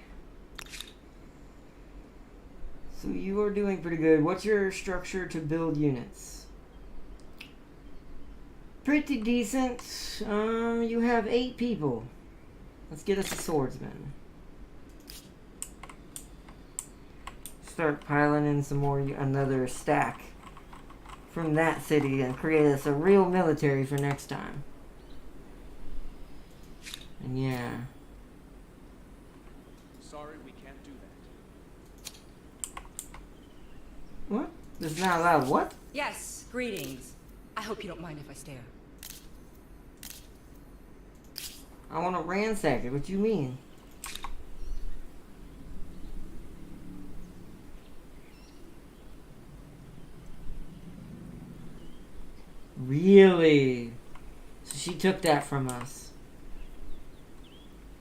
So you are doing pretty good. What's your structure to build units? Pretty decent. You have 8 people. Let's get us a swordsman. Start piling in some more, another stack from that city and create us a real military for next time. And yeah. Sorry, we can't do that. What? This is not allowed. What? Yes, greetings. I hope you don't mind if I stare. I want to ransack it. What do you mean? Really? So she took that from us.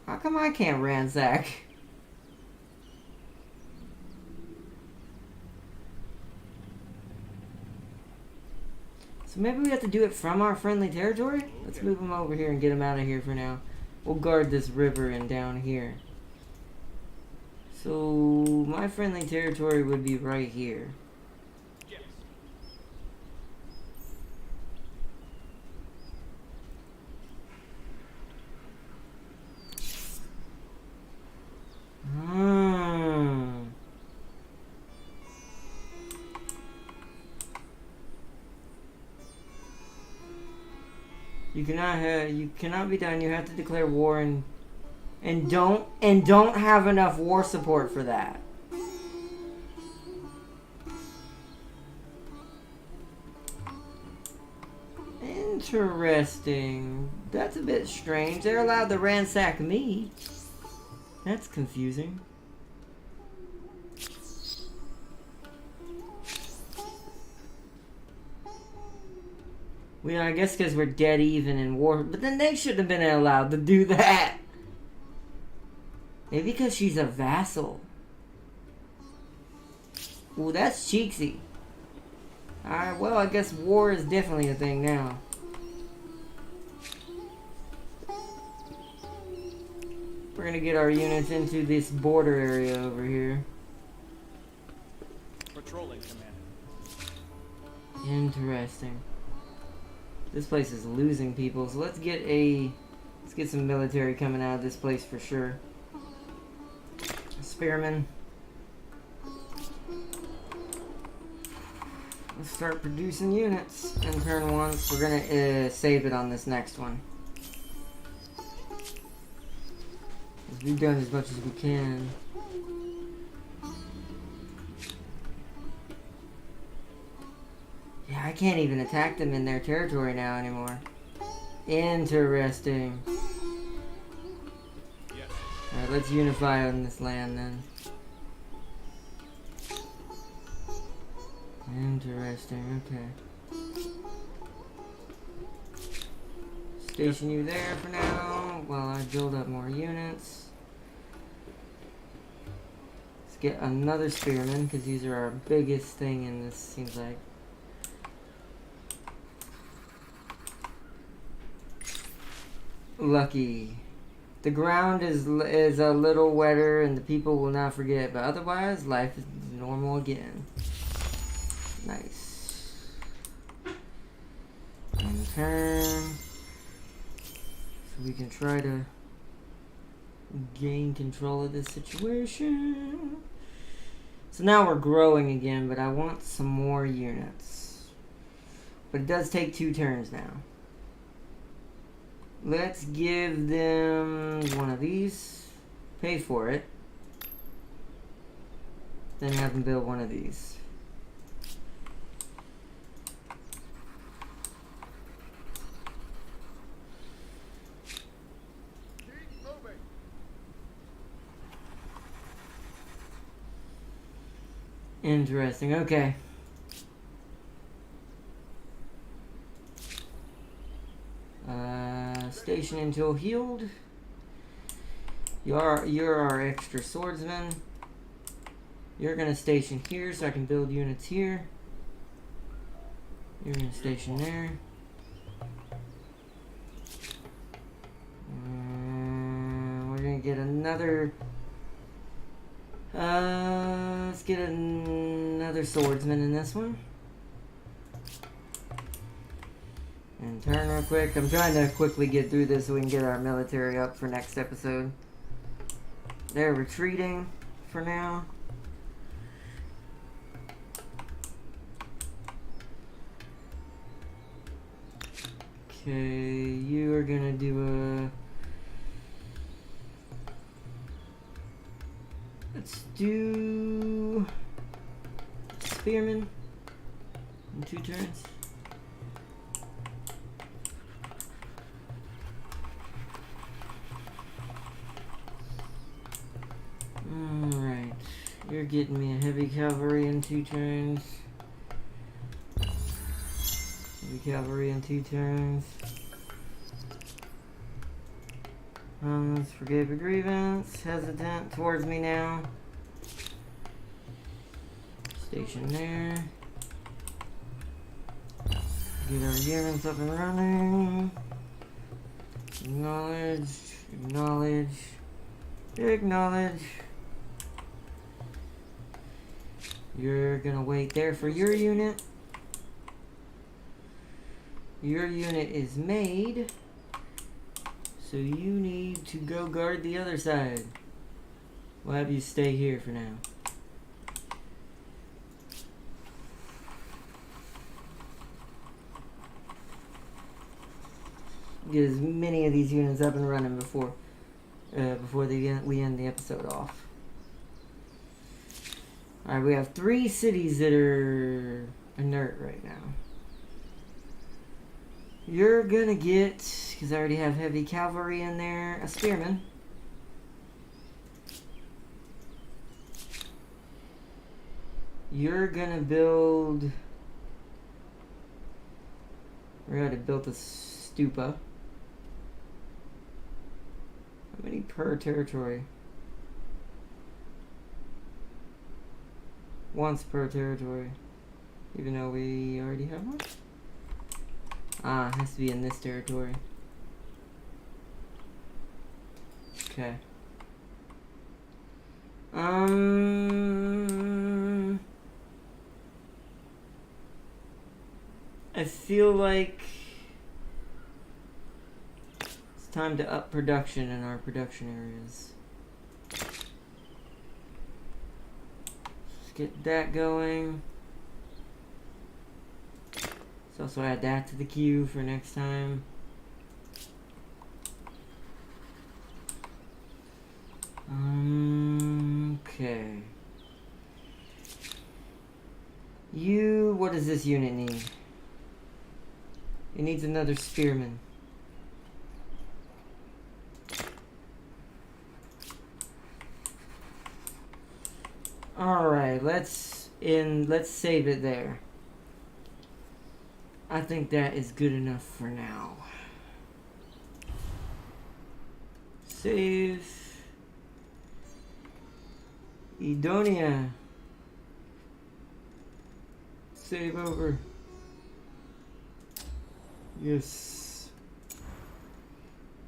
How come I can't ransack? So maybe we have to do it from our friendly territory? Let's move them over here and get them out of here for now. We'll guard this river and down here. So my friendly territory would be right here. Yes. You cannot be done. You have to declare war and don't have enough war support for that. Interesting. That's a bit strange. They're allowed to ransack me. That's confusing. Well, I guess because we're dead even in war. But then they shouldn't have been allowed to do that. Maybe because she's a vassal. Well, that's cheeksy. Alright, well, I guess war is definitely a thing now. We're gonna get our units into this border area over here. Patrolling, Commander. Interesting. This place is losing people, so let's get some military coming out of this place for sure. Spearmen. Let's start producing units in turn 1. We're gonna save it on this next one. We've done as much as we can. I can't even attack them in their territory now anymore. Interesting. Yes. Alright, let's unify on this land then. Interesting, okay. Station you there for now while I build up more units. Let's get another spearman because these are our biggest thing in this, seems like. Lucky. The ground is a little wetter and the people will not forget, but otherwise life is normal again. Nice. And turn. So we can try to gain control of this situation. So now we're growing again, but I want some more units. But it does take 2 turns now. Let's give them one of these. Pay for it. Then have them build one of these. Interesting, okay. Station until healed. You're our extra swordsman. You're gonna station here so I can build units here. You're gonna station there. We're gonna get another. Let's get another swordsman in this one. And turn real quick. I'm trying to quickly get through this so we can get our military up for next episode. They're retreating for now. Okay, you are gonna do a... Let's do... Spearman in 2 turns. Alright, you're getting me a heavy cavalry in 2 turns. Heavy cavalry in 2 turns. Let's forgive a grievance. Hesitant towards me now. Station there. Get our units up and running. Acknowledge, acknowledge, acknowledge. You're gonna wait there for your unit. Your unit is made. So you need to go guard the other side. We'll have you stay here for now. Get as many of these units up and running before we end the episode off. Alright, we have 3 cities that are inert right now. You're gonna get, because I already have heavy cavalry in there, a spearman. You're gonna build... We already built a stupa. How many per territory? Once per territory. Even though we already have one? Ah, it has to be in this territory. Okay. I feel like it's time to up production in our production areas. Let's get that going. Let's also add that to the queue for next time. Okay. What does this unit need? It needs another spearman. Alright, let's save it there. I think that is good enough for now. Save. Edonia. Save over. Yes.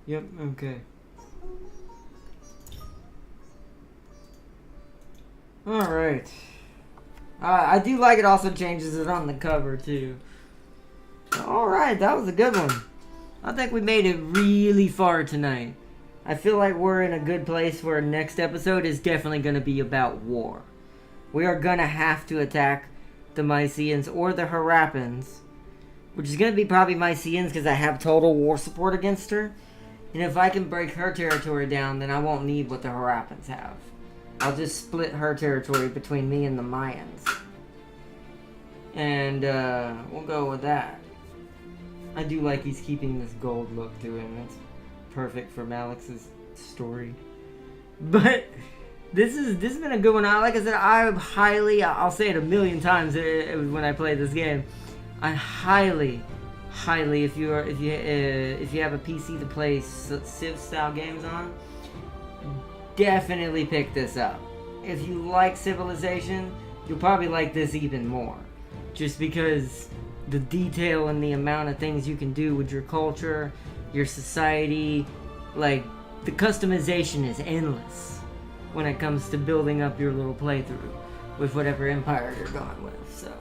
Yep, okay. Alright. I do like it also changes it on the cover too. Alright, that was a good one. I think we made it really far tonight. I feel like we're in a good place where next episode is definitely going to be about war. We are going to have to attack the Mysians or the Harappans, which is going to be probably Mysians because I have total war support against her. And if I can break her territory down, then I won't need what the Harappans have. I'll just split her territory between me and the Mayans. And we'll go with that. I do like he's keeping this gold look to him. It's perfect for Malix's story. But this has been a good one. Like I said, I'll say it a million times when I play this game. I highly, if you have a PC to play Civ style games on, definitely pick this up. If you like Civilization, you'll probably like this even more. Just because the detail and the amount of things you can do with your culture, your society, like, the customization is endless when it comes to building up your little playthrough with whatever empire you're going with. So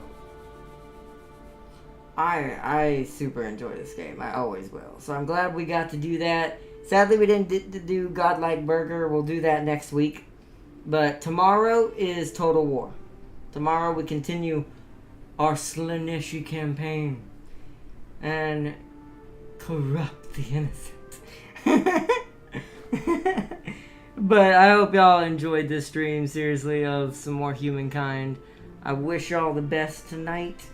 I super enjoy this game. I always will. So I'm glad we got to do that. Sadly, we didn't do Godlike Burger. We'll do that next week. But tomorrow is Total War. Tomorrow we continue our Slaneshi campaign and corrupt the innocent. But I hope y'all enjoyed this stream, seriously, of some more Humankind. I wish y'all the best tonight.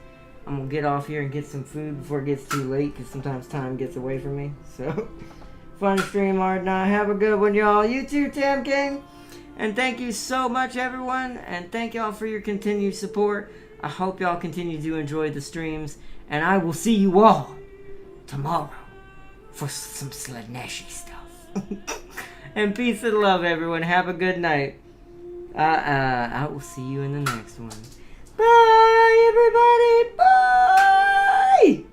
I'm gonna get off here and get some food before it gets too late, because sometimes time gets away from me. So, fun stream, Ardna. Have a good one, y'all. You too, Tam King. And thank you so much, everyone. And thank y'all for your continued support. I hope y'all continue to enjoy the streams. And I will see you all tomorrow for some Slaneshi stuff. And peace and love, everyone. Have a good night. I will see you in the next one. Bye, everybody. Bye.